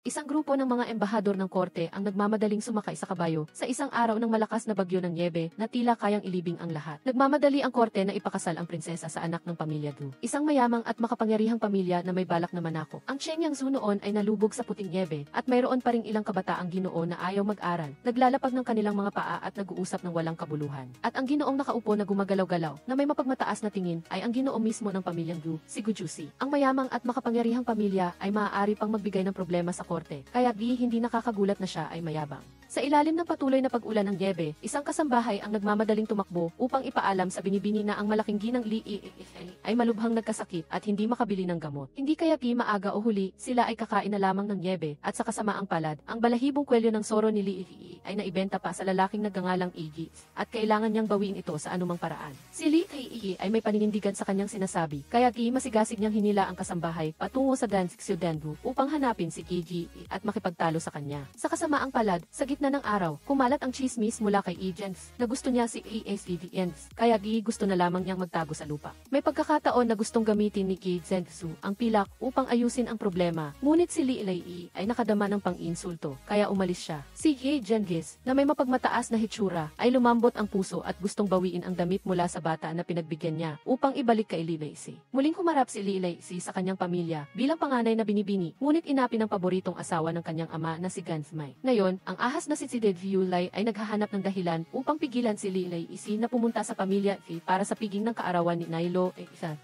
Isang grupo ng mga embahador ng korte ang nagmamadaling sumakay sa kabayo sa isang araw ng malakas na bagyo ng nyebe na tila kayang ilibing ang lahat. Nagmamadali ang korte na ipakasal ang prinsesa sa anak ng pamilya Du. Isang mayamang at makapangyarihang pamilya na may balak na manako. Ang Chen Yangzu noon ay nalubog sa puting nyebe at mayroon pa ring ilang kabataang Ginoo na ayaw mag-aral, naglalapag ng kanilang mga paa at nag-uusap ng walang kabuluhan. At ang Ginoong nakaupo na gumagalaw-galaw na may mapagmataas na tingin ay ang Ginoo mismo ng pamilyang Du, si Gujusi. Ang mayamang at makapangyarihang pamilya ay maaari pang magbigay ng problema sa korte, kaya hindi nakakagulat na siya ay mayabang. Sa ilalim ng patuloy na pag-ulan ng nyebe, isang kasambahay ang nagmamadaling tumakbo upang ipaalam sa binibini na ang malaking ginang Li ay malubhang nagkasakit at hindi makabili ng gamot. Hindi kaya maaga o huli, sila ay kakain na lamang ng nyebe at sa kasamaang palad, ang balahibong kwelyo ng soro ni Li ay naibenta pa sa lalaking nagngangalang Iggy at kailangan niyang bawiin ito sa anumang paraan. Si Li ay may paninindigan sa kanyang sinasabi, kaya masigasig niyang hinila ang kasambahay patungo sa Dansixio Denbu upang hanapin si Iggy at makipagtalo sa kanya. Sa kasamaang palad, sa gitna ng araw, kumalat ang chismis mula kay Agents na gusto niya si ASDDNs, kaya gusto na lamang niyang magtago sa lupa. May pagkakataon na gustong gamitin ni Zengsu ang pilak upang ayusin ang problema, ngunit si Li ay nakadama ng pang-insulto, kaya umalis siya. Si Genghis, na may mapagmataas na hitsura, ay lumambot ang puso at gustong bawiin ang damit mula sa bata na pinagbigyan niya upang ibalik kay Li Leixi. Muling humarap si Li Leixi sa kanyang pamilya bilang panganay na binibini, ngunit inapi ng paboritong asawa ng kanyang ama na si Gansmai. Ngayon, ang ahas na si Dedviulay ay naghahanap ng dahilan upang pigilan si Li Leixi na pumunta sa pamilya para sa piging ng kaarawan ni Nailo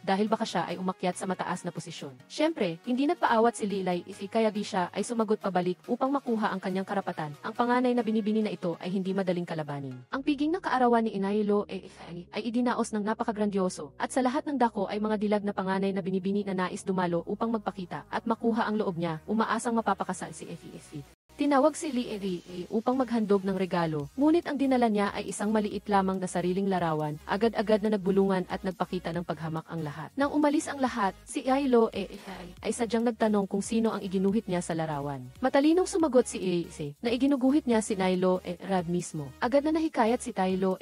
dahil baka siya ay umakyat sa mataas na posisyon. Siyempre, hindi nagpaawat si Li Leixi kaya siya ay sumagot pabalik upang makuha ang kanyang karapatan. Ang panganay na binibini na ito ay hindi madaling kalabanin. Ang piging ng kaarawan ni Nailo ay idinaos ng napakagrandyoso at sa lahat ng dako ay mga dilag na panganay na binibini na nais dumalo upang magpakita at makuha ang loob niya, umaasang mapapakasal si FESC. Tinawag si Li upang maghandog ng regalo, ngunit ang dinala niya ay isang maliit lamang na sariling larawan, agad-agad na nagbulungan at nagpakita ng paghamak ang lahat. Nang umalis ang lahat, si Ailo ay sadyang nagtanong kung sino ang iginuhit niya sa larawan. Matalinong sumagot si na iginuguhit niya si Nailo Rad mismo. Agad na nahikayat si Tailo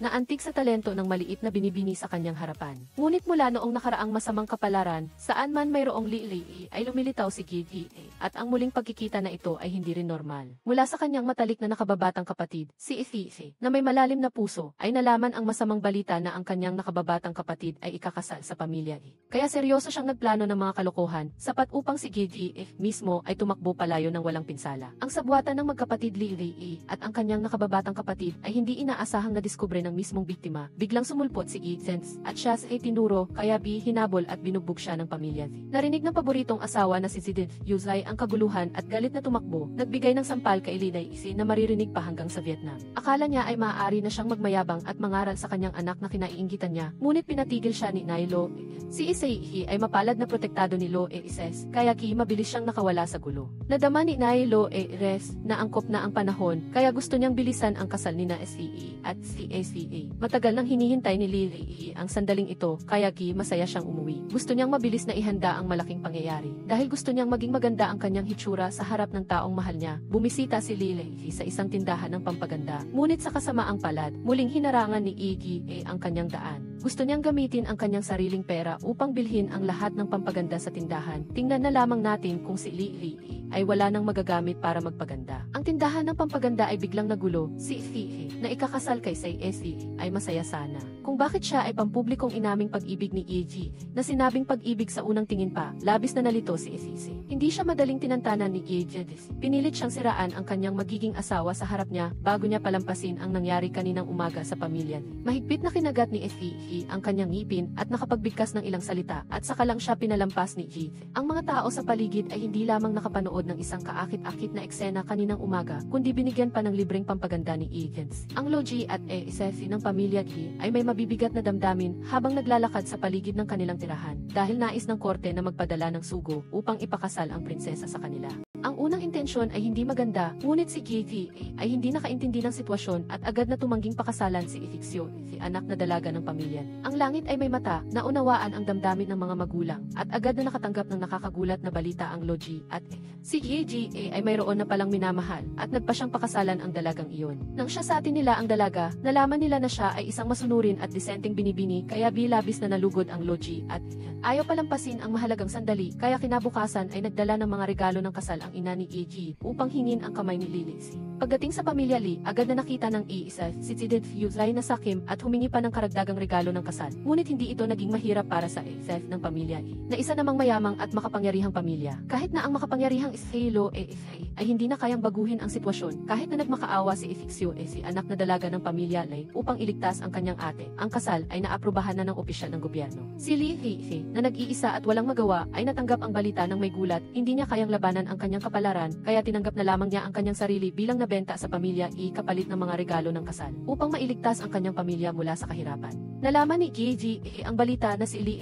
na antig sa talento ng maliit na binibini sa kanyang harapan. Ngunit mula noong nakaraang masamang kapalaran, saan man mayroong Li ay lumilitaw si Gigi at ang muling pagkikita na ito ay hindi rin normal. Mula sa kanyang matalik na nakababatang kapatid, si Ifi, na may malalim na puso, ay nalaman ang masamang balita na ang kanyang nakababatang kapatid ay ikakasal sa pamilya. Kaya seryoso siyang nagplano ng mga kalokohan, sapat upang si Gigi mismo ay tumakbo palayo ng walang pinsala. Ang sabwatan ng magkapatid Li at ang kanyang nakababatang kapatid ay hindi inaasahang nadiskubre ng mismong biktima. Biglang sumulpot si Gizens at siya ay tinuro, kaya hinabol at binugbog siya ng pamilya. Narinig ng paboritong asawa na si Zidane Yuzai ang kaguluhan at galit na tumakbo. Nagbigay ng sampal kay Li Leixi na maririnig pa hanggang sa Vietnam. Akala niya ay maaari na siyang magmayabang at mangaral sa kanyang anak na kinaiinggitan niya, ngunit pinatigil siya ni Nailo. Si Isaihi ay mapalad na protektado ni Lo Ises, kaya mabilis siyang nakawala sa gulo. Nadama ni Nailo Res na angkop na ang panahon, kaya gusto niyang bilisan ang kasal ni na SCE at si SCA. Matagal nang hinihintay ni Li ang sandaling ito, kaya masaya siyang umuwi. Gusto niyang mabilis na ihanda ang malaking pangyayari. Dahil gusto niyang maging maganda ang kanyang hitsura sa harap ng taong mahal niya, bumisita si Li sa isang tindahan ng pampaganda. Ngunit sa kasamaang palad, muling hinarangan ni Iggy ang kanyang daan. Gusto niyang gamitin ang kanyang sariling pera upang bilhin ang lahat ng pampaganda sa tindahan. Tingnan na lamang natin kung si Li ay wala nang magagamit para magpaganda. Ang tindahan ng pampaganda ay biglang nagulo. Si Ifi na ikakasal kay SE ay masaya sana. Kung bakit siya ay pampublikong inaming pag-ibig ni Iggy na sinabing pag-ibig sa unang tingin pa, labis na nalito si Ifi. Hindi siya madaling tinantanan ni Iggy. Pinilit siyang siraan ang kanyang magiging asawa sa harap niya bago niya palampasin ang nangyari kaninang umaga sa pamilya. Mahigpit na kinagat ni Ifi ang kanyang ngipin at nakapagbigkas ng ilang salita at saka lang siya pinalampas ni G. Ang mga tao sa paligid ay hindi lamang nakapanood ng isang kaakit-akit na eksena kaninang umaga, kundi binigyan pa ng libreng pampaganda ni Evans. Ang Logi at Sefi ng pamilya G ay may mabibigat na damdamin habang naglalakad sa paligid ng kanilang tirahan dahil nais ng korte na magpadala ng sugo upang ipakasal ang prinsesa sa kanila. Ang unang intensyon ay hindi maganda, ngunit si Gigi ay hindi nakaintindi ng sitwasyon at agad na tumangging pakasalan si Ifixio, si anak na dalaga ng pamilya. Ang langit ay may mata, naunawaan ang damdamin ng mga magulang, at agad na nakatanggap ng nakakagulat na balita ang Logi at si Gigi ay mayroon na palang minamahal at nagpa siyang pakasalan ang dalagang iyon. Nang siya sa atin nila ang dalaga, nalaman nila na siya ay isang masunurin at disenteng binibini, kaya bilabis na nalugod ang Logi at ayaw palampasin ang mahalagang sandali, kaya kinabukasan ay nagdala ng mga regalo ng kasal ang ang ina ni Iji upang hingin ang kamay ni Lilisi. Pagdating sa pamilya Lee, agad na nakita ng iisa si Sidid Yuzay na sakim at humingi pa ng karagdagang regalo ng kasal. Ngunit hindi ito naging mahirap para sa Seth ng pamilya Lee, na isa namang mayamang at makapangyarihang pamilya. Kahit na ang makapangyarihang Ishelo ay hindi na kayang baguhin ang sitwasyon, kahit na nagmakaawa si Ifixio si anak na dalaga ng pamilya Lee upang iligtas ang kanyang ate. Ang kasal ay naaprubahan na ng opisyal ng gobyerno. Si Lee Hei na nag-iisa at walang magawa ay natanggap ang balita ng may gulat, hindi niya kayang labanan ang kanyang kapalaran, kaya tinanggap na lamang niya ang kanyang sarili bilang nabenta sa pamilya kapalit ng mga regalo ng kasal, upang mailigtas ang kanyang pamilya mula sa kahirapan. Nalaman ni Gigi ang balita na si Lee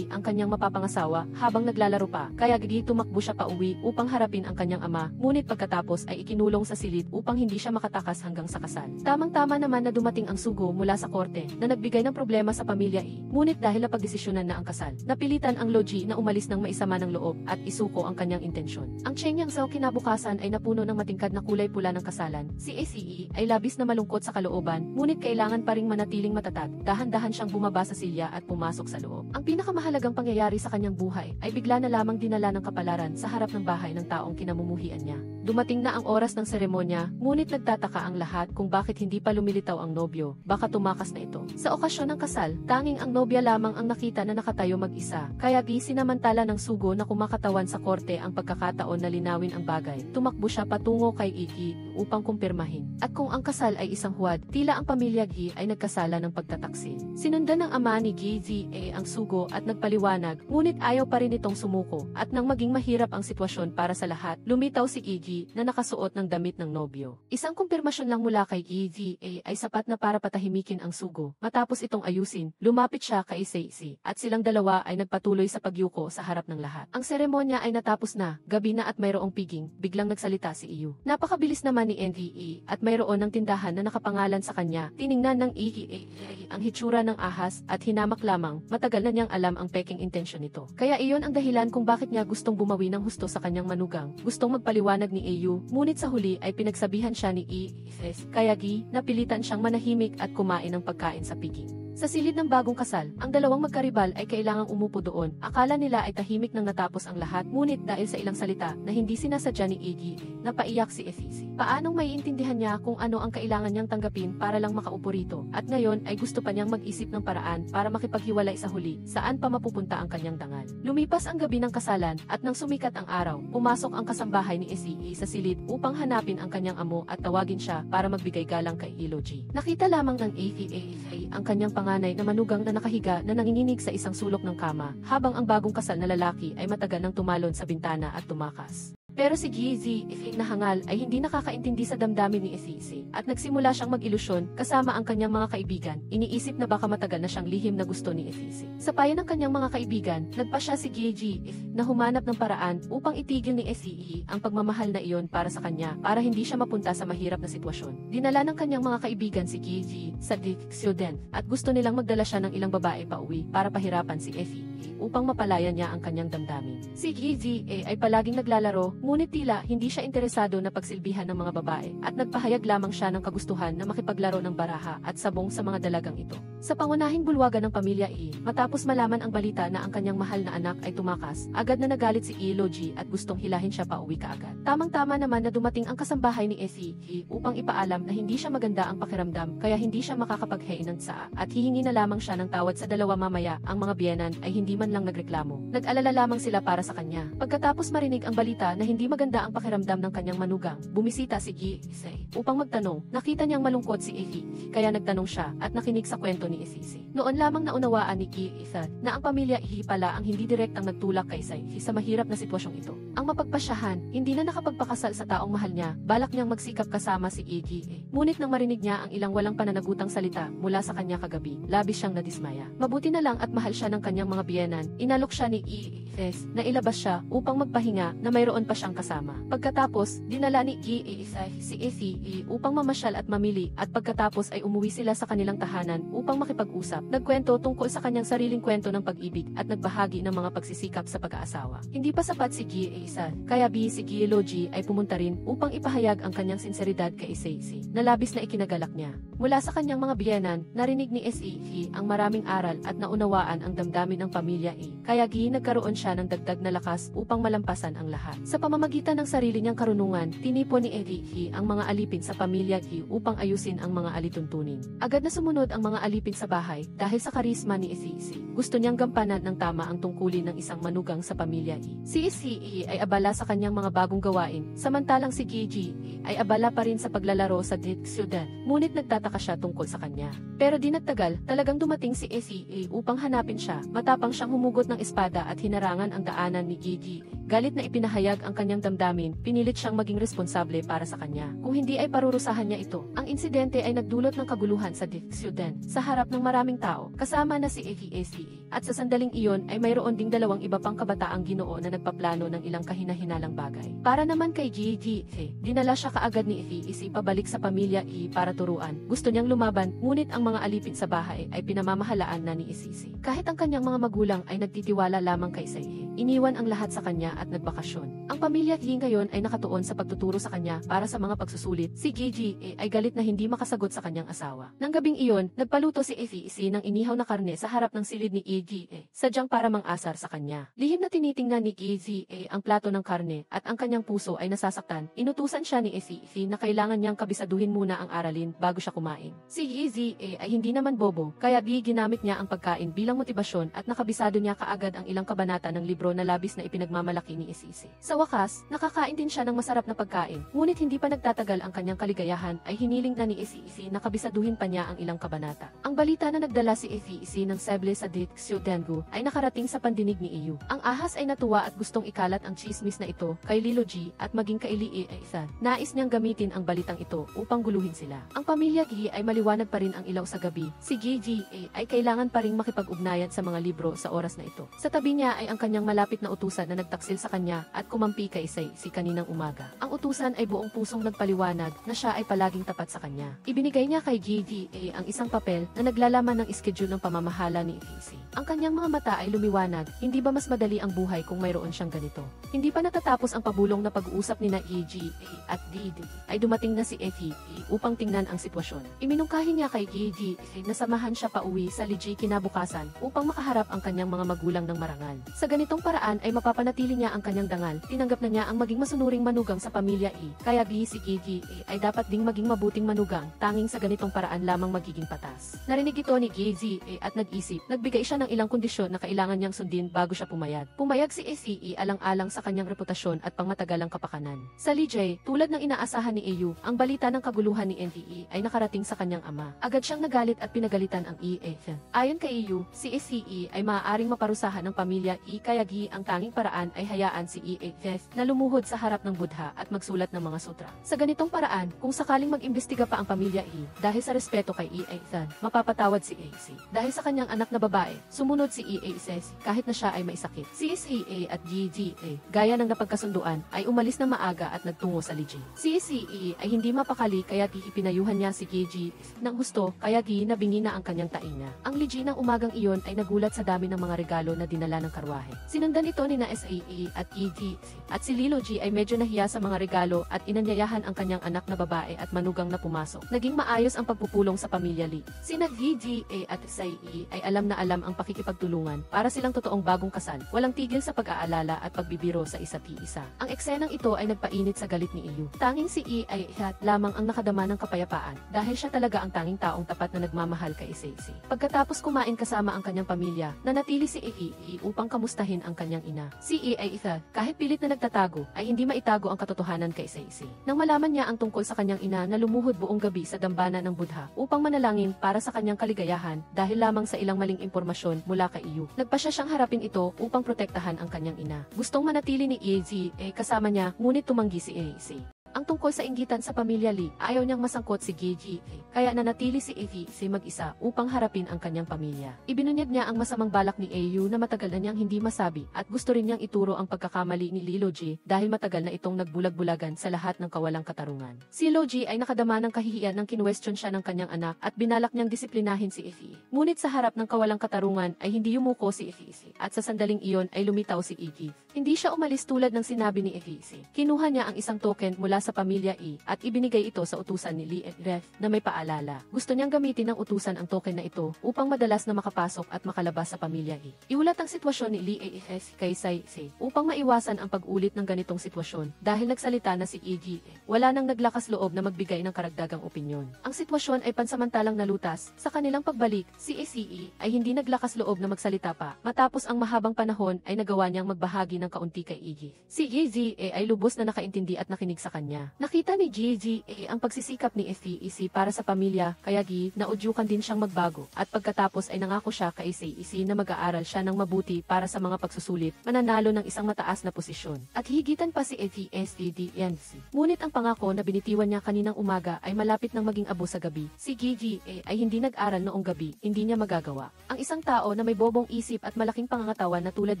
ang kanyang mapapangasawa habang naglalaro pa, kaya Gigi tumakbo siya pauwi upang harapin ang kanyang ama, ngunit pagkatapos ay ikinulong sa silid upang hindi siya makatakas hanggang sa kasal. Tamang-tama naman na dumating ang sugo mula sa korte na nagbigay ng problema sa pamilya ngunit dahil napagdesisyonan na ang kasal, napilitan ang Logi na umalis ng maisama ng loob at isuko ang kanyang intensyon. Ang Chengyang Zhao kinabukasan ay napuno ng matingkad na kulay pula ng kasalan. Si ACE ay labis na malungkot sa kalooban, ngunit kailangan pa ring manatiling matatag. Dahan-dahan siyang bumaba sa silya at pumasok sa loob. Ang pinakamahalagang pangyayari sa kanyang buhay ay bigla na lamang dinala ng kapalaran sa harap ng bahay ng taong kinamumuhian niya. Dumating na ang oras ng seremonya, ngunit nagtataka ang lahat kung bakit hindi pa lumilitaw ang nobyo, baka tumakas na ito. Sa okasyon ng kasal, tanging ang nobya lamang ang nakita na nakatayo mag-isa, kaya sinamantala ng sugo na kumakatawan sa korte ang pagkakataon na linawin ang bagay. Tumakbo siya patungo kay Iggy upang kumpirmahin. At kung ang kasal ay isang huwad, tila ang pamilya Gi ay nagkasala ng pagtataksil. Sinundan ng ama ni Gi ang sugo at nagpaliwanag, ngunit ayaw pa rin itong sumuko, at nang maging mahirap ang sitwasyon para sa lahat, lumitaw si Iggy na nakasuot ng damit ng nobyo. Isang kumpirmasyon lang mula kay Gi ay sapat na para patahimikin ang sugo. Matapos itong ayusin, lumapit siya kay Seisi, at silang dalawa ay nagpatuloy sa pagyuko sa harap ng lahat. Ang seremonya ay natapos na, gabi na at mayroong piging, biglang nagsalita si Iyu. Napakabilis naman ni NVE at mayroon ng tindahan na nakapangalan sa kanya. Tiningnan ng EEA ang hitsura ng ahas at hinamak lamang, matagal na niyang alam ang peking intensyon nito. Kaya iyon ang dahilan kung bakit niya gustong bumawi ng husto sa kanyang manugang. Gustong magpaliwanag ni EU, ngunit sa huli ay pinagsabihan siya ni EES, kaya napilitan siyang manahimik at kumain ng pagkain sa piging. Sa silid ng bagong kasal, ang dalawang magkaribal ay kailangang umupo doon. Akala nila ay tahimik nang natapos ang lahat, ngunit dahil sa ilang salita na hindi sinasadya ni Iggy, napaiyak si Efisi. Paanong maiintindihan niya kung ano ang kailangan niyang tanggapin para lang makaupo rito, at ngayon ay gusto pa niyang mag-isip ng paraan para makipaghiwalay sa huli, saan pa mapupunta ang kanyang dangal. Lumipas ang gabi ng kasalan, at nang sumikat ang araw, pumasok ang kasambahay ni Esi sa silid upang hanapin ang kanyang amo at tawagin siya para magbigay galang kay Iloji. Nakita lamang ng AFA ang kanyang panganay na manugang na nakahiga na nanginginig sa isang sulok ng kama, habang ang bagong kasal na lalaki ay matagal nang tumalon sa bintana at tumakas. Pero si Gizzy, na hangal, ay hindi nakakaintindi sa damdamin ni Efisi, at nagsimula siyang mag-ilusyon kasama ang kanyang mga kaibigan. Iniisip na baka matagal na siyang lihim na gusto ni Efisi. Sa payo ng kanyang mga kaibigan, nagpasya si Gizzy na humanap ng paraan upang itigil ni Efisi ang pagmamahal na iyon para sa kanya, para hindi siya mapunta sa mahirap na sitwasyon. Dinala ng kanyang mga kaibigan si Gizzy sa Dixioden, at gusto nilang magdala siya ng ilang babae pa uwi para pahirapan si Efisi upang mapalaya niya ang kanyang damdamin. Si Gizzy ay palaging naglalaro, ngunit tila hindi siya interesado na pagsilbihan ng mga babae, at nagpahayag lamang siya ng kagustuhan na makipaglaro ng baraha at sabong sa mga dalagang ito. Sa pangunahing bulwagan ng pamilya matapos malaman ang balita na ang kanyang mahal na anak ay tumakas, agad na nagalit si Iloji at gustong hilahin siya pa uwi kaagad. Tamang-tama naman na dumating ang kasambahay ni Esi upang ipaalam na hindi siya maganda ang pakiramdam, kaya hindi siya makakapaghain ng tsaa, at hihingi na lamang siya ng tawad sa dalawa. Mamaya, ang mga biyenan ay hindi man lang nagreklamo. Nag-alala lamang sila para sa kanya. Pagkatapos marinig ang balita na hindi maganda ang pakiramdam ng kanyang manugang, bumisita si Gisei upang magtanong. Nakita niyang malungkot si Efi, kaya nagtanong siya at nakinig sa kwento ni Esisi. Noon lamang naunawaan ni Gisei na ang pamilya pala ang hindi direktang nagtulak kay Sei sa mahirap na sitwasyong ito. Ang mapagpasyahan, hindi na nakapagpakasal sa taong mahal niya, balak niyang magsikap kasama si Iggy. Ngunit nang marinig niya ang ilang walang pananagutang salita mula sa kanya kagabi, labis siyang nadismaya. Mabuti na lang at mahal siya ng kanyang mga biyenan, inalok siya ni Ies na ilabas siya upang magpahinga na mayroon pa siyang kasama. Pagkatapos, dinala ni Gisei si Efi upang mamasyal at mamili, at pagkatapos ay umuwi sila sa kanilang tahanan upang makipag-usap. Nagkwento tungkol sa kanyang sariling kwento ng pag-ibig at nagbahagi ng mga pagsisikap sa pag-aasawa. Hindi pa sapat si Gisei, kaya si Giloji ay pumunta rin upang ipahayag ang kanyang sinseridad kay Seisi, na labis na ikinagalak niya. Mula sa kanyang mga biyenan, narinig ni Esi ang maraming aral at naunawaan ang damdamin ng pamilya pamilya A. Kaya nagkaroon siya ng dagdag na lakas upang malampasan ang lahat. Sa pamamagitan ng sarili niyang karunungan, tinipon ni He ang mga alipin sa pamilya He upang ayusin ang mga alituntunin. Agad na sumunod ang mga alipin sa bahay dahil sa karisma ni He. Gusto niyang gampanan ng tama ang tungkulin ng isang manugang sa pamilya He. Si He ay abala sa kanyang mga bagong gawain, samantalang si Gigi ay abala pa rin sa paglalaro sa Ciudad. Ngunit nagtataka siya tungkol sa kanya. Pero di nagtagal, talagang dumating si He upang hanapin siya. Matapang siyang humugot ng espada at hinarangan ang daanan ni Gigi. Galit na ipinahayag ang kanyang damdamin, pinilit siyang maging responsable para sa kanya. Kung hindi ay parurusahan niya ito. Ang insidente ay nagdulot ng kaguluhan sa Ciudad sa harap ng maraming tao, kasama na si He. At sa sandaling iyon ay mayroon ding dalawang iba pang kabataang Ginoo na nagpaplano ng ilang kahina-hinalang bagay. Para naman kay Gigi, dinala siya kaagad ni He pabalik sa pamilya He para turuan. Gusto niyang lumaban, ngunit ang mga alipin sa bahay ay pinamamahalaan na ni He. Kahit ang kanyang mga magulang ay nagtitiwala lamang kay He, iniwan ang lahat sa kanya at nagbakasyon. Ang pamilya He ngayon ay nakatuon sa pagtuturo sa kanya para sa mga pagsusulit. Si Gigi ay galit na hindi makasagot sa kanyang asawa. Nang gabing iyon, nagpaluto si He ng inihaw na karne sa harap ng silid ni Gigi, sadyang para mang-asar sa kanya. Lihim na tinitingnan ni Gigi ang plato ng karne at ang kanyang puso ay nasasaktan. Inutusan siya ni He na kailangan niyang kabisaduhin muna ang aralin bago siya kumain. Si Gigi ay hindi naman bobo, kaya ginamit niya ang pagkain bilang motibasyon at nakabisado niya kaagad ang ilang kabanata ng libro na labis na ipinagmamalaki ni He. Sa wakas, nakakain din siya ng masarap na pagkain, ngunit hindi pa nagtatagal ang kanyang kaligayahan ay hiniling na ni He na kabisaduhin pa niya ang ilang kabanata. Ang balita na nagdala si He ng seble sa Ciudad ay nakarating sa pandinig ni Iyu. Ang ahas ay natuwa at gustong ikalat ang chismis na ito kay Lilo G at maging kay Lee Ethan. Nais niyang gamitin ang balitang ito upang guluhin sila. Ang pamilya G ay maliwanag pa rin ang ilaw sa gabi. Si Gigi ay kailangan pa rin makipag-ugnayan sa mga libro sa oras na ito. Sa tabi niya ay ang kanyang malapit na utusan na nagtaksil sa kanya at kumampi kay Say si kaninang umaga. Ang utusan ay buong pusong nagpaliwanag na siya ay palaging tapat sa kanya. Ibinigay niya kay Gigi ang isang papel na naglalaman ng schedule ng pamamahala ni He. Ang kanyang mga mata ay lumiwanag, hindi ba mas madali ang buhay kung mayroon siyang ganito? Hindi pa natatapos ang pabulong na pag-uusap ni na Gigi at Didi, ay dumating na si He upang tingnan ang sitwasyon. Iminungkahi niya kay Gigi na samahan siya pa uwi sa Liji kinabukasan upang makaharap ang kanyang mga magulang ng marangal. Sa ganitong paraan ay mapapanatili niya ang kanyang dangal. Tinanggap na niya ang maging masunuring manugang sa pamilya kaya si Gigi ay dapat ding maging mabuting manugang, tanging sa ganitong paraan lamang magiging patas. Narinig ito ni Gigi at nag-isip, nagbigay siya ng ilang kondisyon na kailangan niyang sundin bago siya pumayag. Pumayag si He alang-alang sa kanyang reputasyon at pangmatagalang kapakanan. Sa Lijay, tulad ng inaasahan ni Eyu, ang balita ng kaguluhan ni NTE ay nakarating sa kanyang ama. Agad siyang nagalit at pinagalitan ang Ethan. Ayon kay Eyu, si SCE ay maaaring maparusahan ng pamilya kaya ang tanging paraan ay hayaan si Ethan na lumuhod sa harap ng Buddha at magsulat ng mga sutra. Sa ganitong paraan, kung sakaling mag-imbestiga pa ang pamilya dahil sa respeto kay Ethan, mapapatawad si AC. Dahil sa kanyang anak na babae, sumunod si EASS kahit na siya ay may sakit. Si SCA at GGA, gaya ng napagkasunduan, ay umalis na maaga at nagtungo sa Liji. Si SCA ay hindi mapakali kaya ipinayuhan niya si GG ng husto kaya nabingi na ang kanyang tainga. Ang Liji ng umagang iyon ay nagulat sa dami ng mga regalo na dinala ng karwahe. Sinundan ito ni na SAA at EG at si Lilo G ay medyo nahiya sa mga regalo at inanyayahan ang kanyang anak na babae at manugang na pumasok. Naging maayos ang pagpupulong sa pamilya Lee. Sina GGA at SAE ay alam na alam ang pakikipagtulungan para silang totoong bagong kasal. Walang tigil sa pag-aalala at pagbibiro sa isa't isa. Ang eksenang ito ay nagpainit sa galit ni Iyu. Tanging si E ay lamang ang nakadama ng kapayapaan dahil siya talaga ang tanging taong tapat na nagmamahal kay Seizi. Pagkatapos kumain kasama ang kanyang pamilya, nanatili si E upang kamustahin ang kanyang ina. Si E ay kahit pilit na nagtatago, ay hindi maitago ang katotohanan kay Seizi. Nang malaman niya ang tungkol sa kanyang ina na lumuhod buong gabi sa dambana ng Buddha upang manalangin para sa kanyang kaligayahan dahil lamang sa ilang maling impormasyon mula kay Iyu, nagpasya siyang harapin ito upang protektahan ang kanyang ina. Gustong manatili ni EZ kasama niya, ngunit tumanggi si AC. Ang tungkol sa inggitan sa pamilya Lee, ayaw niyang masangkot si Gigi, kaya nanatili si Evie mag-isa upang harapin ang kanyang pamilya. Ibinunyag niya ang masamang balak ni Ayu na matagal na niyang hindi masabi at gusto rin niyang ituro ang pagkakamali ni Lilo G dahil matagal na itong nagbulag-bulagan sa lahat ng kawalang katarungan. Si Lilo G ay nakadama ng kahihiyan nang kinwestiyon siya ng kanyang anak at binalak niyang disiplinahin si Evie. Ngunit sa harap ng kawalang katarungan ay hindi yumuko si Evie at sa sandaling iyon ay lumitaw si Evie. Hindi siya umalis tulad ng sinabi ni Evie. Kinuha niya ang isang token mula sa pamilya E at ibinigay ito sa utusan ni Lee Ref na may paalala. Gusto niyang gamitin ng utusan ang token na ito upang madalas na makapasok at makalabas sa pamilya E. Iulat ang sitwasyon ni Lee AS kay Sai Se upang maiwasan ang pag-ulit ng ganitong sitwasyon dahil nagsalita na si EG. Wala nang naglakas loob na magbigay ng karagdagang opinyon. Ang sitwasyon ay pansamantalang nalutas. Sa kanilang pagbalik, si ACE ay hindi naglakas loob na magsalita pa. Matapos ang mahabang panahon ay nagawa niyang magbahagi ng kaunti kay EG. Si GZA ay lubos na nakaintindi at nakinig sa kanya. Nakita ni GZA ang pagsisikap ni FEC para sa pamilya kaya naudyukan din siyang magbago at pagkatapos ay nangako siya kay ACEC na mag-aaral siya ng mabuti para sa mga pagsusulit, mananalo ng isang mataas na posisyon. At higitan pa si FESDDNC. Ngunit ang pangako na binitiwan niya kaninang umaga ay malapit nang maging abo sa gabi. Si GGA ay hindi nag-aral noong gabi, hindi niya magagawa. Ang isang tao na may bobong isip at malaking pangangatawan na tulad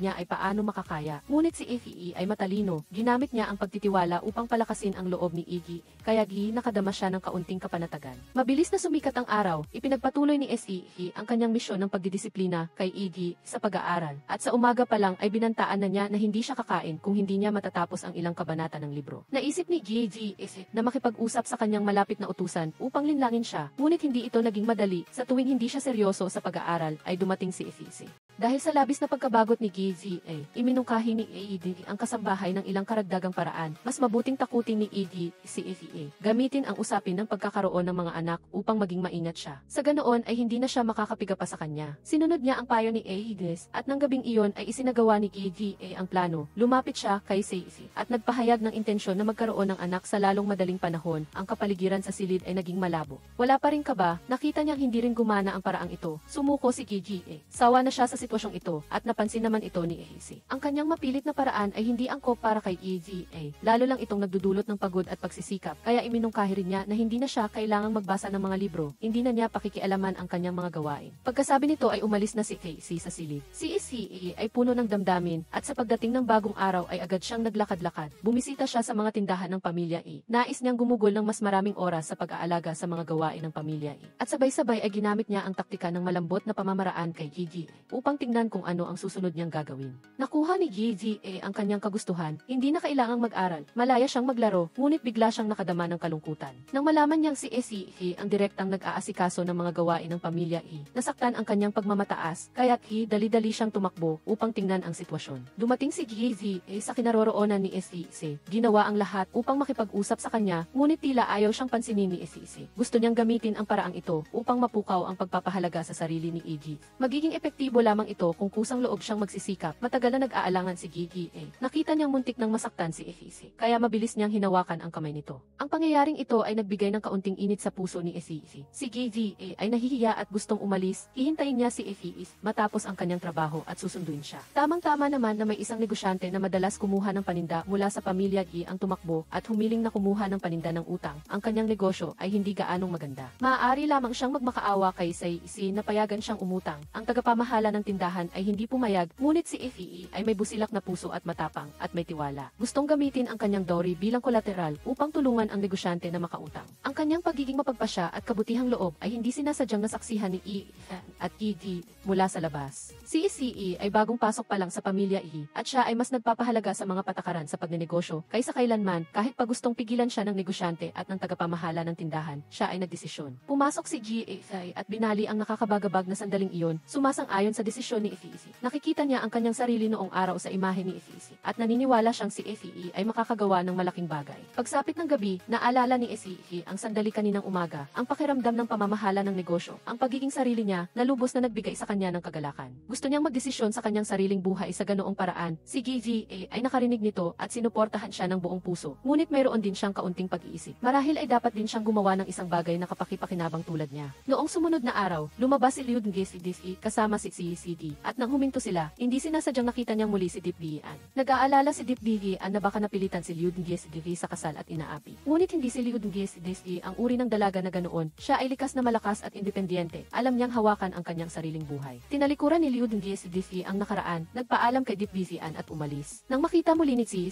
niya ay paano makakaya. Ngunit si FEE ay matalino, ginamit niya ang pagtitiwala upang palakasin ang loob ni Iggy, kaya nakadama siya ng kaunting kapanatagan. Mabilis na sumikat ang araw, ipinagpatuloy ni SEE ang kanyang misyon ng pagdidisiplina kay Iggy sa pag-aaral. At sa umaga pa lang ay binantaan na niya na hindi siya kakain kung hindi niya matatapos ang ilang kabanata ng libro. Naisip ni GGS na makipag-usap sa kanyang malapit na utusan upang linlangin siya, ngunit hindi ito naging madali. Sa tuwing hindi siya seryoso sa pag-aaral ay dumating si FEC. Dahil sa labis na pagkabagot ni GZA, iminungkahi ni AED ang kasambahay ng ilang karagdagang paraan. Mas mabuting takutin ni ED si FEA. Gamitin ang usapin ng pagkakaroon ng mga anak upang maging maingat siya. Sa ganoon ay hindi na siya makakapiga pa sa kanya. Sinunod niya ang payo ni AED at ng gabing iyon ay isinagawa ni GZA ang plano. Lumapit siya kay Seifi at nagpahayag ng intensyon na magkaroon ng anak sa lalong madaling panahon. Ang kapaligiran sa silid ay naging malabo. Wala pa rin kaba, nakita niyang hindi rin gumana ang paraang ito. Sumuko si GZA. Sawa na siya sa sitwasyong ito at napansin naman ito ni AC. Ang kanyang mapilit na paraan ay hindi angkop para kay EGA, lalo lang itong nagdudulot ng pagod at pagsisikap, kaya iminungkahi rin niya na hindi na siya kailangang magbasa ng mga libro, hindi na niya pakikialaman ang kanyang mga gawain. Pagkasabi nito ay umalis na si Casey sa silid. Si ECA ay puno ng damdamin at sa pagdating ng bagong araw ay agad siyang naglakad-lakad. Bumisita siya sa mga tindahan ng pamilya E. Nais niyang gumugol ng mas maraming oras sa pag-aalaga sa mga gawain ng pamilya E. At sabay-sabay ay ginamit niya ang taktika ng malambot na pamamaraan kay Gigi upang tingnan kung ano ang susunod niyang gagawin. Nakuha ni GZA ang kanyang kagustuhan, hindi na kailangang mag-aral, malaya siyang maglaro, ngunit bigla siyang nakadama ng kalungkutan. Nang malaman niyang si SEE ang direktang nag-aasikaso ng mga gawain ng pamilya E, nasaktan ang kanyang pagmamataas, kaya't dali-dali siyang tumakbo upang tingnan ang sitwasyon. Dumating si GZA sa kinaroroonan ni SEC, ginawa ang lahat upang makipag-usap sa kanya, ngunit tila ayaw siyang pansinin ni SEC. Gusto niyang gamitin ang paraang ito upang mapukaw ang pagpapahalaga sa sarili ni EG. Magiging epektibo lamang ito kung kusang loob siyang magsisikap. Matagal na nag-aalangan si GGA. Nakita niyang muntik nang masaktan si FEC, kaya mabilis niyang hinawakan ang kamay nito. Ang pangyayaring ito ay nagbigay ng kaunting init sa puso ni FEC. Si GGA ay nahihiya at gustong umalis. Hihintayin niya si FEC matapos ang kanyang trabaho at susunduin siya. Tamang-tama naman na may isang negosyante na madalas kumuha ng paninda mula sa pamilya G ang tumakbo at humiling na kumuha ng paninda ng utang. Ang kanyang negosyo ay hindi gaanong maganda. Maaari lamang siyang magmakaawa kay Saisi na payagan siyang umutang. Ang tagapamahala ng tindahan ay hindi pumayag, ngunit si FEE ay may busilak na puso at matapang at may tiwala. Gustong gamitin ang kanyang dowry bilang kolateral upang tulungan ang negosyante na makautang. Ang kanyang pagiging mapagpasya at kabutihang loob ay hindi sinasadyang nasaksihan ni E at ED mula sa labas. Si ECE ay bagong pasok pa lang sa pamilya E at siya ay mas nagpapahalaga sa mga patakaran sa pagnenegosyo kaysa kailanman. Kahit pa gustong pigilan siya ng negosyante at ng tagapamahala ng tindahan, siya ay nagdesisyon. Pumasok si GAI at binali ang nakakabagabag na sandaling iyon, sumasang-ayon sa desisyon ni FEC. Nakikita niya ang kanyang sarili noong araw sa imahe ni FEC at naniniwala siyang si FEE ay makakagawa ng malaking bagay. Pagsapit ng gabi, naalala ni FEC ang sandali kaninang umaga, ang pakiramdam ng pamamahala ng negosyo, ang pagiging sarili niya na lubos na nagbigay sa kanya ng kagalakan. Gusto niyang magdesisyon sa kanyang sariling buhay sa ganoong paraan. Si GGA ay nakarinig nito at sinuportahan siya ng buong puso. Ngunit mayroon din siyang kaunting pag-iisip. Marahil ay dapat din siyang gumawa ng isang bagay na kapakipakinabang tulad niya. Noong sumunod na araw, lumabas si Liu Ngesi kasama si CCD at nang huminto sila, hindi sinasadyang nakita niyang muli si Dip Dian. Nag-aalala si Dip Dian na baka napilitan si Liu Ngesi sa kasal at inaapi. Ngunit hindi si Liu Ngesi ang uri ng dalaga na ganoon. Siya ay likas na malakas at independyente. Alam niyang hawakan ang kanyang sariling buhay. Tinalikuran ni Liu Ngesi ang nakaraan, nagpaalam kay Dip Dian at umalis. Nang makita muli ni si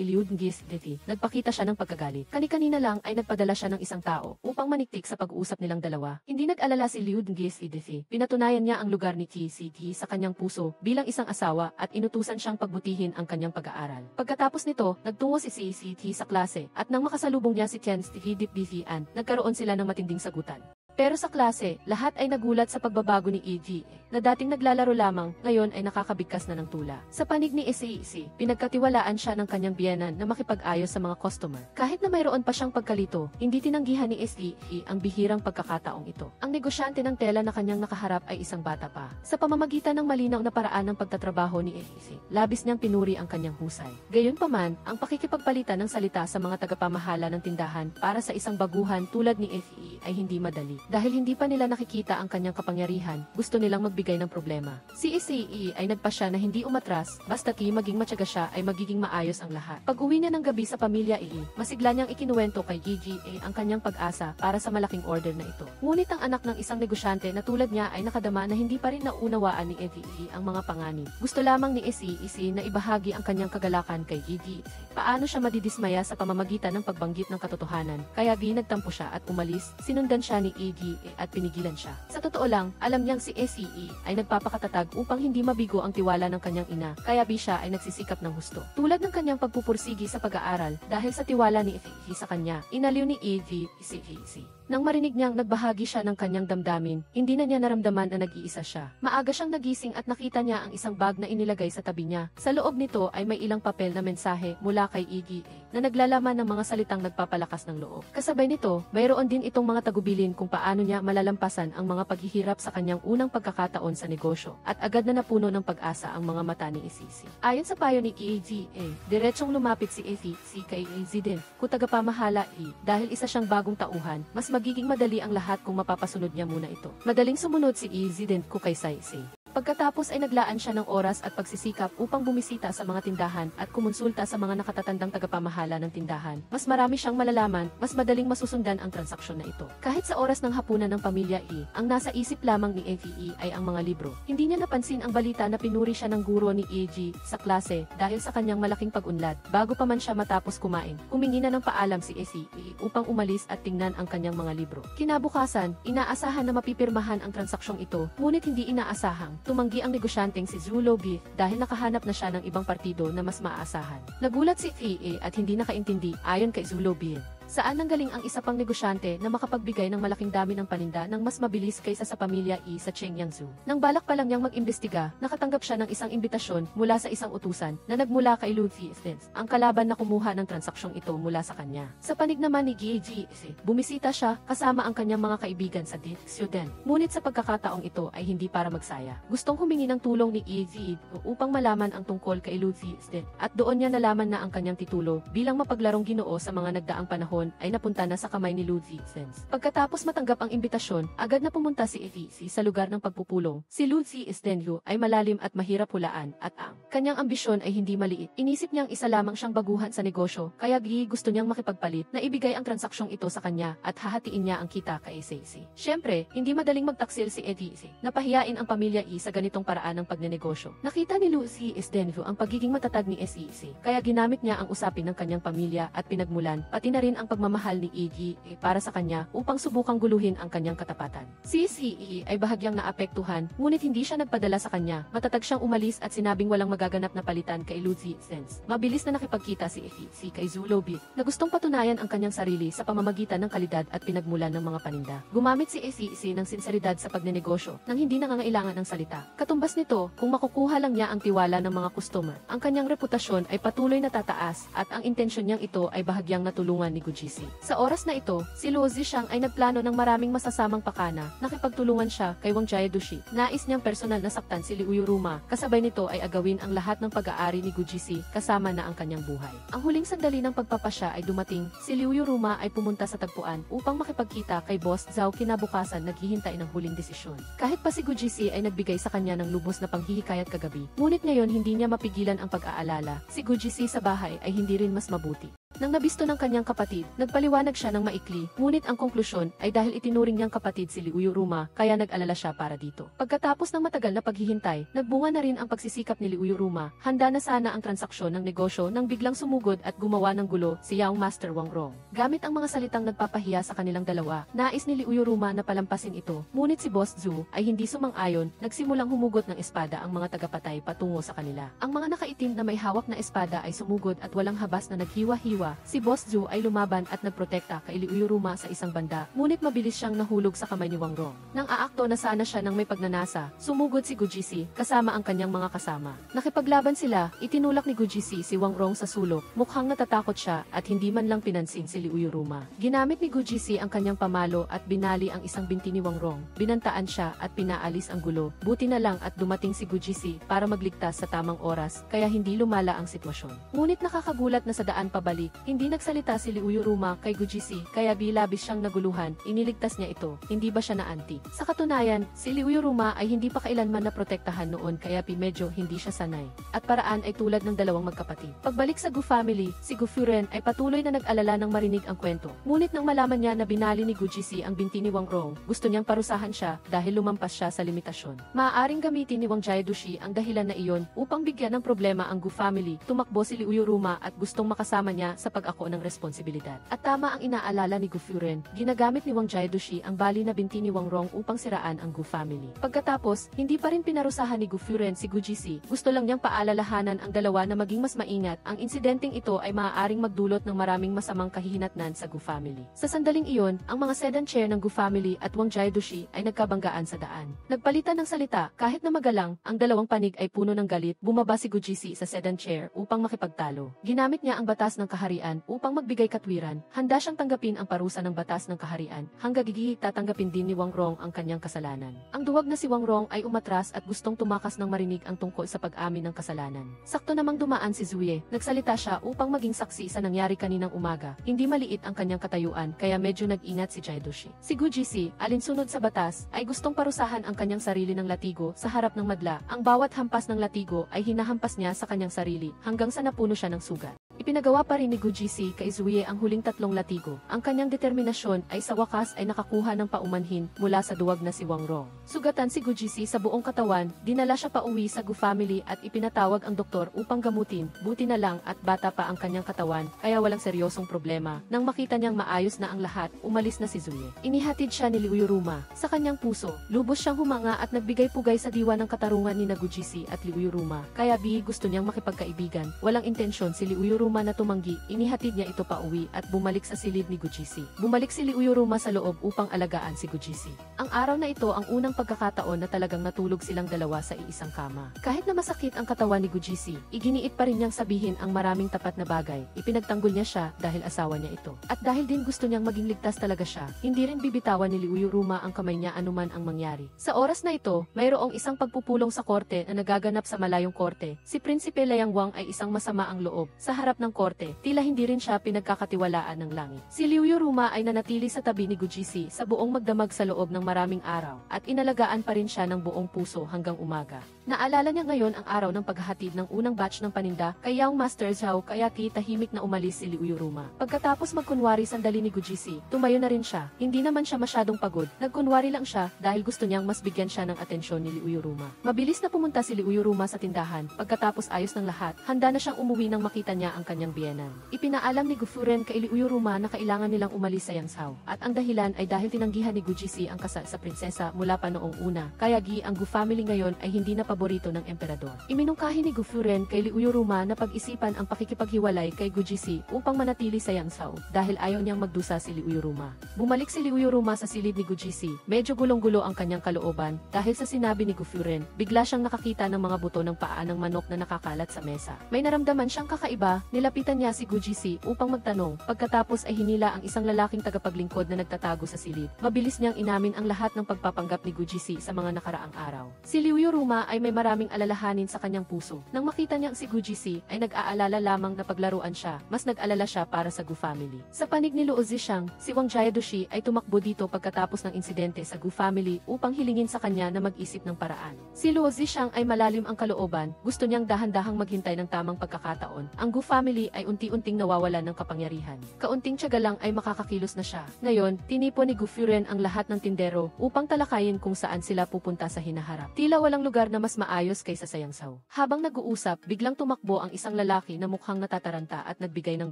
Liu Ngesi, nagpakita siya ng pagkagalit. Kani-kanina lang ay nagpadala siya ng isang tao upang maniktik sa pag-uusap nilang dalawa. Hindi nag-alala si Liu Ngesi. Pinatunayan niya ang lugar ni si Iji sa kanyang puso bilang isang asawa at inutusan siyang pagbutihin ang kanyang pag-aaral. Pagkatapos nito, nagtungo si Iji sa klase at nang makasalubong niya si Chen Stihidipdian, nagkaroon sila ng matinding sagutan. Pero sa klase, lahat ay nagulat sa pagbabago ni Iji, na dating naglalaro lamang, ngayon ay nakakabigkas na ng tula. Sa panig ni Isi, pinagkatiwalaan siya ng kanyang biyenan na makipag-ayos sa mga customer. Kahit na mayroon pa siyang pagkalito, hindi tinanggihan ni Isi ang bihirang pagkakataong ito. Ang negosyante ng tela na kanyang nakaharap ay isang bata pa. Sa pamamagitan ng malinaw na paraan ng pagtatrabaho ni Isi, labis niyang pinuri ang kanyang husay. Gayunpaman, ang pakikipagpalitan ng salita sa mga tagapamahala ng tindahan para sa isang baguhan tulad ni Isi ay hindi madali. Dahil hindi pa nila nakikita ang kanyang kapangyarihan, gusto nilang magbigay ng problema. Si Isi ay nagpasya na hindi umatras, basta't maging matyaga siya ay magiging maayos ang lahat. Pag-uwi niya ng gabi sa pamilya masigla niyang ikinuwento kay Gigi ang kanyang pag-asa para sa malaking order na ito. Ngunit ang anak ng isang negosyante na tulad niya ay nakadama na hindi pa rin naunawaan ni Isi ang mga panganib. Gusto lamang ni Isi na ibahagi ang kanyang kagalakan kay Gigi. Paano siya madidismaya sa pamamagitan ng pagbanggit ng katotohanan, kaya nagtampo siya at umalis, sinundan siya ni Igi at pinigilan siya. Sa totoo lang, alam niyang si Isi ay nagpapakatatag upang hindi mabigo ang tiwala ng kanyang ina, kaya siya ay nagsisikap ng husto. Tulad ng kanyang pagpupursigi sa pag-aaral, dahil sa tiwala ni Isi sa kanya, inaliw ni Igi si Isi. Nang marinig niyang nagbahagi siya ng kanyang damdamin, hindi na niya naramdaman na nag-iisa siya. Maaga siyang nagising at nakita niya ang isang bag na inilagay sa tabi niya. Sa loob nito ay may ilang papel na mensahe mula kay Igi na naglalaman ng mga salitang nagpapalakas ng loob. Kasabay nito, mayroon din itong mga tagubilin kung paano niya malalampasan ang mga paghihirap sa kanyang unang pagkakataon sa negosyo at agad na napuno ng pag-asa ang mga mata ni Isi. Ayon sa payo ni Igi, diretsong lumapit si Isi kay Isi din, tagapamahala dahil isa siyang bagong tauhan, mas magiging madali ang lahat kung mapapasunod niya muna ito. Madaling sumunod si Isi din kay Isi. Pagkatapos ay naglaan siya ng oras at pagsisikap upang bumisita sa mga tindahan at kumonsulta sa mga nakatatandang tagapamahala ng tindahan. Mas marami siyang malalaman, mas madaling masusundan ang transaksyon na ito. Kahit sa oras ng hapunan ng pamilya ang nasa isip lamang ni Egi ay ang mga libro. Hindi niya napansin ang balita na pinuri siya ng guro ni Egi sa klase dahil sa kanyang malaking pag-unlad. Bago pa man siya matapos kumain, humingi na ng paalam si Egi upang umalis at tingnan ang kanyang mga libro. Kinabukasan, inaasahan na mapipirmahan ang transaksyong ito, ngunit hindi inaasahang tumanggi ang negosyanteng si Zulobi dahil nakahanap na siya ng ibang partido na mas maaasahan. Nagulat si FA at hindi nakaintindi ayon kay Zulobi. Saan nanggaling ang isa pang negosyante na makapagbigay ng malaking dami ng paninda ng mas mabilis kaysa sa pamilya sa Chengyangsu. Nang balak pa lang niyang mag-imbestiga, nakatanggap siya ng isang imbitasyon mula sa isang utusan na nagmula kay Lu Zhi's, ang kalaban na kumuha ng transaksyong ito mula sa kanya. Sa panig naman ni Gigi, bumisita siya kasama ang kanyang mga kaibigan sa Dixuden. Ngunit sa pagkakataong ito ay hindi para magsaya. Gustong humingi ng tulong ni Gigi upang malaman ang tungkol kay Lu Zhi's at doon niya nalaman na ang kanyang titulo bilang mapaglarong Ginoo sa mga nagdaang panahon ay napunta na sa kamay ni Lu Zhi's. Pagkatapos matanggap ang imbitasyon, agad na pumunta si Egi sa lugar ng pagpupulong. Si Lu Zhi's ay malalim at mahirap hulaan at ang kanyang ambisyon ay hindi maliit. Inisip niyang isa lamang siyang baguhan sa negosyo, kaya gusto niyang makipagpalit na ibigay ang transaksyon ito sa kanya at hahatiin niya ang kita kay Isi. Siyempre, hindi madaling magtaksil si Egi na pahiyain ang pamilya sa ganitong paraan ng pagnenegosyo. Nakita ni Lu Zhi's ang pagiging matatag ni Isi, kaya ginamit niya ang usapin ng kanyang pamilya at pinagmulan, pati na rin ang pagmamahal ni Egi para sa kanya upang subukang guluhin ang kanyang katapatan. Si Isi ay bahagyang naapektuhan, ngunit hindi siya nagpadala sa kanya. Matatag siyang umalis at sinabing walang magaganap na palitan kay Lu Zhi's. Mabilis na nakipagkita si Egi kay Zulobi na gustong patunayan ang kanyang sarili sa pamamagitan ng kalidad at pinagmulan ng mga paninda. Gumamit si Isi ng sinseridad sa pagnenegosyo nang hindi nangangailangan ng salita. Katumbas nito, kung makukuha lang niya ang tiwala ng mga customer, ang kanyang reputasyon ay patuloy na tataas at ang intensyon niyang ito ay bahagyang natulungan ni Gujisi. Sa oras na ito, si Lu Zhishang ay nagplano ng maraming masasamang pakana. Nakipagtulungan siya kay Wang Jiadushi. Nais niyang personal na saktan si Liu Yuruma. Kasabay nito ay agawin ang lahat ng pag-aari ni Gujisi kasama na ang kanyang buhay. Ang huling sandali ng pagpapasya ay dumating. Si Liu Yuruma ay pumunta sa tagpuan upang makipagkita kay Boss Zhao. Kinabukasan naghihintay ng huling desisyon. Kahit pa si Gujisi ay nagbigay sa kanya ng lubos na panghihikayat kagabi, ngunit ngayon hindi niya mapigilan ang pag-aalala. Si Gujisi sa bahay ay hindi rin mas mabuti. Nang nabisto ng kanyang kapatid, nagpaliwanag siya ng maikli, ngunit ang konklusyon ay dahil itinuring niyang kapatid si Liu Yuruma, kaya nag-alala siya para dito. Pagkatapos ng matagal na paghihintay, nagbunga na rin ang pagsisikap ni Liu Yuruma. Handa na sana ang transaksyon ng negosyo nang biglang sumugod at gumawa ng gulo si Young Master Wang Rong. Gamit ang mga salitang nagpapahiya sa kanilang dalawa, nais ni Liu Yuruma na palampasin ito, ngunit si Boss Zhu ay hindi sumang-ayon, nagsimulang humugot ng espada ang mga tagapatay patungo sa kanila. Ang mga nakaitim na may hawak na espada ay sumugod at walang habas na naghiwa-hiwa. Si Boss Zhu ay lumaban at nagprotekta kay Liu Yuruma sa isang banda, ngunit mabilis siyang nahulog sa kamay ni Wang Rong. Nang aakto na sana siya ng may pagnanasa, sumugod si Gujisi kasama ang kanyang mga kasama. Nakipaglaban sila, itinulak ni Gujisi si Wang Rong sa sulok, mukhang natatakot siya at hindi man lang pinansin si Liu Yuruma. Ginamit ni Gujisi ang kanyang pamalo at binali ang isang binti ni Wang Rong. Binantaan siya at pinaalis ang gulo. Buti na lang at dumating si Gujisi para magligtas sa tamang oras, kaya hindi lumala ang sitwasyon. Ngunit nakakagulat na sa daan pabalik, hindi nagsalita si Liu Yuruma kay Gujisi, kaya bilabis siyang naguluhan, iniligtas niya ito, hindi ba siya naanti? Sa katunayan, si Liu Yuruma ay hindi pa kailanman naprotektahan noon kaya medyo hindi siya sanay. At paraan ay tulad ng dalawang magkapatid. Pagbalik sa Gu family, si Gu Furen ay patuloy na nag-alala nang marinig ang kwento. Ngunit nang malaman niya na binali ni Gujisi ang binti ni Wang Rong, gusto niyang parusahan siya dahil lumampas siya sa limitasyon. Maaaring gamitin ni Wang Jiadushi ang dahilan na iyon upang bigyan ng problema ang Gu family. Tumakbo si Liu Yuruma at gustong makasama niya sa pag-ako ng responsibilidad. At tama ang inaalala ni Gu Furen, ginagamit ni Wang Jiadushi ang bali na binti ni Wang Rong upang siraan ang Gu family. Pagkatapos, hindi pa rin pinarusahan ni Gu Furen si Gujisi, gusto lang niyang paalalahanan ang dalawa na maging mas maingat. Ang insidenteng ito ay maaaring magdulot ng maraming masamang kahihinatnan sa Gu family. Sa sandaling iyon, ang mga sedan chair ng Gu family at Wang Jiadushi ay nagkabanggaan sa daan. Nagpalitan ng salita, kahit na magalang, ang dalawang panig ay puno ng galit. Bumaba si Gujisi sa sedan chair upang makipagtalo. Ginamit niya ang batas ng kaharian upang magbigay katwiran. Handa siyang tanggapin ang parusa ng batas ng kaharian, hanggang gigihit tatanggapin din ni Wang Rong ang kanyang kasalanan. Ang duwag na si Wang Rong ay umatras at gustong tumakas ng marinig ang tungkol sa pag-amin ng kasalanan. Sakto namang dumaan si Zuye, nagsalita siya upang maging saksi sa nangyari kaninang umaga. Hindi maliit ang kanyang katayuan kaya medyo nag-ingat si Jiadushi. Si Gujisi, alinsunod sa batas, ay gustong parusahan ang kanyang sarili ng latigo sa harap ng madla. Ang bawat hampas ng latigo ay hinahampas niya sa kanyang sarili hanggang sa napuno siya ng sugat. Ipinagawa pa rin ni Gujisi kay Zuye ang huling 3 latigo. Ang kanyang determinasyon ay sa wakas ay nakakuha ng paumanhin mula sa duwag na si Wang Rong. Sugatan si Gujisi sa buong katawan, dinala siya pauwi sa Gu family at ipinatawag ang doktor upang gamutin. Buti na lang at bata pa ang kanyang katawan, kaya walang seryosong problema. Nang makita niyang maayos na ang lahat, umalis na si Zuye. Inihatid siya ni Liu Yuruma. Sa kanyang puso, lubos siyang humanga at nagbigay pugay sa diwa ng katarungan ni Gujisi at Liu Yuruma. Kaya gusto niyang makipagkaibigan. Walang intensyon si Liu Yuruma na tumanggi, inihatid niya ito pauwi at bumalik sa silid ni Gujisi. Bumalik si Liu Yuruma sa loob upang alagaan si Gujisi. Ang araw na ito ang unang pagkakataon na talagang natulog silang dalawa sa iisang kama. Kahit na masakit ang katawan ni Gujisi, iginiit pa rin niyang sabihin ang maraming tapat na bagay. Ipinagtanggol niya siya dahil asawa niya ito. At dahil din gusto niyang maging ligtas talaga siya, hindi rin bibitawan ni Liu Yuruma ang kamay niya anuman ang mangyari. Sa oras na ito, mayroong isang pagpupulong sa korte na nagaganap sa malayong korte. Si Prinsipe Liang Wang ay isang masama ang loob. Sa harap ng korte, tila hindi rin siya pinagkakatiwalaan ng langit. Si Liu Yuruma ay nanatili sa tabi ni Gujisi sa buong magdamag sa loob ng maraming araw, at inalagaan pa rin siya ng buong puso hanggang umaga. Naalala niya ngayon ang araw ng paghahatid ng unang batch ng paninda kay Young Master Zhao, kaya tahimik na umalis si Liu Yuruma. Pagkatapos magkunwari sandali ni Gujisi, tumayo na rin siya. Hindi naman siya masyadong pagod, nagkunwari lang siya dahil gusto niyang mas bigyan siya ng atensyon ni Liu Yuruma. Mabilis na pumunta si Liu Yuruma sa tindahan. Pagkatapos ayos ng lahat, handa na siyang umuwi nang makita niya ang kanyang biyenan. Ipinaalam ni Gu Furen kay Liu Yuruma na kailangan nilang umalis sa Yangzhou, at ang dahilan ay dahil tinanggihan ni Gujisi ang kasal sa prinsesa mula pa noong una, kaya ang Gu family ngayon ay hindi na paborito ng emperador. Iminungkahi ni Gu Furen kay Liu Yuruma na pag-isipan ang pakikipaghiwalay kay Gujisi upang manatili sa Yangzhou dahil ayaw niyang magdusa si Liu Yuruma. Bumalik si Liu Yuruma sa silid ni Gujisi. Medyo gulong-gulo ang kanyang kalooban dahil sa sinabi ni Gu Furen. Bigla siyang nakakita ng mga buto ng paa ng manok na nakakalat sa mesa. May naramdaman siyang kakaiba. Nilapitan niya si Gujisi upang magtanong. Pagkatapos ay hinila ang isang lalaking tagapaglingkod na nagtatago sa silid. Mabilis niyang inamin ang lahat ng pagpapanggap ni Gujisi sa mga nakaraang araw. Si Liu Yuruma ay ay may maraming alalahanin sa kanyang puso. Nang makita niyang si Gu Jisi ay nag-aalala lamang na paglaruan siya, mas nag-alala siya para sa Gu family. Sa panig ni Luo Zixang, si Wang Jiadushi ay tumakbo dito pagkatapos ng insidente sa Gu family upang hilingin sa kanya na mag-isip ng paraan. Si Luo Zixang ay malalim ang kalooban, gusto niyang dahan-dahang maghintay ng tamang pagkakataon. Ang Gu family ay unti-unting nawawalan ng kapangyarihan. Kaunting tiyaga lang ay makakakilos na siya. Ngayon, tinipo ni Gu Furen ang lahat ng tindero upang talakayin kung saan sila pupunta sa hinaharap. Tila walang lugar na mas maayos kaysa sa Yangzhou. Habang nag-uusap, biglang tumakbo ang isang lalaki na mukhang natataranta at nagbigay ng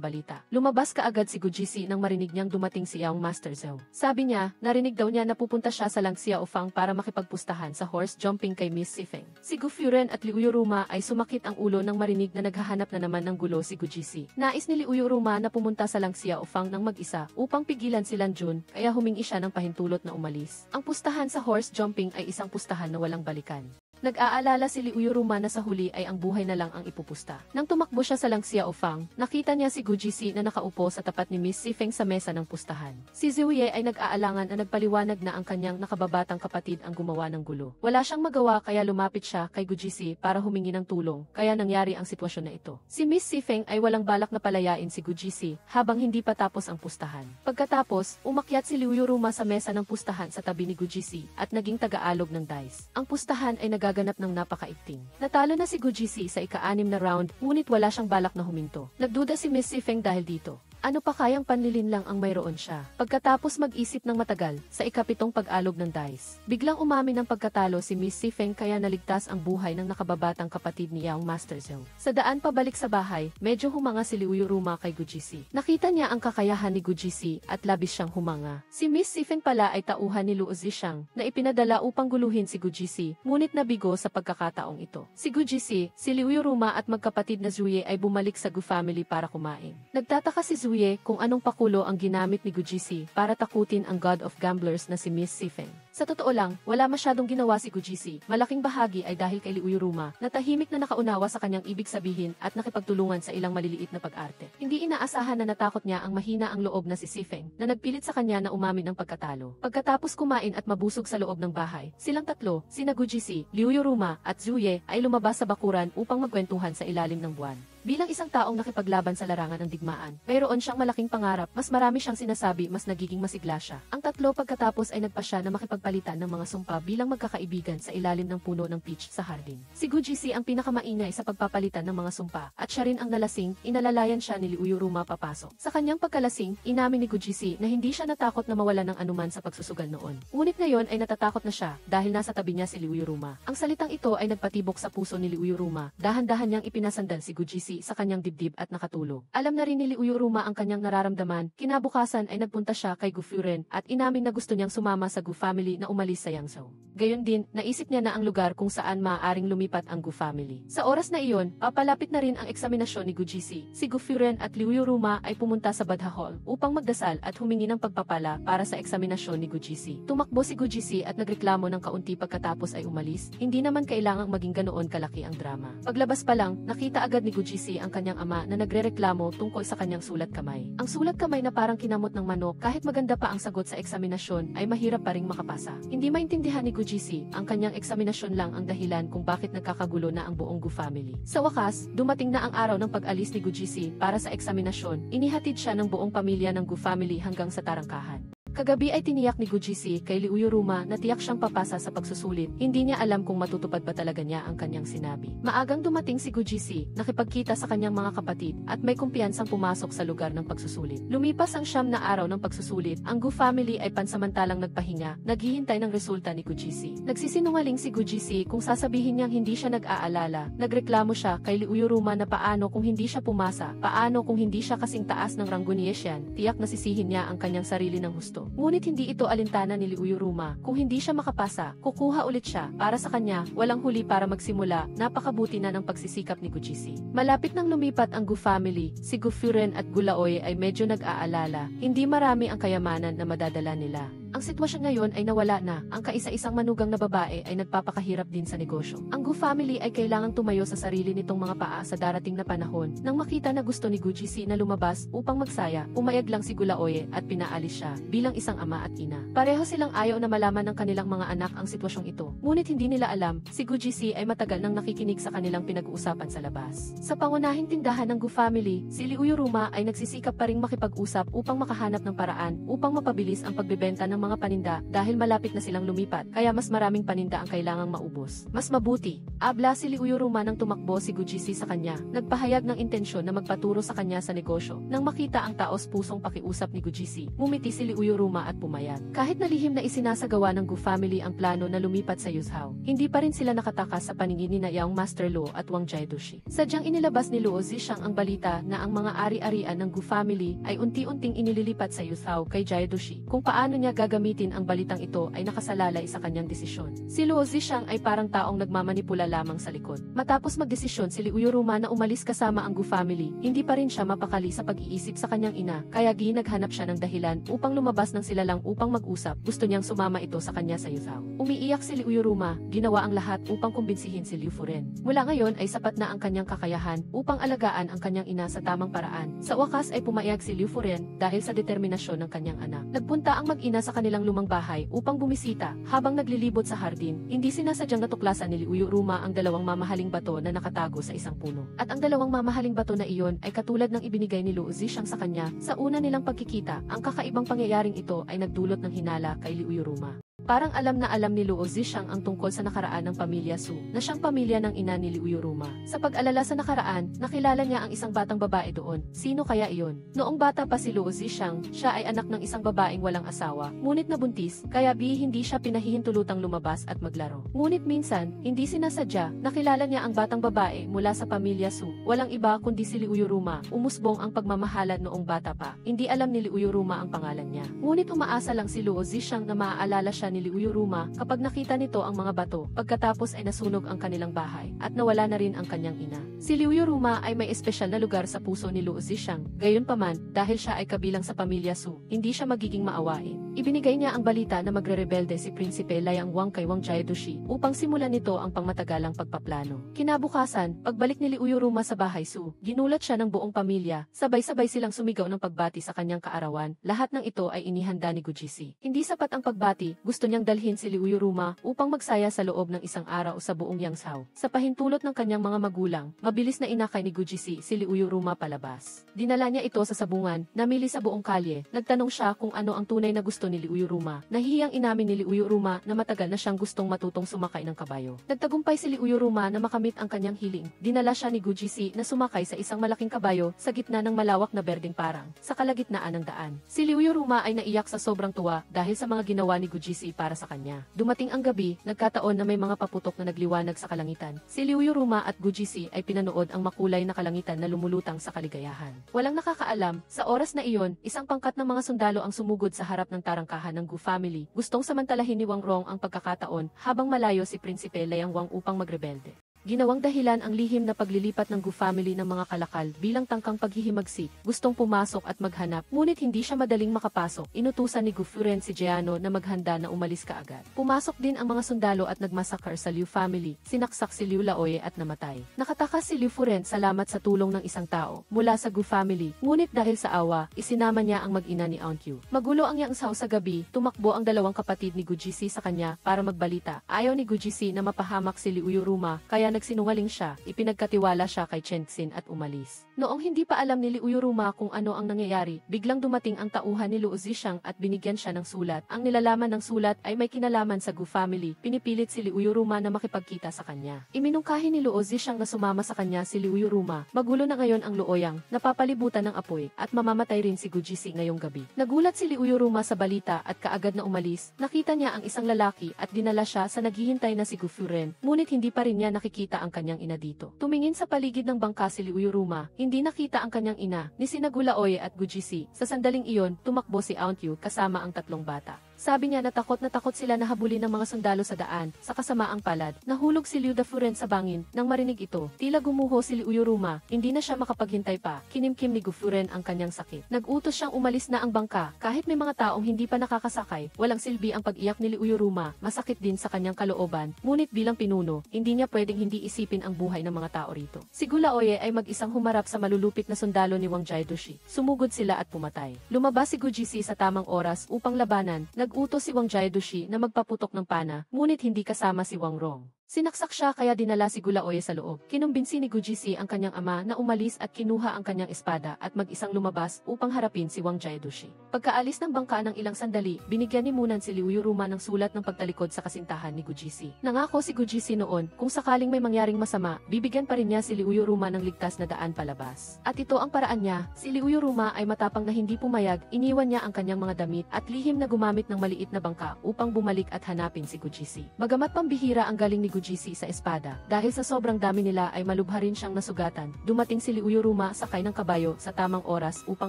balita. Lumabas kaagad si Gu Jisi nang marinig niyang dumating si Yang Master Zhou. Sabi niya, narinig daw niya na pupunta siya sa Lang Xiaofang para makipagpustahan sa horse jumping kay Miss Sifeng. Si Gu Furen at Liu Yuruma ay sumakit ang ulo nang marinig na naghahanap na naman ng gulo si Gu Jisi. Nais ni Liu Yuruma na pumunta sa Lang Xiaofang nang mag-isa upang pigilan si Lan Jun, kaya humingi siya ng pahintulot na umalis. Ang pustahan sa horse jumping ay isang pustahan na walang balikan. Nag-aalala si Liu Yuruma na sa huli ay ang buhay na lang ang ipupusta. Nang tumakbo siya sa Lang Xiaofang, nakita niya si Gu Jisi na nakaupo sa tapat ni Miss Sifeng sa mesa ng pustahan. Si Ziuye ay nag-aalangan na nagpaliwanag na ang kanyang nakababatang kapatid ang gumawa ng gulo. Wala siyang magawa kaya lumapit siya kay Gu Jisi para humingi ng tulong, kaya nangyari ang sitwasyon na ito. Si Miss Sifeng ay walang balak na palayain si Gu Jisi habang hindi pa tapos ang pustahan. Pagkatapos, umakyat si Liu Yuruma sa mesa ng pustahan sa tabi ni Gu Jisi at naging taga-alog ng dice. Ang pustahan ay nagaganap ng napakaigting. Natalo na si Gu Jisi sa ika-6 na round, ngunit wala siyang balak na huminto. Nagduda si Miss Sifeng dahil dito. Ano pa kayang panlilin lang ang mayroon siya? Pagkatapos mag-isip ng matagal, sa ika-7 pag-alog ng dice, biglang umamin ng pagkatalo si Miss Sifeng kaya naligtas ang buhay ng nakababatang kapatid ni Yang Master Zhou. Sa daan pabalik sa bahay, medyo humanga si Liu Yuruma kay Gu Jisi. Nakita niya ang kakayahan ni Gu Jisi at labis siyang humanga. Si Miss Sifeng pala ay tauhan ni Luo Zixang na ipinadala upang guluhin si Gu Jisi, ngunit nabigo sa pagkakataong ito. Si Gu Jisi, si Liu Yuruma at magkapatid na Ziuye ay bumalik sa Gu family para kumain. Nagtataka si Ziuye kung anong pakulo ang ginamit ni Gu Jisi para takutin ang God of Gamblers na si Miss Sifeng. Sa totoo lang, wala masyadong ginawa si Gu Jisi. Malaking bahagi ay dahil kay Liu Yuruma na tahimik na nakaunawa sa kanyang ibig sabihin at nakipagtulungan sa ilang maliliit na pag-arte. Hindi inaasahan na natakot niya ang mahina ang loob na si Sifeng na nagpilit sa kanya na umamin ng pagkatalo. Pagkatapos kumain at mabusog sa loob ng bahay, silang tatlo, sina Gu Jisi, Liu Yuruma at Ziuye ay lumabas sa bakuran upang magkwentuhan sa ilalim ng buwan. Bilang isang taong nakipaglaban sa larangan ng digmaan, mayroon siyang malaking pangarap, mas marami siyang sinasabi, mas nagiging masigla siya. Ang tatlo pagkatapos ay nagpasya na makipagpalitan ng mga sumpa bilang magkakaibigan sa ilalim ng puno ng peach sa hardin. Si Gu Jisi ang pinakamaingay sa pagpapalitan ng mga sumpa, at siya rin ang nalasing, inalalayan siya ni Liu Yuruma papasok. Sa kanyang pagkalasing, inamin ni Gu Jisi na hindi siya natakot na mawalan ng anuman sa pagsusugal noon. Ngunit ngayon ay natatakot na siya dahil nasa tabi niya si Liu Yuruma. Ang salitang ito ay nagpatibok sa puso ni Liu Yuruma, dahan-dahan niyang ipinasandal si Gu Jisi sa kanyang dibdib at nakatulog. Alam na rin ni Liu Yuruma ang kanyang nararamdaman, kinabukasan ay nagpunta siya kay Gu Furen at inamin na gusto niyang sumama sa Gu family na umalis sa Yangzhou. Gayon din, naisip niya na ang lugar kung saan maaaring lumipat ang Gu family. Sa oras na iyon, papalapit na rin ang eksaminasyon ni Gu Jisi. Si Gu Furen at Liu Yuruma ay pumunta sa Badha Hall upang magdasal at humingi ng pagpapala para sa eksaminasyon ni Gu Jisi. Tumakbo si Gu Jisi at nagreklamo ng kaunti pagkatapos ay umalis. Hindi naman kailangang maging ganoon kalaki ang drama. Paglabas pa lang, nakita agad ni Gu Jisi ang kanyang ama na nagrereklamo tungkol sa kanyang sulat kamay. Ang sulat kamay na parang kinamot ng manok, kahit maganda pa ang sagot sa eksaminasyon ay mahirap pa ring makapasa. Hindi maintindihan ni Gu Jisi, ang kanyang eksaminasyon lang ang dahilan kung bakit nagkakagulo na ang buong Gu family. Sa wakas, dumating na ang araw ng pag-alis ni Gu Jisi para sa eksaminasyon. Inihatid siya ng buong pamilya ng Gu family hanggang sa tarangkahan. Kagabi ay tiniyak ni Gu Jisi kay Liu Yuruma na tiyak siyang papasa sa pagsusulit. Hindi niya alam kung matutupad ba talaga niya ang kanyang sinabi. Maagang dumating si Gu Jisi, nakipagkita sa kanyang mga kapatid at may kumpiyansang pumasok sa lugar ng pagsusulit. Lumipas ang 9 na araw ng pagsusulit, ang Gu family ay pansamantalang nagpahinga, naghihintay ng resulta ni Gu Jisi. Nagsisinungaling si Gu Jisi kung sasabihin niyang hindi siya nag-aalala. Nagreklamo siya kay Liu Yuruma na paano kung hindi siya pumasa, paano kung hindi siya kasing taas ng ranggo ni Yeshan. Tiyak na sisihin niya ang kanyang sarili ng husto. Ngunit hindi ito alintana ni Liu Yuruma. Kung hindi siya makapasa, kukuha ulit siya. Para sa kanya, walang huli para magsimula. Napakabuti na ng pagsisikap ni Gu Jisi. Malapit nang lumipat ang Gu family, si Gu Furen at Gu Laoy ay medyo nag-aalala. Hindi marami ang kayamanan na madadala nila. Ang Ang sitwasyon ngayon ay nawala na, ang kaisa-isang manugang na babae ay nagpapakahirap din sa negosyo. Ang Gu family ay kailangang tumayo sa sarili nitong mga paa sa darating na panahon. Nang makita na gusto ni Gu Jisi na lumabas upang magsaya, pumayag lang si Gu Laoye at pinaalis siya bilang isang ama at ina. Pareho silang ayaw na malaman ng kanilang mga anak ang sitwasyong ito. Ngunit hindi nila alam, si Gu Jisi ay matagal nang nakikinig sa kanilang pinag-uusapan sa labas. Sa pangunahing tindahan ng Gu family, si Liu Yuruma ay nagsisikap pa ring makipag-usap upang makahanap ng paraan upang mapabilis ang pagbebenta ng mga paninda dahil malapit na silang lumipat, kaya mas maraming paninda ang kailangang maubos. Mas mabuti, abla si Liu Yuruma nang tumakbo si Gu Jisi sa kanya, nagpahayag ng intensyon na magpaturo sa kanya sa negosyo. Nang makita ang taos-pusong pakiusap ni Gu Jisi, ngumiti si Liu Yuruma at pumayag. Kahit nalihim na isinasagawa ng Gu family ang plano na lumipat sa Yuzhou, hindi pa rin sila nakatakas sa paningin ni Yang Master Luo at Wang Jiedushi. Sadyang inilabas ni Luo Zixang ang balita na ang mga ari-arian ng Gu family ay unti-unting inililipat sa Yuzhou kay Jiedushi. Kung paano niya gagamitin ang balitang ito ay nakasalalay sa kanyang desisyon. Si Luo Zixang ay parang taong nagmamanipula lamang sa likod. Matapos magdesisyon si Liu Yuruma na umalis kasama ang Gu family, hindi pa rin siya mapakali sa pag-iisip sa kanyang ina, kaya naghanap siya ng dahilan upang lumabas ng sila lang upang mag-usap. Gusto niyang sumama ito sa kanya sa Yuzhou. Umiiyak si Liu Yuruma, ginawa ang lahat upang kumbinsihin si Liu Furen. Mula ngayon ay sapat na ang kanyang kakayahan upang alagaan ang kanyang ina sa tamang paraan. Sa wakas ay pumayag si Liu Furen dahil sa determinasyon ng kanyang anak. Nagpunta ang mag-ina sa kanilang lumang bahay upang bumisita. Habang naglilibot sa hardin, hindi sinasadyang natuklasan ni Liu Yuruma ang dalawang mamahaling bato na nakatago sa isang puno. At ang dalawang mamahaling bato na iyon ay katulad ng ibinigay ni Luo Zixang sa kanya sa una nilang pagkikita. Ang kakaibang pangyayaring ito ay nagdulot ng hinala kay Liu Yuruma. Parang alam na alam ni Luo Zixang ang tungkol sa nakaraan ng pamilya Su, na siyang pamilya ng ina ni Liu Yuruma. Sa pag-alala sa nakaraan, nakilala niya ang isang batang babae doon. Sino kaya iyon? Noong bata pa si Luo Zixang, siya ay anak ng isang babaeng walang asawa, ngunit nabuntis, kaya hindi siya pinahihintulutang lumabas at maglaro. Ngunit minsan, hindi sinasadya, nakilala niya ang batang babae mula sa pamilya Su. Walang iba kundi si Liu Yuruma. Umusbong ang pagmamahalan noong bata pa. Hindi alam ni Liu Yuruma ang pangalan niya. Ngunit umaasa lang si Luo Zixang na maaalala siya ni Liu Yuruma kapag nakita nito ang mga bato. Pagkatapos ay nasunog ang kanilang bahay at nawala na rin ang kanyang ina. Si Liu Yuruma ay may espesyal na lugar sa puso ni Luo Zixang. Gayunpaman, dahil siya ay kabilang sa pamilya Su, hindi siya magiging maawain. Ibinigay niya ang balita na magre-rebelde si Prinsipe Liang Wang kay Wang Jiedushi upang simulan nito ang pangmatagalang pagpaplano. Kinabukasan, pagbalik ni Liu Yuruma sa bahay Su, ginulat siya ng buong pamilya. Sabay-sabay silang sumigaw ng pagbati sa kanyang kaarawan. Lahat ng ito ay inihanda ni Gu Jisi. Hindi sapat ang pagbati, gusto niyang dalhin si Liu Yuruma upang magsaya sa loob ng isang araw sa buong Yangzhou. Sa pahintulot ng kanyang mga magulang, mabilis na inakay ni Gu Jisi si Liu Yuruma palabas. Dinala niya ito sa sabungan, namili sa buong kalye. Nagtanong siya kung ano ang tunay na gusto ni Liu Yuruma. Nahihiyang inamin ni Liu Yuruma na matagal na siyang gustong matutong sumakay ng kabayo. Nagtagumpay si Liu Yuruma na makamit ang kanyang hiling. Dinala siya ni Gu Jisi na sumakay sa isang malaking kabayo sa gitna ng malawak na berdeng parang sa kalagitnaan ng daan. Si Liu Yuruma ay naiyak sa sobrang tuwa dahil sa mga ginawa ni Gu Jisi para sa kanya. Dumating ang gabi, nagkataon na may mga paputok na nagliwanag sa kalangitan. Si Liu Yuruma at Gu Jisi ay pinanood ang makulay na kalangitan na lumulutang sa kaligayahan. Walang nakakaalam, sa oras na iyon, isang pangkat ng mga sundalo ang sumugod sa harap ng tarangkahan ng Gu family. Gustong samantalahin ni Wang Rong ang pagkakataon habang malayo si Prinsipe Liang Wang upang magrebelde. Ginawang dahilan ang lihim na paglilipat ng Gu family ng mga kalakal bilang tangkang paghihimagsik. Gustong pumasok at maghanap, ngunit hindi siya madaling makapasok. Inutusan ni Gu Furen si Jiano na maghanda na umalis kaagad. Pumasok din ang mga sundalo at nagmasakar sa Liu family. Sinaksak si Liu Laoye at namatay. Nakatakas si Liu Furen salamat sa tulong ng isang tao mula sa Gu family, ngunit dahil sa awa, isinama niya ang mag-ina ni Aunque. Magulo ang Yangzhou sa gabi, tumakbo ang dalawang kapatid ni Gu Jisi sa kanya para magbalita. Ayaw ni Gu Jisi na mapahamak si Liu Yuruma, kaya nagsinungaling siya, ipinagkatiwala siya kay Chen Xin at umalis. Noong hindi pa alam ni Liu Yuruma kung ano ang nangyayari, biglang dumating ang tauhan ni Luo Zixang at binigyan siya ng sulat. Ang nilalaman ng sulat ay may kinalaman sa Gu family. Pinipilit si Liu Yuruma na makipagkita sa kanya. Iminungkahi ni Luo Zixang na sumama sa kanya si Liu Yuruma. Magulo na ngayon ang Luoyang, napapalibutan ng apoy, at mamamatay rin si Gu Jisi ngayong gabi. Nagulat si Liu Yuruma sa balita at kaagad na umalis. Nakita niya ang isang lalaki at dinala siya sa naghihintay na si Gu Furen, ngunit hindi pa rin niya nakikita ang kanyang ina dito. Tumingin sa paligid ng bangka si Liu Yuruma, hindi nakita ang kanyang ina, ni sina Gu Laoye at Gu Jisi. Sa sandaling iyon, tumakbo si Aunque kasama ang tatlong bata. Sabi niya na takot sila na habulin ng mga sundalo sa daan. Sa kasamaang palad, nahulog si Liu Dafuren sa bangin. Nang marinig ito, tila gumuho si Liu Yuruma. Hindi na siya makapaghintay pa. Kinimkim ni Gufuren ang kanyang sakit. Nag-utos siyang umalis na ang bangka. Kahit may mga taong hindi pa nakakasakay, walang silbi ang pag-iyak ni Liu Yuruma. Masakit din sa kanyang kalooban. Ngunit bilang pinuno, hindi niya pwedeng hindi isipin ang buhay ng mga tao rito. Si Gulaoye ay mag-isang humarap sa malulupit na sundalo ni Wang Jiedushi. Sumugod sila at pumatay. Lumabas si Gu Jisi sa tamang oras upang labanan. Nag-utos si Wang Jiedushi na magpaputok ng pana, ngunit hindi kasama si Wang Rong. Sinaksak siya kaya dinala si Gulaoye sa loob. Kinumbinsi ni Gu Jisi ang kanyang ama na umalis at kinuha ang kanyang espada at mag-isang lumabas upang harapin si Wang Jiedushi. Pagkaalis ng bangka ng ilang sandali, binigyan ni Munan si Liu Yuruma ng sulat ng pagtalikod sa kasintahan ni Gu Jisi. Nangako si Gu Jisi noon, kung sakaling may mangyaring masama, bibigyan pa rin niya si Liu Yuruma ng ligtas na daan palabas. At ito ang paraan niya. Si Liu Yuruma ay matapang na hindi pumayag, iniwan niya ang kanyang mga damit at lihim na gumamit ng maliit na bangka upang bumalik at hanapin si Gu Jisi. Bagamat pambihira ang galing ni Gu Jisi sa espada, dahil sa sobrang dami nila ay malubha rin siyang nasugatan. Dumating si Liu Yuruma sakay ng kabayo sa tamang oras upang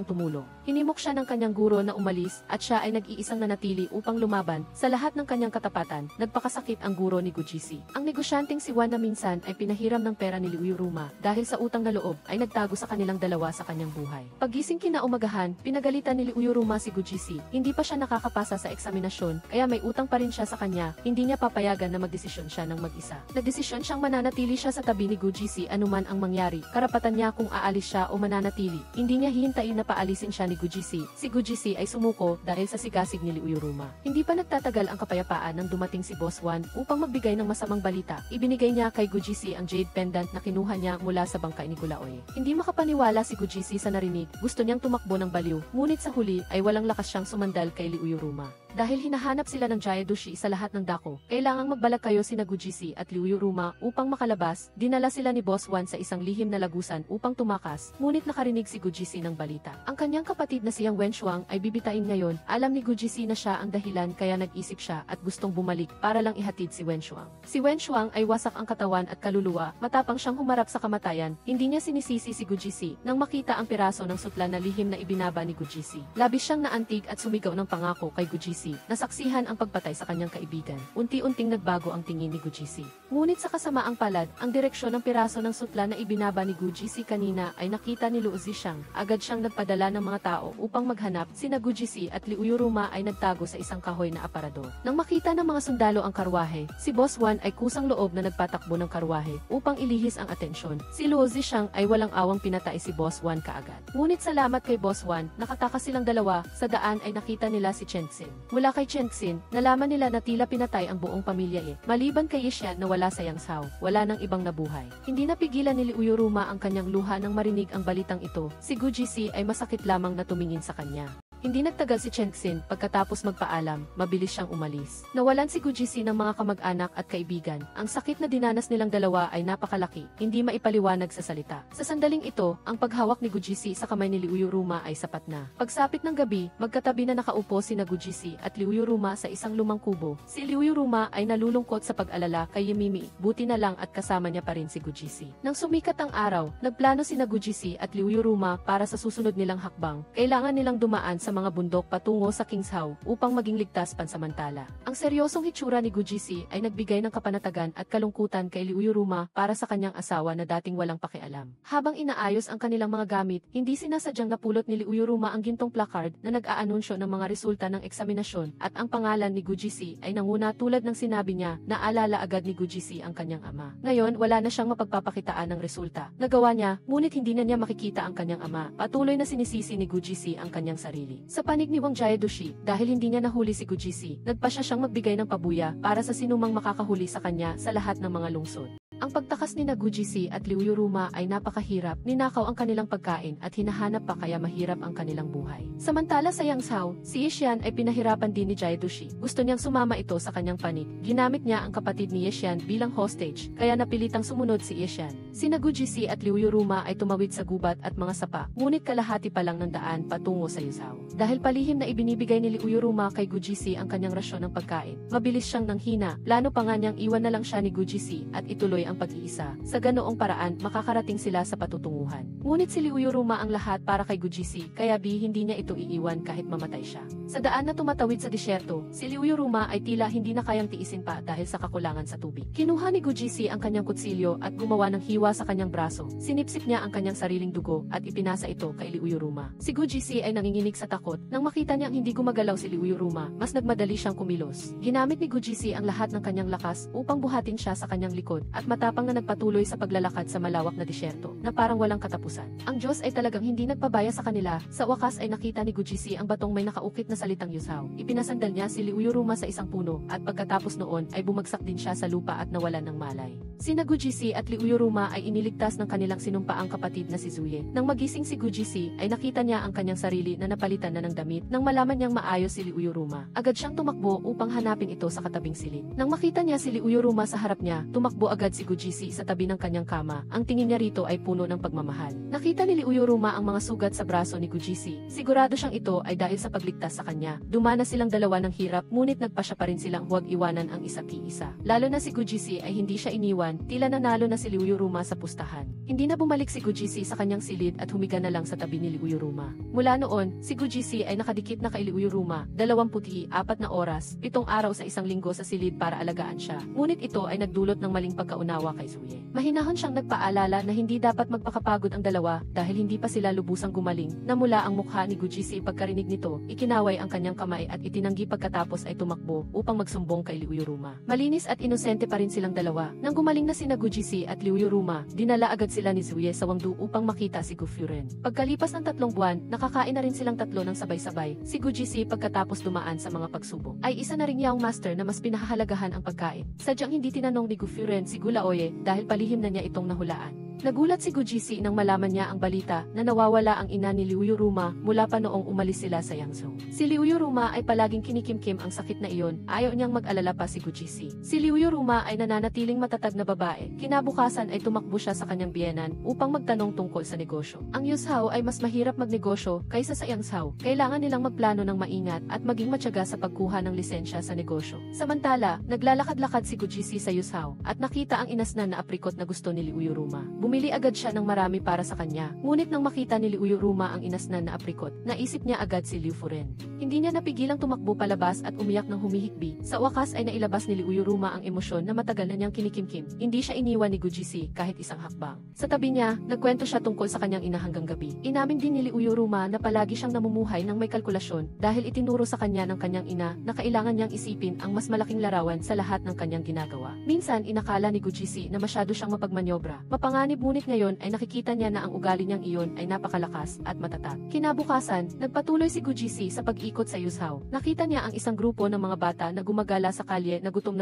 tumulong. Hinimok siya ng kanyang guro na umalis at siya ay nag-iisang nanatili upang lumaban. Sa lahat ng kanyang katapatan, nagpakasakit ang guro ni Gu Jisi. Ang negosyanteng si Wan na minsan ay pinahiram ng pera ni Liu Yuruma dahil sa utang na loob ay nagtago sa kanilang dalawa sa kanyang buhay. Paggising kinaumagahan, pinagalitan ni Liu Yuruma si Gu Jisi. Hindi pa siya nakakapasa sa eksaminasyon kaya may utang pa rin siya sa kanya. Hindi niya papayagan na magdesisyon siya ng mag-isa. Nagdesisyon siyang mananatili siya sa tabi ni Gu Jisi anuman ang mangyari. Karapatan niya kung aalis siya o mananatili. Hindi niya hihintayin na paalisin siya ni Gu Jisi. Si Gu Jisi ay sumuko dahil sa sigasig ni Liu Yuruma. Hindi pa nagtatagal ang kapayapaan nang dumating si Boss Wan upang magbigay ng masamang balita. Ibinigay niya kay Gu Jisi ang jade pendant na kinuha niya mula sa bangkay ni Gulaoye. Hindi makapaniwala si Gu Jisi sa narinig. Gusto niyang tumakbo ng baliw. Ngunit sa huli ay walang lakas siyang sumandal kay Liu Yuruma. Dahil hinahanap sila ng Jiedushi sa lahat ng dako, kailangang magbalag kayo sina Gu Jisi at Liu Yuruma upang makalabas. Dinala sila ni Boss Wan sa isang lihim na lagusan upang tumakas, ngunit nakarinig si Gu Jisi ng balita. Ang kanyang kapatid na siyang Wen Shuang ay bibitain ngayon. Alam ni Gu Jisi na siya ang dahilan kaya nag-isip siya at gustong bumalik para lang ihatid si Wen Shuang. Si Wen Shuang ay wasak ang katawan at kaluluwa, matapang siyang humarap sa kamatayan. Hindi niya sinisisi si Gu Jisi nang makita ang piraso ng sutla na lihim na ibinaba ni Gu Jisi. Labis siyang naantig at sumigaw ng pangako kay Gu Jisi. Nasaksihan ang pagpatay sa kanyang kaibigan. Unti-unting nagbago ang tingin ni Gu Jisi. Ngunit sa kasamaang palad, ang direksyon ng piraso ng sutla na ibinaba ni Gu Jisi kanina ay nakita ni Luo Zixang. Agad siyang nagpadala ng mga tao upang maghanap. Sina Gu Jisi at Liu Yuruma ay nagtago sa isang kahoy na aparador. Nang makita ng mga sundalo ang karwahe, si Boss Wan ay kusang loob na nagpatakbo ng karwahe upang ilihis ang atensyon. Si Luo Zixang ay walang awang pinatay si Boss Wan kaagad. Ngunit salamat kay Boss Wan, nakatakas silang dalawa. Sa daan ay nakita nila si Chen Xin. Mula kay Chen Xin, nalaman nila na tila pinatay ang buong pamilya Maliban kay Yishan na wala sa Yangzhou, wala nang ibang nabuhay. Hindi napigilan ni Liu Yuruma ang kanyang luha nang marinig ang balitang ito. Si Gu Jisi ay masakit lamang na tumingin sa kanya. Hindi nagtagal si Chen Xin, pagkatapos magpaalam, mabilis siyang umalis. Nawalan si Gu Jisi ng mga kamag-anak at kaibigan. Ang sakit na dinanas nilang dalawa ay napakalaki, hindi maipaliwanag sa salita. Sa sandaling ito, ang paghawak ni Gu Jisi sa kamay ni Liu Yuruma ay sapat na. Pagsapit ng gabi, magkatabi na nakaupo sina Gu Jisi at Liu Yuruma sa isang lumang kubo. Si Liu Yuruma ay nalulungkot sa pag-alala kay Yimimi, buti na lang at kasama niya pa rin si Gu Jisi. Nang sumikat ang araw, nagplano sina Gu Jisi at Liu Yuruma para sa susunod nilang hakbang. Kailangan nilang dumaan sa mga bundok patungo sa Yangzhou upang maging ligtas pansamantala. Ang seryosong hitsura ni Gu Jisi ay nagbigay ng kapanatagan at kalungkutan kay Liu Yuruma para sa kanyang asawa na dating walang pakialam. Habang inaayos ang kanilang mga gamit, hindi sinasadyang napulot ni Liu Yuruma ang gintong placard na nag-aanunsyo ng mga resulta ng eksaminasyon at ang pangalan ni Gu Jisi ay nanguna tulad ng sinabi niya. Naalala agad ni Gu Jisi ang kanyang ama. Ngayon, wala na siyang mapagpapakitaan ng resulta. Nagawa niya, ngunit hindi na niya makikita ang kanyang ama. Patuloy na sinisisi ni Gu Jisi ang kanyang sarili. Sa panig ni Wang Jiedushi, dahil hindi niya nahuli si Gu Jisi, nagpasya siyang magbigay ng pabuya para sa sinumang makakahuli sa kanya sa lahat ng mga lungsod. Ang pagtakas ni Gu Jisi at Liu Yuruma ay napakahirap, ninakaw ang kanilang pagkain at hinahanap pa kaya mahirap ang kanilang buhay. Samantala sa Yangzhou, si Yishan ay pinahirapan din ni Jiedushi. Gusto niyang sumama ito sa kanyang panig. Ginamit niya ang kapatid ni Yishan bilang hostage, kaya napilitang sumunod si Yishan. Sina Gu Jisi at Liu Yuruma ay tumawid sa gubat at mga sapa, ngunit kalahati pa lang ng daan patungo sa Yangzhou. Dahil palihim na ibinibigay ni Liu Yuruma kay Gu Jisi ang kanyang rasyon ng pagkain, mabilis siyang nanghina. Plano pa nga niyang iwan na lang siya ni Gu Jisi at ituloy ang ang pag-iisa. Sa ganoong paraan, makakarating sila sa patutunguhan. Ngunit si Liu Yuruma ang lahat para kay Gujisi, kaya hindi niya ito iiwan kahit mamatay siya. Sa daan na tumatawid sa disyerto, si Liu Yuruma ay tila hindi na kayang tiisin pa dahil sa kakulangan sa tubig. Kinuha ni Gujisi ang kanyang kutsilyo at gumawa ng hiwa sa kanyang braso. Sinipsip niya ang kanyang sariling dugo at ipinasa ito kay Liu Yuruma. Si Gujisi ay nanginginig sa takot. Nang makita niyang hindi gumagalaw si Liu Yuruma, mas nagmadali siyang kumilos. Ginamit ni Gujisi ang lahat ng kanyang lakas upang buhatin siya sa kanyang likod at matapang na nagpatuloy sa paglalakad sa malawak na disyerto na parang walang katapusan. Ang Diyos ay talagang hindi nagpabaya sa kanila. Sa wakas ay nakita ni Gujisi ang batong may nakaukit na salitang Yusao. Ipinasandal niya si Liu Yuruma sa isang puno at pagkatapos noon ay bumagsak din siya sa lupa at nawalan ng malay. Sina Gujisi at Liu Yuruma ay iniligtas ng kanilang sinumpaang kapatid na si Zuye. Nang magising si Gujisi ay nakita niya ang kanyang sarili na napalitan na ng damit. Nang malaman niyang maayos si Liu Yuruma, agad siyang tumakbo upang hanapin ito sa katabing silid. Nang makita niya si Liu Yuruma sa harap niya, tumakbo agad si Gujisi sa tabi ng kanyang kama. Ang tingin niya rito ay puno ng pagmamahal. Nakita ni Liu Yuruma ang mga sugat sa braso ni Gujisi. Sigurado siyang ito ay dahil sa pagligtas sa kanya. Dumana silang dalawa ng hirap, ngunit nagpasya pa rin silang huwag iwanan ang isa't isa. Lalo na si Gujisi ay hindi siya iniwan, tila nanalo na si Liu Yuruma sa pustahan. Hindi na bumalik si Gujisi sa kanyang silid at humiga na lang sa tabi ni Liu Yuruma. Mula noon, si Gujisi ay nakadikit na kay Liu Yuruma, 24 na oras, 7 araw sa isang linggo sa silid para alagaan siya. Ngunit ito ay nagdulot ng maling pagkaunawa kay Zuye. Mahinahon siyang nagpaalala na hindi dapat magpakapagod ang dalawa dahil hindi pa sila lubusang gumaling. Namula ang mukha ni Gujisi pagkarinig nito, ikinaway ang kanyang kamay at itinanggi pagkatapos ay tumakbo upang magsumbong kay Liu Yuruma. Malinis at inosente pa rin silang dalawa. Nang gumaling na sina Gujisi at Liu Yuruma, dinala agad sila ni Zuye sa Wangdu upang makita si Gu Furen. Pagkalipas ng 3 buwan, nakakain na rin silang tatlo ng sabay-sabay. Si Gujisi pagkatapos dumaan sa mga pagsubok, ay isa na ring Yaong Master na mas pinahahalagahan ang pagkain. Sadyang hindi tinanong ni Gu Furen si Gulaoye dahil palihim na niya itong nahulaan. Nagulat si Gujisi nang malaman niya ang balita na nawawala ang ina ni Liu Yuruma mula pa noong umalis sila sa Yangzhou. Si Liu Yuruma ay palaging kinikimkim ang sakit na iyon, ayaw niyang mag-alala pa si Gujisi. Si Liu Yuruma ay nananatiling matatag na babae. Kinabukasan ay tumakbo siya sa kanyang biyenan upang magtanong tungkol sa negosyo. Ang Yuzhou ay mas mahirap magnegosyo kaysa sa Yangzhou. Kailangan nilang magplano ng maingat at maging matyaga sa pagkuha ng lisensya sa negosyo. Samantala, naglalakad-lakad si Gujisi sa Yuzhou at nakita ang inasnan na aprikot na gusto ni Liu Yuruma. Bumili agad siya ng marami para sa kanya. Ngunit nang makita ni Liu Yuruma ang inasnan na aprikot, naisip niya agad si Liu Furen. Hindi niya napigilang tumakbo palabas at umiyak ng humihikbi. Sa wakas ay nailabas ni Liu Yuruma ang emosyon na matagal na niyang kinikimkim. Hindi siya iniwan ni Gujisi kahit isang hakbang. Sa tabi niya, nagkwento siya tungkol sa kanyang ina hanggang gabi. Inamin din ni Liu Yuruma na palagi siyang namumuhay ng may kalkulasyon dahil itinuro sa kanya ng kanyang ina na kailangan niyang isipin ang mas malaking larawan sa lahat ng kanyang ginagawa. Minsan inakala ni Gujisi na masyado siyang mapagmanyobra. Mapanganib ngunit ngayon ay nakikita niya na ang ugali niyang iyon ay napakalakas at matatag. Kinabukasan, nagpatuloy si Gujisi sa pag-ikot sa Yuzhou. Nakita niya ang isang grupo ng mga bata na gumagala sa kalye na gutom,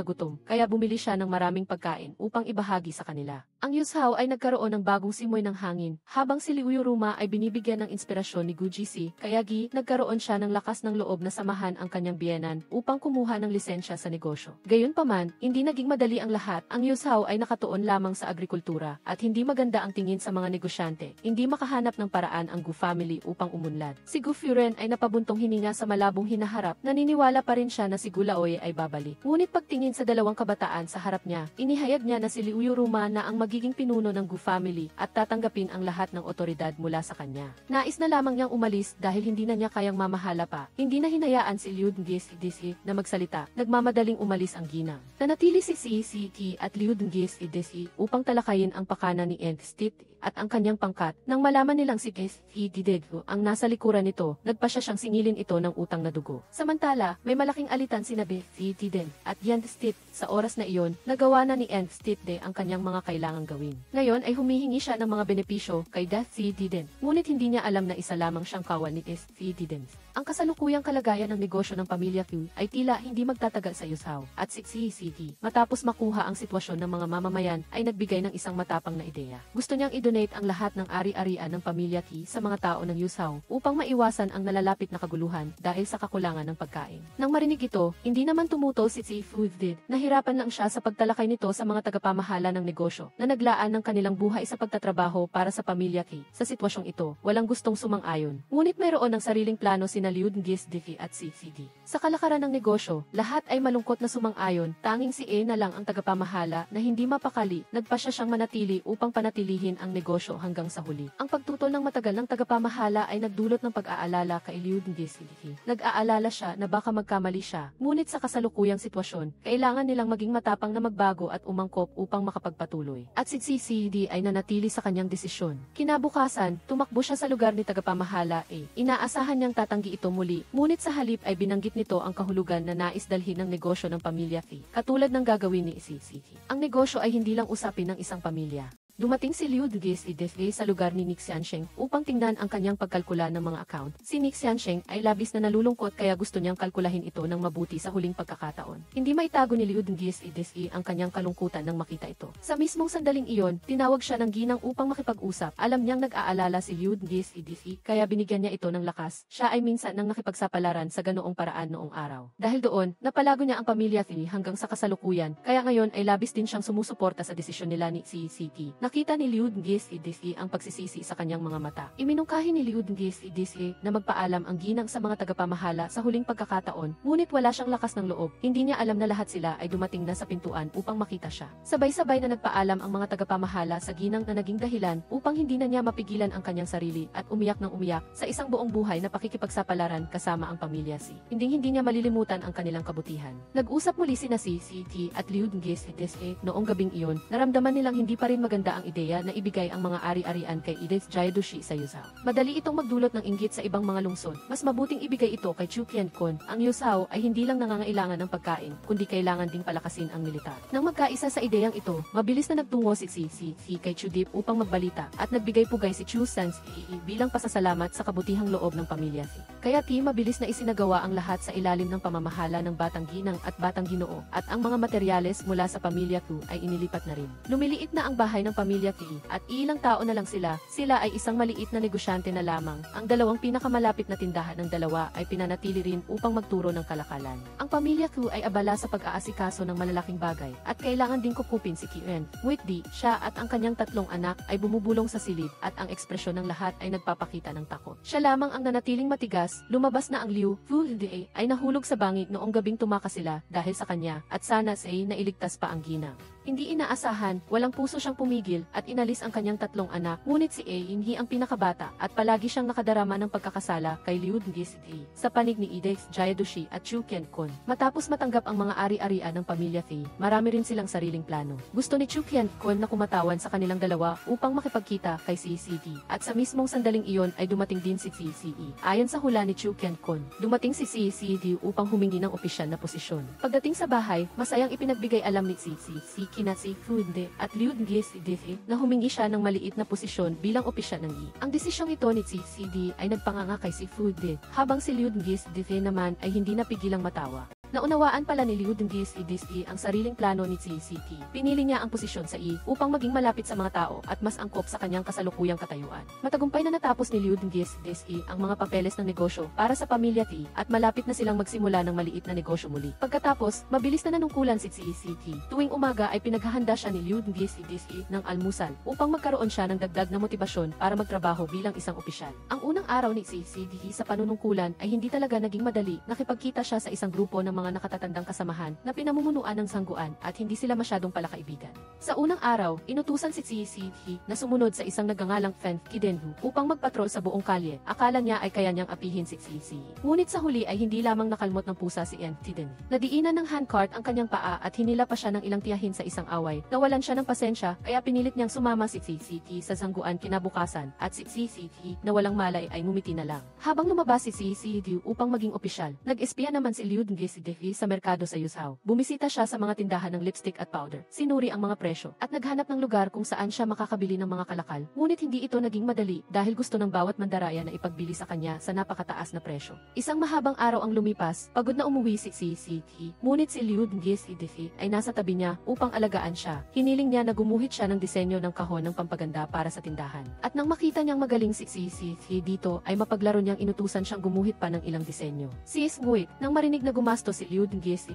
kaya bumili siya ng maraming pagkain upang ibahagi sa kanila. Ang Yuzhou ay nagkaroon ng bagong simoy ng hangin, habang si Liu Yuruma ay binibigyan ng inspirasyon ni Gujisi, kaya nagkaroon siya ng lakas ng loob na samahan ang kanyang biyenan upang kumuha ng lisensya sa negosyo. Gayunpaman, hindi naging madali ang lahat. Ang Yuzhou ay nakatuon lamang sa agrikultura at hindi maganda ang tingin sa mga negosyante. Hindi makahanap ng paraan ang Gu family upang umunlad. Si Gu Furen ay napabuntong hininga sa malabong hinaharap. Naniniwala pa rin siya na si Gulaoye ay babalik. Ngunit pagtingin sa dalawang kabataan sa harap niya, inihayag niya na si Liu Yuruma na ang magiging pinuno ng Gu family at tatanggapin ang lahat ng otoridad mula sa kanya. Nais na lamang niyang umalis dahil hindi na niya kayang mamahala pa. Hindi na hinayaan si Liu Dengisi na magsalita. Nagmamadaling umalis ang ginang. Nanatili si CCT at Liu Dengisi upang talakayin ang pakana ni Stit at ang kanyang pangkat. Nang malaman nilang si Didego ang nasa likuran nito, nagpasya siyang singilin ito ng utang na dugo. Samantala, may malaking alitan sina Diden at Stit. Sa oras na iyon, nagawa na ni Stit ang kanyang mga kailangang gawin. Ngayon ay humihingi siya ng mga benepisyo kay Diden. Ngunit hindi niya alam na isa lamang siyang kawan ni Diden. Ang kasalukuyang kalagayan ng negosyo ng pamilya Q ay tila hindi magtatagal sa Yuzhou at si CCT. Matapos makuha ang sitwasyon ng mga mamamayan ay nagbigay ng isang matapang na ideya. Gusto niyang i-donate ang lahat ng ari-arian ng pamilya Q sa mga tao ng Yuzhou upang maiwasan ang nalalapit na kaguluhan dahil sa kakulangan ng pagkain. Nang marinig ito, hindi naman tumutol si Did. Nahirapan lang siya sa pagtalakay nito sa mga tagapamahala ng negosyo na naglaan ng kanilang buhay sa pagtatrabaho para sa pamilya Q. Sa sitwasyong ito, walang gustong sumang-ayon. Ngunit mayroon ng sariling plano si sina Liu Gisdifi at si CD. Sa kalakaran ng negosyo, lahat ay malungkot na sumang-ayon, tanging si A na lang ang tagapamahala na hindi mapakali, nagpasya siyang manatili upang panatilihin ang negosyo hanggang sa huli. Ang pagtutol ng matagal ng tagapamahala ay nagdulot ng pag-aalala kay Liu Gisdifi. Nag-aalala siya na baka magkamali siya, ngunit sa kasalukuyang sitwasyon, kailangan nilang maging matapang na magbago at umangkop upang makapagpatuloy. At si CD ay nanatili sa kanyang desisyon. Kinabukasan, tumakbo siya sa lugar ni tagapamahala A. Inaasahan niyang tatanggi ito muli, ngunit sa halip ay binanggit nito ang kahulugan na nais dalhin ng negosyo ng pamilya Fi, katulad ng gagawin ni CCD. Ang negosyo ay hindi lang usapin ng isang pamilya. Dumating si Liu Gisdifi sa lugar ni Nick Xiansheng upang tingnan ang kanyang pagkalkula ng mga account. Si Nick Xiansheng ay labis na nalulungkot kaya gusto niyang kalkulahin ito ng mabuti sa huling pagkakataon. Hindi maitago ni Liu Gisdifi ang kanyang kalungkutan nang makita ito. Sa mismong sandaling iyon, tinawag siya ng ginang upang makipag-usap. Alam niyang nag-aalala si Liu Gisdifi kaya binigyan niya ito ng lakas. Siya ay minsan nang nakipagsapalaran sa ganoong paraan noong araw. Dahil doon, napalago niya ang pamilya Fi hanggang sa kasalukuyan, kaya ngayon ay labis din siyang sumusuporta sa desisyon nila ni CCT. Nakita ni Liu Gisdifi ang pagsisisi sa kanyang mga mata. Iminungkahi ni Liu Gisdifi na magpaalam ang ginang sa mga tagapamahala sa huling pagkakataon, ngunit wala siyang lakas ng loob. Hindi niya alam na lahat sila ay dumating na sa pintuan upang makita siya. Sabay-sabay na nagpaalam ang mga tagapamahala sa ginang na naging dahilan upang hindi na niya mapigilan ang kanyang sarili at umiyak ng umiyak sa isang buong buhay na pakikipagsapalaran kasama ang pamilya Si. Hindi niya malilimutan ang kanilang kabutihan. Nag-usap muli sina CCT at Liu Gisdifi noong gabing iyon. Naramdaman nilang hindi pa rin maganda ang ideya na ibigay ang mga ari-arian kay Edith Jayadushi sa Yuzhao. Madali itong magdulot ng inggit sa ibang mga lungsod. Mas mabuting ibigay ito kay Chu Qiankun. Ang Yuzhao ay hindi lang nangangailangan ng pagkain, kundi kailangan ding palakasin ang militar. Nang magkaisa sa ideyang ito, mabilis na nagtungo si CCC kay Chu Dip upang magbalita at nagbigay pugay si Chu Sansi bilang pasasalamat sa kabutihang loob ng pamilya Si. Kaya mabilis na isinagawa ang lahat sa ilalim ng pamamahala ng Batang Ginang at Batang Ginoo at ang mga materyales mula sa pamilya Tu ay inilipat na rin. Lumiliit na ang bahay ng pamilya Ti at ilang tao na lang sila ay isang maliit na negosyante na lamang. Ang dalawang pinakamalapit na tindahan ng dalawa ay pinanatili rin upang magturo ng kalakalan. Ang pamilya Ku ay abala sa pag-aasikaso ng malalaking bagay at kailangan ding kukupin si Kien. Witdi, siya at ang kanyang tatlong anak ay bumubulong sa silid at ang ekspresyon ng lahat ay nagpapakita ng takot. Siya lamang ang nanatiling matigas, lumabas na ang Liu Fude ay nahulog sa bangit noong gabing tumakas sila dahil sa kanya at sana say nailigtas pa ang ginang. Hindi inaasahan, walang puso siyang pumigil at inalis ang kanyang tatlong anak, ngunit si A hindi ang pinakabata at palagi siyang nakadarama ng pagkakasala kay Liu Gisdi sa panig ni Edith Jayadushi at Chu Qiankun. Matapos matanggap ang mga ari-arian ng pamilya Fi, marami rin silang sariling plano. Gusto ni Chu Qiankun na kumatawan sa kanilang dalawa upang makipagkita kay CCD at sa mismong sandaling iyon ay dumating din si CCE. Ayon sa hula ni Chu Qiankun, dumating si CCD upang humingi ng opisyal na posisyon. Pagdating sa bahay, masayang ipinagbigay alam ni CCC kina si Fude at Liu Gisdi na humingi siya ng maliit na posisyon bilang opisyal ng Yi. Ang desisyong ito ni CCD ay nagpanganga kay si Fude, habang si Liu Gisdi naman ay hindi napigilang matawa. Naunawaan pala ni Liu Gisdi ang sariling plano ni CCT. Pinili niya ang posisyon sa I upang maging malapit sa mga tao at mas angkop sa kanyang kasalukuyang katayuan. Matagumpay na natapos ni Liu Gisdi ang mga papeles ng negosyo para sa pamilya T at malapit na silang magsimula ng maliit na negosyo muli. Pagkatapos, mabilis na nanungkulan si CCT. Tuwing umaga ay pinaghahanda siya ni Liu Gisdi ng almusal upang magkaroon siya ng dagdag na motibasyon para magtrabaho bilang isang opisyal. Ang unang araw ni CCT sa panunungkulan ay hindi talaga naging madali. Nakipagkita siya sa isang grupo ng mga nakatatandang kasamahan na pinamumunuan ng sangguan at hindi sila masyadong palakaibigan. Sa unang araw, inutusan si CCT na sumunod sa isang nagangalang Fen Kidenhu upang magpatrol sa buong kalye. Akala niya ay kaya niyang apihin si CC. Ngunit sa huli ay hindi lamang nakalmot ng pusa si N. Kidenhu. Nadiinan ng handcart ang kanyang paa at hinila pa siya ng ilang tiyahin sa isang away. Nawalan siya ng pasensya kaya pinilit niyang sumama si CCT sa sangguan kinabukasan at si CCT na walang malay ay ngumiti na lang. Habang lumabas si CCT upang maging opisyal, nag-espiya naman si Liu Gisdi sa merkado sa Yuzhao. Bumisita siya sa mga tindahan ng lipstick at powder. Sinuri ang mga presyo at naghanap ng lugar kung saan siya makakabili ng mga kalakal. Ngunit hindi ito naging madali dahil gusto ng bawat mandaraya na ipagbili sa kanya sa napakataas na presyo. Isang mahabang araw ang lumipas, pagod na umuwi si CCT. Ngunit si Liu Gisdi ay nasa tabi niya upang alagaan siya. Hiniling niya na gumuhit siya ng disenyo ng kahon ng pampaganda para sa tindahan. At nang makita niyang magaling si CCT dito ay mapaglaro niyang inutusan siyang gumuhit pa ng ilang disenyo. Si Ismuit, nang marinig na gumastos si Liu Dengisi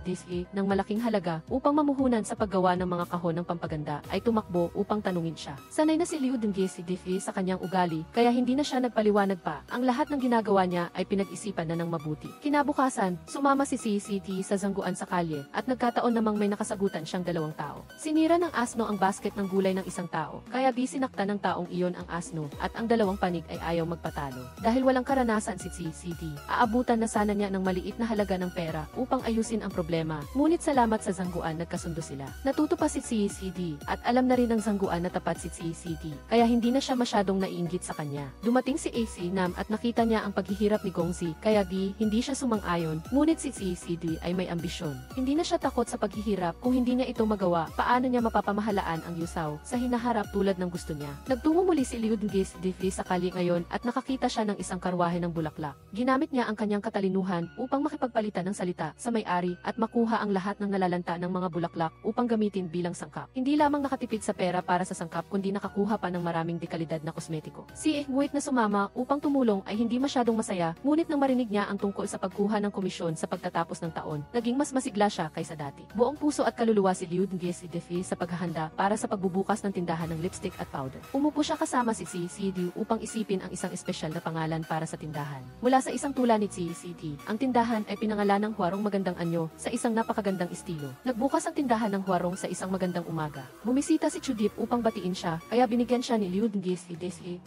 ng malaking halaga upang mamuhunan sa paggawa ng mga kahon ng pampaganda ay tumakbo upang tanungin siya. Sanay na si Liu Dengisi sa kanyang ugali kaya hindi na siya nagpaliwanag pa. Ang lahat ng ginagawa niya ay pinag-isipan na ng mabuti. Kinabukasan, sumama si CCT sa zangguan sa kalye at nagkataon namang may nakasagutan siyang 2 tao. Sinira ng asno ang basket ng gulay ng isang tao kaya sinakta ng taong iyon ang asno at ang 2 panig ay ayaw magpatalo. Dahil walang karanasan si CCT, aabutan na sana niya ng maliit na halaga ng pera upang ayusin ang problema. Ngunit salamat sa zangguan nagkasundo sila. Natuto pa si CCT at alam na rin ng zangguan na tapat si CCT kaya hindi na siya masyadong naiinggit sa kanya. Dumating si AC Nam at nakita niya ang paghihirap ni Gongzi kaya hindi siya sumang-ayon. Ngunit si CCT ay may ambisyon. Hindi na siya takot sa paghihirap. Kung hindi niya ito magawa, paano niya mapapamahalaan ang Yusao sa hinaharap tulad ng gusto niya. Nagtungo muli si Liu Dengisi sa kalye ngayon at nakakita siya ng isang karwahe ng bulaklak. Ginamit niya ang kanyang katalinuhan upang makipagpalitan ng salita sa may-ari at makuha ang lahat ng nalalanta ng mga bulaklak upang gamitin bilang sangkap. Hindi lamang nakatipid sa pera para sa sangkap kundi nakakuha pa ng maraming dekalidad na kosmetiko. Si Nguit na sumama upang tumulong ay hindi masyadong masaya, ngunit nang marinig niya ang tungkol sa pagkuha ng komisyon sa pagtatapos ng taon, naging mas masigla siya kaysa dati. Buong puso at kaluluwa si Liu Dengisi sa paghahanda para sa pagbubukas ng tindahan ng lipstick at powder. Umupo siya kasama si CCD upang isipin ang isang espesyal na pangalan para sa tindahan. Mula sa isang tula ni CCD, ang tindahan ay pinangalan ng Huarong Magandang Anyo sa isang napakagandang estilo. Nagbukas ang tindahan ng Huarong sa isang magandang umaga. Bumisita si Chudip upang batiin siya, kaya binigyan siya ni Liu Dengisi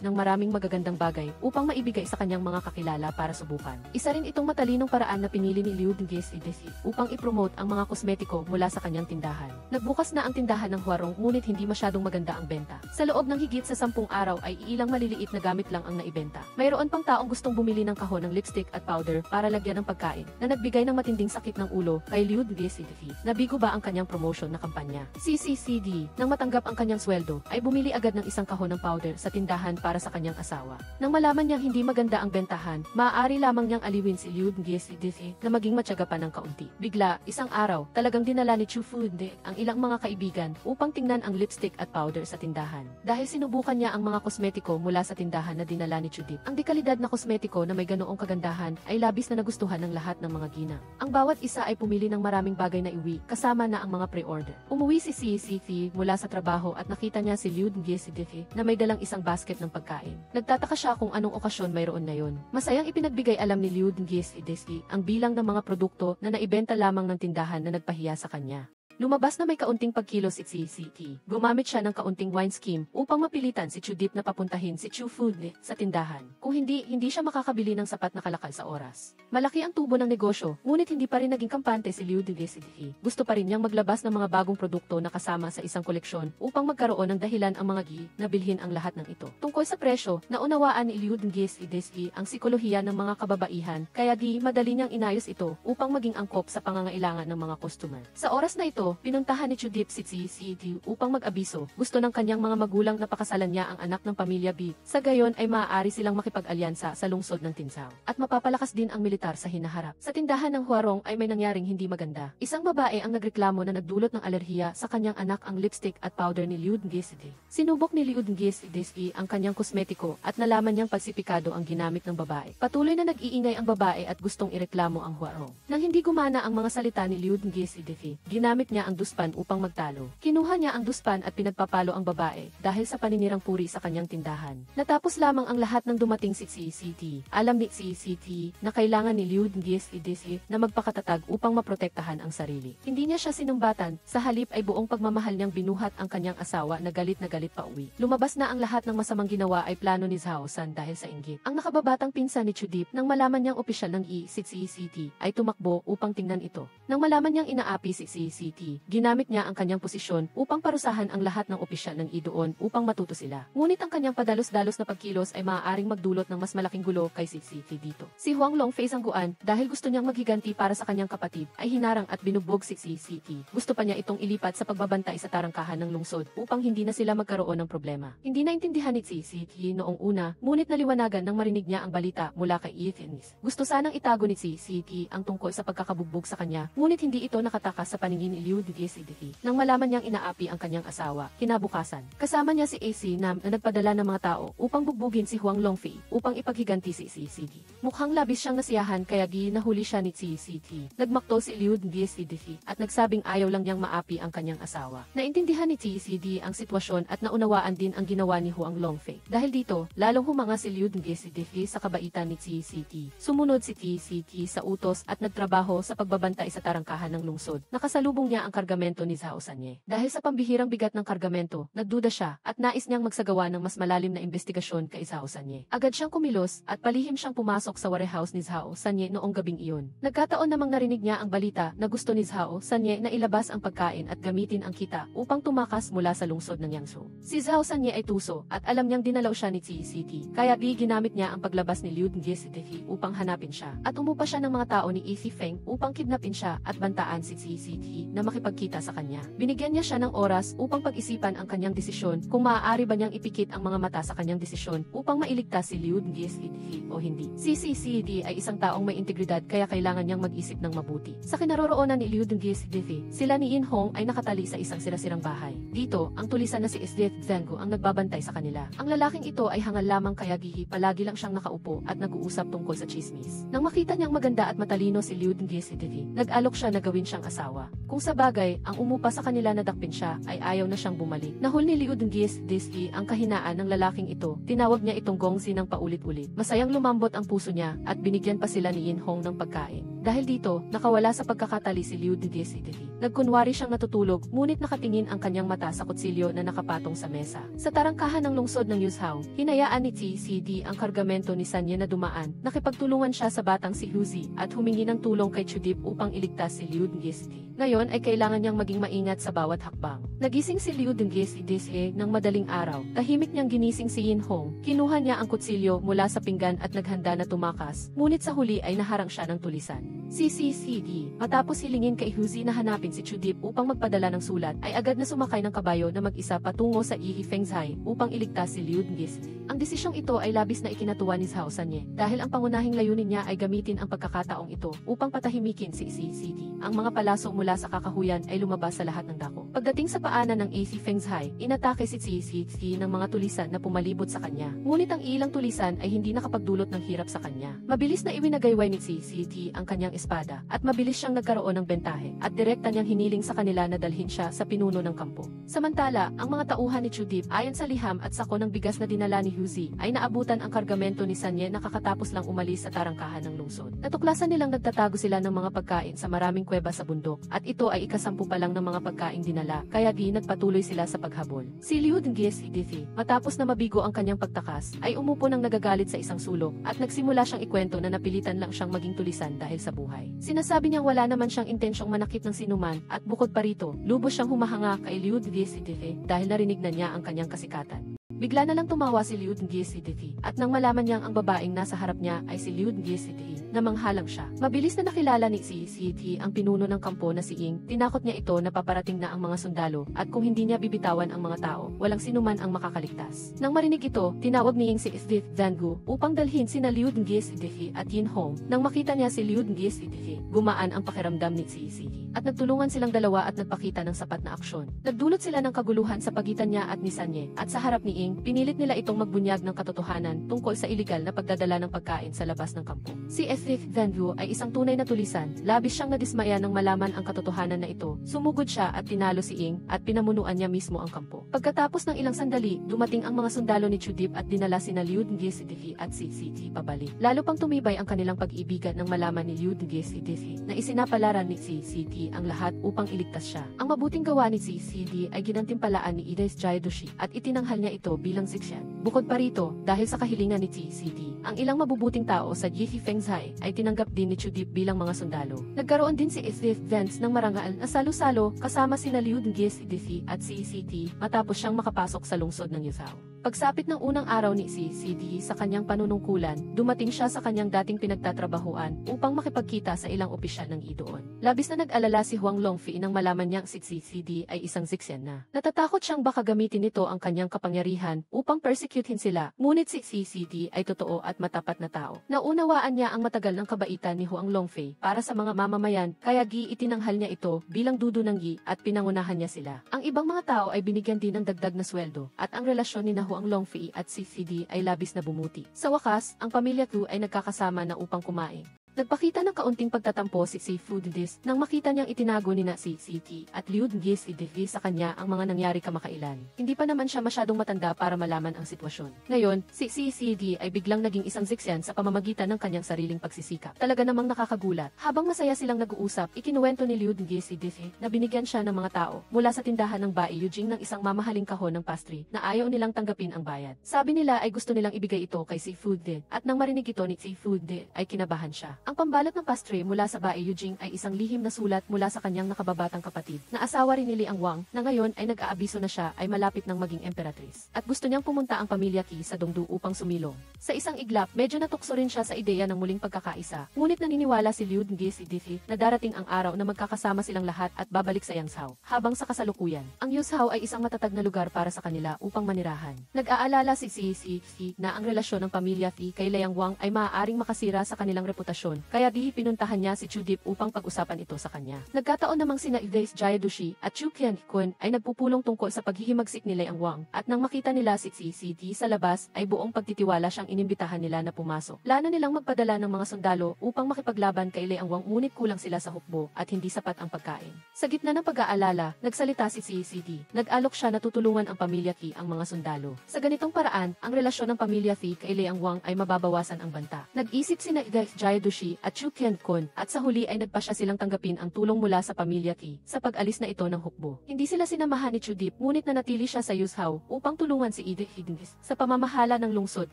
ng maraming magagandang bagay upang maibigay sa kanyang mga kakilala para subukan. Isa rin itong matalinong paraan na pinili ni Liu Dengisi upang ipromote ang mga kosmetiko mula sa kanyang tindahan. Nagbukas na ang tindahan ng Huarong ngunit hindi masyadong maganda ang benta. Sa loob ng higit sa 10 araw ay iilang maliliit na gamit lang ang naibenta. Mayroon pang taong gustong bumili ng kahon ng lipstick at powder para lagyan ng pagkain na nagbigay ng matinding sakit ng ulo kay Liu Dengisi. Nabigo ba ang kanyang promotion na kampanya? Si CCD, nang matanggap ang kanyang sweldo, ay bumili agad ng isang kahon ng powder sa tindahan para sa kanyang asawa. Nang malaman niyang hindi maganda ang bentahan, maaari lamang niyang aliwin si Liu Dengisi na maging matyaga pa ng kaunti. Bigla, isang araw, talagang dinala ni Chu Funde ang ilang mga kaibigan upang tingnan ang lipstick at powder sa tindahan. Dahil sinubukan niya ang mga kosmetiko mula sa tindahan na dinala ni Chudip. Ang dekalidad na kosmetiko na may ganoong kagandahan ay labis na nagustuhan ng lahat ng mga ginang. Ang bawat isa ay pumili ng maraming bagay na iwi, kasama na ang mga pre-order. Umuwi si CCT mula sa trabaho at nakita niya si Liu Dengisi na may dalang isang basket ng pagkain. Nagtataka siya kung anong okasyon mayroon na yon. Masayang ipinagbigay alam ni Liu Dengisi ang bilang ng mga produkto na naibenta lamang ng tindahan na nagpahiya sa kanya. Lumabas na may kaunting pagkilos si CCT. Gumamit siya ng kaunting wine scheme upang mapilitan si Chudip na papuntahin si Chu Funde sa tindahan. Kung hindi siya makakabili ng sapat na kalakal sa oras. Malaki ang tubo ng negosyo, ngunit hindi pa rin naging kampante si Liu Dengisi. Gusto pa rin niyang maglabas ng mga bagong produkto na kasama sa isang koleksyon upang magkaroon ng dahilan ang mga na bilhin ang lahat ng ito. Tungkol sa presyo, naunawaan ni Liu Dengisi ang sikolohiya ng mga kababaihan, kaya madali niyang inayos ito upang maging angkop sa pangangailangan ng mga customer. Sa oras na ito, pinuntahan ni Chudip si CCT upang mag-abiso. Gusto ng kanyang mga magulang na pakasalan niya ang anak ng pamilya B. Sa gayon ay maaari silang makipag-alyansa sa lungsod ng Tinsao. At mapapalakas din ang militar sa hinaharap. Sa tindahan ng Huarong ay may nangyaring hindi maganda. Isang babae ang nagreklamo na nagdulot ng alerhiya sa kanyang anak ang lipstick at powder ni Liu Dengisi. Sinubok ni Liu Dengisi ang kanyang kosmetiko at nalaman niyang falsipikado ang ginamit ng babae. Patuloy na nag-iingay ang babae at gustong ireklamo ang Huarong. Nang hindi gumana ang mga salita ni Liu Dengisi, ginamit niya ang duspan upang magtalo. Kinuha niya ang duspan at pinagpapalo ang babae dahil sa paninirang puri sa kanyang tindahan. Natapos lamang ang lahat ng dumating si CCT. Alam ni CCT na kailangan ni Liu Dengisi na magpakatatag upang maprotektahan ang sarili. Hindi niya siya sinumbatan, sa halip ay buong pagmamahal niyang binuhat ang kanyang asawa na galit pa uwi. Lumabas na ang lahat ng masamang ginawa ay plano ni Zhao San dahil sa inggit. Ang nakababatang pinsan ni Chudip nang malaman niyang opisyal ng si CCT ay tumakbo upang tingnan ito. Nang malaman niyang inaapi si CCT, ginamit niya ang kanyang posisyon upang parusahan ang lahat ng opisyal ng doon upang matuto sila. Ngunit ang kanyang padalos-dalos na pagkilos ay maaaring magdulot ng mas malaking gulo kay CCT dito. Si Huang Longfei Zangguan, dahil gusto niyang maghiganti para sa kanyang kapatid, ay hinarang at binugbog si CCT. Gusto pa niya itong ilipat sa pagbabantay sa tarangkahan ng lungsod upang hindi na sila magkaroon ng problema. Hindi naintindihan ni CCT noong una, ngunit naliwanagan nang marinig niya ang balita mula kay Ethan. Gusto sanang itago ni CCT ang tungkol sa pagkakabugbog sa kanya, ngunit hindi ito nakatakas sa paningin ni Liu Liu Dgesidihi nang malaman niyang inaapi ang kanyang asawa. Kinabukasan, kasama niya si AC Nam na nagpadala ng mga tao upang bugbugin si Huang Longfei upang ipaghiganti si CCD. Mukhang labis siyang nasiyahan kaya nahuli siya ni CCD. Nagmakto si Liu Dgesidihi at nagsabing ayaw lang niyang maapi ang kanyang asawa. Naintindihan ni CCD ang sitwasyon at naunawaan din ang ginawa ni Huang Longfei. Dahil dito, lalong humanga si Liu Dgesidihi sa kabaitan ni CCD. Sumunod si CCD sa utos at nagtrabaho sa pagbabantay sa tarangkahan ng lungsod. Nakasalubong niya ang kargamento ni Zhao Sanye. Dahil sa pambihirang bigat ng kargamento, nagduda siya at nais niyang magsagawa ng mas malalim na investigasyon kay Zhao Sanye. Agad siyang kumilos at palihim siyang pumasok sa warehouse ni Zhao Sanye noong gabing iyon. Nagkataon namang narinig niya ang balita na gusto ni Zhao Sanye na ilabas ang pagkain at gamitin ang kita upang tumakas mula sa lungsod ng Yangzhou. Si Zhao Sanye ay tuso at alam niyang dinalaw siya ni CCD, kaya ginamit niya ang paglabas ni Liu Dgesidihi upang hanapin siya. At umupa siya ng mga tao ni Isi Feng upang kidnapin siya at bantaan si CCD na makipagkita sa kanya. Binigyan niya siya ng oras upang pag-isipan ang kanyang desisyon kung maaari ba niyang ipikit ang mga mata sa kanyang desisyon upang mailigtas si Liu Dgesidihi o hindi. Si CCD ay isang taong may integridad kaya kailangan niyang mag-isip ng mabuti. Sa kinaroroonan ni Liu Dgesidihi, sila ni Yin Hong ay nakatali sa isang sirasirang bahay. Dito, ang tulisan na si Isdeth Zhengu ang nagbabantay sa kanila. Ang lalaking ito ay hangal lamang kaya palagi lang siyang nakaupo at nag-uusap tungkol sa chismis. Nang makita niyang maganda at matalino si Liu Dgesidihi, nag-alok siya na gawin siyang asawa. Kung sa bagay, ang umupa sa kanila na dakpin siya ay ayaw na siyang bumalik. Nahul ni Liu Dgesidihi ang kahinaan ng lalaking ito. Tinawag niya itong Gongzi ng paulit-ulit. Masayang lumambot ang puso niya at binigyan pa sila ni Yin Hong ng pagkain. Dahil dito, nakawala sa pagkakatali si Liu Dgesidihi. Nagkunwari siyang natutulog, ngunit nakatingin ang kanyang mata sa kutsilyo na nakapatong sa mesa. Sa tarangkahan ng lungsod ng Yuzhou, hinayaan ni CCD ang kargamento ni Sanye na dumaan. Nakipagtulungan siya sa batang si Huzi at humingi ng tulong kay Chudip upang iligtas si Liu Dgesidihi. Ngayon ay kailangan niyang maging maingat sa bawat hakbang. Nagising si Liu Dgesidihi ng madaling araw. Tahimik niyang ginising si Yin Hong. Kinuha niya ang kutsilyo mula sa pinggan at naghanda na tumakas. Ngunit sa huli ay naharang siya ng tulisan. Si CCD, matapos hilingin kay Huzi na hanapin si Chudip upang magpadala ng sulat, ay agad na sumakay ng kabayo na mag-isa patungo sa Ihi Fengzhai upang iligtas si Liu Dgesidihi. Ang desisyong ito ay labis na ikinatuwa ni Zhao Sanye dahil ang pangunahing layunin niya ay gamitin ang pagkakataong ito upang patahimikin si CCD. Ang mga palaso mula sa kakahuyan ay lumabas sa lahat ng dako. Pagdating sa paanan ng Ihi Fengzhai, inatake si CCD ng mga tulisan na pumalibot sa kanya. Ngunit ang ilang tulisan ay hindi nakapagdulot ng hirap sa kanya. Mabilis na iwinagayway ni CCD ang kanyang espada at mabilis siyang nagkaroon ng bentahe at direkta niyang hiniling sa kanila na dalhin siya sa pinuno ng kampo. Samantala, ang mga tauhan ni Chudip ayon sa liham at sako ng bigas na dinala ni Huzi ay naabutan ang kargamento ni Sanye na kakatapos lang umalis sa tarangkahan ng lungsod. Natuklasan nilang nagtatago sila ng mga pagkain sa maraming kuweba sa bundok at ito ay ikasampu pa lang ng mga pagkain dinala kaya nagpatuloy sila sa paghabol. Si Liu Dgesidihi, matapos na mabigo ang kanyang pagtakas, ay umupo ng nagagalit sa isang sulok at nagsimula siyang ikwento na napilitan lang siyang maging tulisan dahil sa buhay. Sinasabi niyang wala naman siyang intensyong manakit ng sinuman at bukod pa rito, lubos siyang humahanga kay Liu Dgesidihi dahil narinig na niya ang kanyang kasikatan. Bigla na lang tumawa si Liu Dgesidihi at nang malaman niyang ang babaeng nasa harap niya ay si Liu Dgesidihi, namanghalang siya. Mabilis na nakilala ni CCD ang pinuno ng kampo na si Ying. Tinakot niya ito na paparating na ang mga sundalo at kung hindi niya bibitawan ang mga tao, walang sinuman ang makakaligtas. Nang marinig ito, tinawag ni Ying si Isdeth Zhengu upang dalhin sina Liu Dgesidihi at Yin Hong. Nang makita niya si Liu Dgesidihi, gumaan ang pakiramdam ni CCD at nagtulungan silang dalawa at nagpakita ng sapat na aksyon. Nagdulot sila ng kaguluhan sa pagitan niya at ni Sanye at sa harap ni Ying, pinilit nila itong magbunyag ng katotohanan tungkol sa iligal na pagdadala ng pagkain sa labas ng kampo. Si Isdeth Zhengu ay isang tunay na tulisan. Labis siyang nadismaya nang malaman ang katotohanan na ito. Sumugod siya at tinalo si Ying at pinamunuan niya mismo ang kampo. Pagkatapos ng ilang sandali, dumating ang mga sundalo ni Chudip at dinala sina Liu Dgesidihi at CCD pabalik. Lalo pang tumibay ang kanilang pag-ibigan nang malaman ni Liu Dgesidihi na isinapalaran ni CCD ang lahat upang iligtas siya. Ang mabuting gawa ni CCD ay ginantimpalaan ni Ida Jaidoshi at itinanghal niya ito bilang siksyan. Bukod pa rito, dahil sa kahilingan ni CCD, ang ilang mabubuting tao sa Yihi Fengzhai ay tinanggap din ni Chudip bilang mga sundalo. Nagkaroon din si Isdeth Vance ng marangal na salo-salo kasama sina Liu Dgesidihi at CCD matapos siyang makapasok sa lungsod ng Yuzhou. Pagsapit ng unang araw ni CCD sa kanyang panunungkulan, dumating siya sa kanyang dating pinagtatrabahuan upang makipagkita sa ilang opisyal ng doon. Labis na nag-alala si Huang Longfi nang malaman niyang si CCD ay isang Zixian na. Natatakot siyang baka gamitin nito ang kanyang kapangyarihan upang persecutehin sila, ngunit si CCD ay totoo at matapat na tao. Naunawaan niya ang matagal ng kabaitan ni Huang Longfi para sa mga mamamayan, kaya itinanghal niya ito bilang dudo ng Yi at pinangunahan niya sila. Ang ibang mga tao ay binigyan din ng dagdag na sweldo at ang relasyon ni Huang Longfi at CCD ay labis na bumuti. Sa wakas, ang pamilya Tu ay nagkakasama na upang kumain. Nagpakita ng kaunting pagtatampo si Seafood Dis nang makita niyang itinago ni na CCT at Liu Dengzi sa kanya ang mga nangyari kamakailan. Hindi pa naman siya masyadong matanda para malaman ang sitwasyon. Ngayon, si CCD ay biglang naging isang Zixian sa pamamagitan ng kanyang sariling pagsisikap. Talaga namang nakakagulat. Habang masaya silang nag-uusap, ikinuwento ni Liu Dengzi na binigyan siya ng mga tao mula sa tindahan ng Bai Yujing ng isang mamahaling kahon ng pastry na ayaw nilang tanggapin ang bayad. Sabi nila ay gusto nilang ibigay ito kay Seafood Din at nang marinig ito ni Seafood Din ay kinabahan siya. Ang pambalot ng pastry mula sa Bai Yujing ay isang lihim na sulat mula sa kanyang nakababatang kapatid na asawa rin ni Liang Wang na ngayon ay nag-aabiso na siya ay malapit ng maging emperatrice. At gusto niyang pumunta ang pamilya Qi sa Dongdu upang sumilong. Sa isang iglap, medyo natukso rin siya sa ideya ng muling pagkakaisa. Ngunit naniniwala si Liu Dengzi na darating ang araw na magkakasama silang lahat at babalik sa Yangzhou. Habang sa kasalukuyan, ang Yuzhou ay isang matatag na lugar para sa kanila upang manirahan. Nag-aalala si CCC na ang relasyon ng pamilya Qi kay Liang Wang ay maaaring makasira sa kanilang reputasyon, kaya pinuntahan niya si Chu Dip upang pag-usapan ito sa kanya. Nagkataon namang sina Ides Jayadushi at Chu Qiankun ay nagpupulong tungkol sa paghihimagsik ni Liang Wang at nang makita nila si CCD sa labas ay buong pagtitiwala siyang inimbitahan nila na pumasok. Plano nilang magpadala ng mga sundalo upang makipaglaban kay Liang Wang ngunit kulang sila sa hukbo at hindi sapat ang pagkain. Sa gitna ng pag-aalala, nagsalita si CCD. Nag-alok siya na tutulungan ang pamilya Qi ang mga sundalo. Sa ganitong paraan, ang relasyon ng pamilya Qi kay Liang Wang ay mababawasan ang banta. Nag-isip sina Ides Jayadushi at Chu Qiankun at sa huli ay nagpasya silang tanggapin ang tulong mula sa pamilya Qi sa pag-alis na ito ng hukbo. Hindi sila sinamahan ni Chu Dip ngunit nanatili siya sa Yuzhou upang tulungan si Ide Hidengis sa pamamahala ng lungsod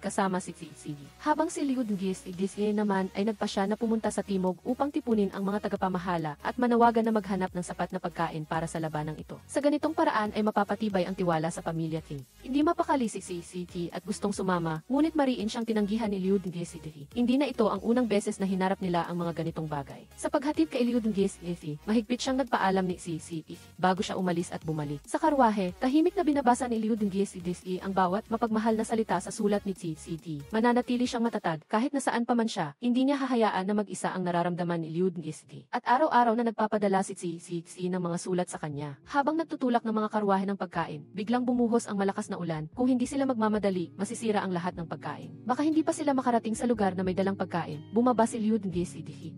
kasama si CCD. Habang si Liu Dengzi naman ay nagpasya na pumunta sa timog upang tipunin ang mga tagapamahala at manawagan na maghanap ng sapat na pagkain para sa labanang ito. Sa ganitong paraan ay mapapatibay ang tiwala sa pamilya Qi. Hindi mapakali si CCD at gustong sumama ngunit mariin siyang tinanggihan ni Liu Dengzi. Hindi na ito ang unang beses na hinarap nila ang mga ganitong bagay. Sa paghatid kay Liu Dengzi, mahigpit siyang nagpaalam ni CCD bago siya umalis at bumalik. Sa karwahe, tahimik na binabasa ni Liu Dengzi ang bawat mapagmahal na salita sa sulat ni CCD. Mananatili siyang matatag kahit na saan pa man siya, hindi niya hahayaan na mag-isa ang nararamdaman ni Liu Dengzi. At araw-araw na nagpapadala si CCD ng mga sulat sa kanya. Habang nagtutulak ng mga karwahe ng pagkain, biglang bumuhos ang malakas na ulan. Kung hindi sila magmamadali, masisira ang lahat ng pagkain. Baka hindi pa sila makarating sa lugar na may dalang pagkain. Bumaba si Liu Dengzi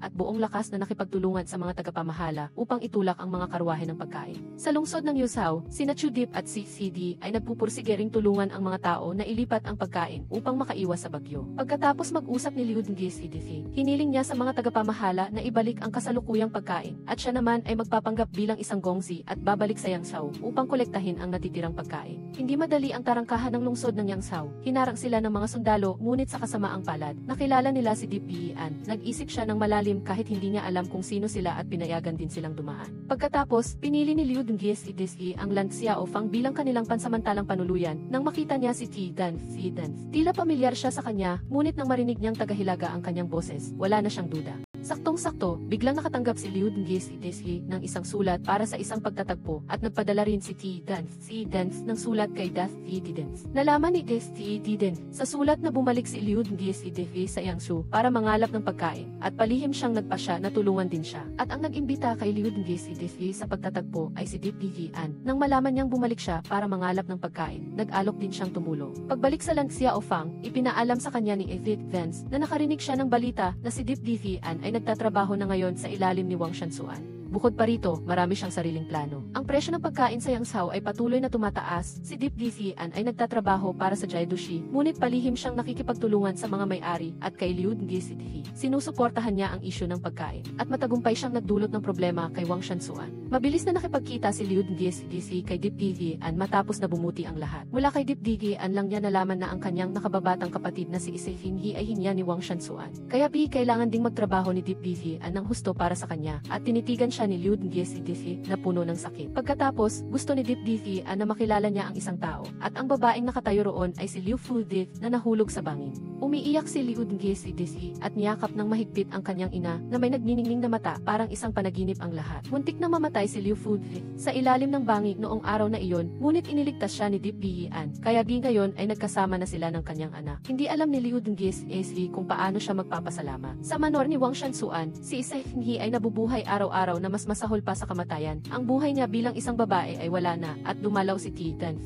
at buong lakas na nakipagtulungan sa mga tagapamahala upang itulak ang mga karwahe ng pagkain. Sa lungsod ng Yuzhou, sina Chu Dip at CCD ay nagpupursige ring tulungan ang mga tao na ilipat ang pagkain upang makaiwas sa bagyo. Pagkatapos mag-usap ni Liu Dengzi, hiniling niya sa mga tagapamahala na ibalik ang kasalukuyang pagkain at siya naman ay magpapanggap bilang isang gongzi at babalik sa Yangzhou upang kolektahin ang natitirang pagkain. Hindi madali ang tarangkahan ng lungsod ng Yangzhou. Hinarang sila ng mga sundalo ngunit sa kasamaang palad, nakilala nila si Dip Yian. Nag-isip siya ng malalim kahit hindi niya alam kung sino sila at pinayagan din silang dumaan. Pagkatapos, pinili ni Liu Dengzi ang Lan Xiaofang bilang kanilang pansamantalang panuluyan nang makita niya si Qi Dan. Tila pamilyar siya sa kanya, ngunit nang marinig niyang tagahilaga ang kanyang boses, wala na siyang duda. Saktong-sakto, biglang nakatanggap si Liu Dengzi ng isang sulat para sa isang pagtatagpo at nagpadala rin si Qi Dan ng sulat kay Dath Didens. Nalaman ni Dath Didens sa sulat na bumalik si Liu Dengzi sa Yangzhou para mangalap ng pagkain at palihim siyang nagpasya na tulungan din siya. At ang nag-imbita kay Liu Dengzi sa pagtatagpo ay si Dip Yian. Nang malaman niyang bumalik siya para mangalap ng pagkain, nag-alok din siyang tumulong. Pagbalik sa Lan Xiaofang, ipinaalam sa kanya ni Edith Vance na nakarinig siya ng balita na si Dip Yian ay nagtatrabaho na ngayon sa ilalim ni Wang Shansuan. Bukod pa rito, marami siyang sariling plano. Ang presyo ng pagkain sa Yangzhou ay patuloy na tumataas. Si Dip Yian ay nagtatrabaho para sa Jiadushi, ngunit palihim siyang nakikipagtulungan sa mga may-ari at kay Liu Dengzi. Sinusuportahan niya ang isyu ng pagkain at matagumpay siyang nagdulot ng problema kay Wang Shansuan. Mabilis na nakipagkita si Liu Dengzi kay Dip Yian matapos na bumuti ang lahat. Mula kay Dip Yian lang niya nalaman na ang kanyang nakababatang kapatid na si Isehing ay hinya ni Wang Shansuan. Kaya kailangan ding magtrabaho ni Dip Yian ng husto para sa kanya at tinitigan siya ni Liu Dengye si Difi na puno ng sakit. Pagkatapos, gusto ni Dip Difi na makilala niya ang isang tao, at ang babaeng nakatayo roon ay si Liu Fu Dip na nahulog sa bangin. Umiiyak si Liu Dengye si Difi at niyakap ng mahigpit ang kanyang ina na may nagniningning na mata, parang isang panaginip ang lahat. Muntik na mamatay si Liu Fu Dip sa ilalim ng bangin noong araw na iyon, ngunit iniligtas siya ni Dip Difi, kaya di ngayon ay nagkasama na sila ng kanyang anak. Hindi alam ni Liu Dengye si kung paano siya magpapasalamat. Sa manor ni Wang Shansuan, si Isehinghi ay nabubuhay araw-araw na mas masahol pa sa kamatayan. Ang buhay niya bilang isang babae ay wala na, at dumalaw si Tidan.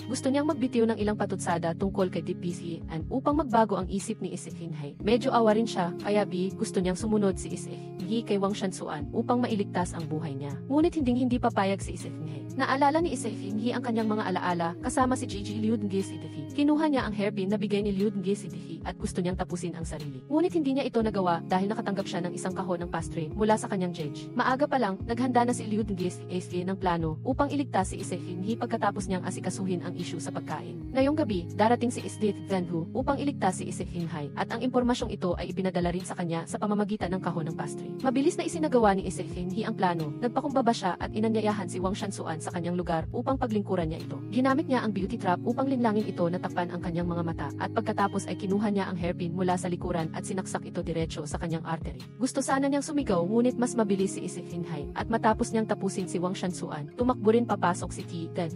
Gusto niyang magbitiw ng ilang patutsada tungkol kay Dip Difi upang magbago ang isip ni Isehinghi. Medyo awa rin siya, kaya gusto niyang sumunod si Isehinghi kay Wang Shansuan upang mailigtas ang buhay niya. Ngunit hindi papayag si Isehinghi. Naalala ni Isehinghi ang kanyang mga alaala kasama si Gigi Liu Dengye si Difi. Kinuha niya ang hairpin na bigay ni Liu Dengye si Difi at gusto niyang tapusin ang sarili. Ngunit hindi niya ito nagawa dahil nakatanggap siya ng isang kahon ng pastre mula sa kanyang judge. Maaga pa lang, naghanda na si Liu Dengye si ng plano upang iligtas si Isehinghi pagkatapos niyang asikasuhin ang issue sa pagkain. Ngayong gabi, darating si Isdith Venhu upang iligtas si Isehinghi, at ang impormasyong ito ay ipinadala rin sa kanya sa pamamagitan ng kahon ng pastre. Mabilis na isinagawa ni Isehinghi ang plano. Nagpakumbaba siya at inanyayahan si Wang Shansuan sa kanyang lugar upang paglingkuran niya ito. Ginamit niya ang beauty trap upang linlangin ito na takpan ang kanyang mga mata, at pagkatapos ay kinuha niya ang hairpin mula sa likuran at sinaksak ito diretso sa kanyang artery. Gusto sana niyang sumigaw, ngunit mas mabilis si Isehinghi, at matapos niyang tapusin si Wang Shansuan, tumakbo rin papasok si Tidan.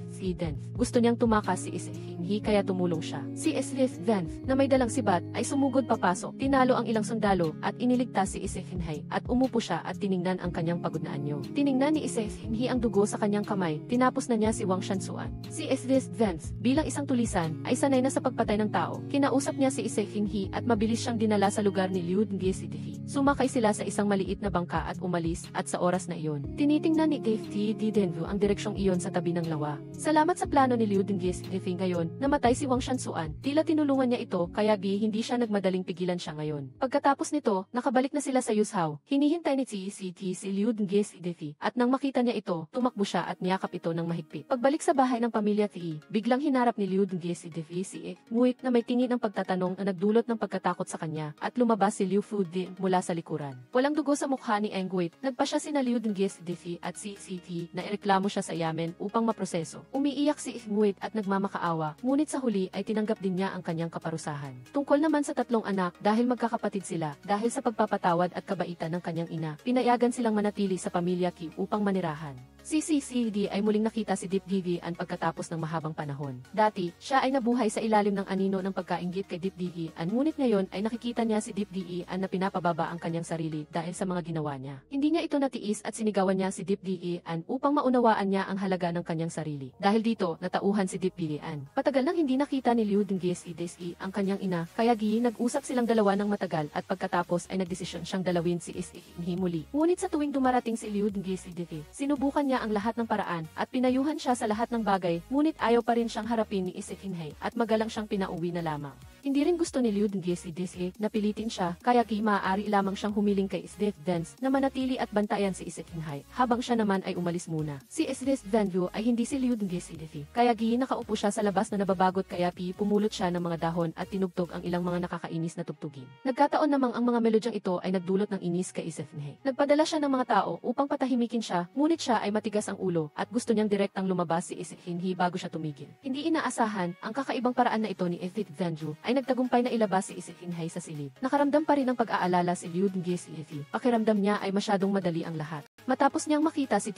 Gusto niyang tumakas si Isehinghi kaya tumulong siya. Si Isdith Venhu na may dalang sibat ay sumugod papasok. Tinalo ang ilang sundalo at iniligtas si Isehinghi, at umupo siya at tiningnan ang kanyang pagod na anyo. Tiningnan ni Isehinghi ang dugo sa kanyang kamay. Tinapos na niya si Wang Shansuan. Si Isdith Venhu bilang isang tulisan ay sanay na sa pagpatay ng tao. Kinausap niya si Isehinghi at mabilis siyang dinala sa lugar ni Liu Dengye si Difi. Sumakay sila sa isang maliit na bangka at umalis, at sa oras na iyon, tinitingnan ni Denvu ang direksyong iyon sa tabi ng lawa. Salamat sa plano ni Liu Dengye si Difi ngayon, namatay si Wang Shansuan. Tila tinulungan niya ito, kaya hindi siya nagmadaling pigilan siya ngayon. Pagkatapos nito, nakabalik na sila sa Yuzhou. Hinihintay ni si Liu Dengye si Difi, at nang makita niya ito, tumakbo siya at niyakap ito ng mahigpit. Pagbalik sa bahay ng pamilya Ti, biglang hinarap ni Liu Dengye si Difi si Muik na may tingin ng pagtatanong na nagdulot ng pagkatakot sa kanya, at lumabas si Liu Fu Di mula sa likuran. Walang dugo sa mukha ni Engwit. Nagpa siya sina Liu Dengye si Difi at si Ti na ireklamo siya sa yamen upang maproseso. Umiiyak si Engwit at nagmamakaawa, ngunit sa huli ay tinanggap din niya ang kanyang kaparusahan. Tungkol naman sa tatlong anak, dahil magkakapatid sila, dahil sa pagpapatawad at kabaitan ng kanyang ina, pinayagan silang manatili sa pamilya Ki upang manirahan. Si CCD ay muling nakita si Dip Difi pagkatapos ng mahabang panahon. Dati, siya ay nabuhay sa ilalim ng anino ng pagkainggit kay Dip Difi, ngunit ngayon ay nakikita niya si Dip Difi na pinapababa ang kanyang sarili dahil sa mga ginawa niya. Hindi niya ito natiis at sinigawan niya si Dip Difi upang maunawaan niya ang halaga ng kanyang sarili. Dahil dito, natauhan si Dip Difi. Patagal nang hindi nakita ni Liu Dengye si Desi ang kanyang ina, kaya nag-usap silang dalawa ng matagal, at pagkatapos ay nagdesisyon siyang dalawin si Isehinghi muli. Ngunit sa tuwing dumarating si Liu Dengye si Difi, sinubukan niya ang lahat ng paraan at pinayuhan siya sa lahat ng bagay, ngunit ayaw pa rin siyang harapin ni Isehinghi at magalang siyang pinauwi na lamang. Hindi rin gusto ni Liu Dengye si Desi na pilitin siya, kaya maaari lamang siyang humiling kay Isdith Venhu na manatili at bantayan si Isehinghi, habang siya naman ay umalis muna. Si Isdith Venhu ay hindi si Liu Dengye si Difi, kaya nakaupo siya sa labas na nababagot, kaya pumulot siya ng mga dahon at tinugtog ang ilang mga nakakainis na tugtugin. Nagkataon namang ang mga melodyang ito ay nagdulot ng inis kay Isehinghi. Nagpadala siya ng mga tao upang patahimikin siya, ngunit siya ay matigas ang ulo at gusto niyang direktang lumabas si Isehinghi bago siya tumigil. Hindi inaasahan, ang kakaibang paraan na ito ni Isdith Venhu ay nagtagumpay na ilabas si Isehinghi sa silid. Nakaramdam pa rin ng pag-aalala si Liu Dengye si Difi. Pakiramdam niya ay masyadong madali ang lahat. Matapos niyang makita si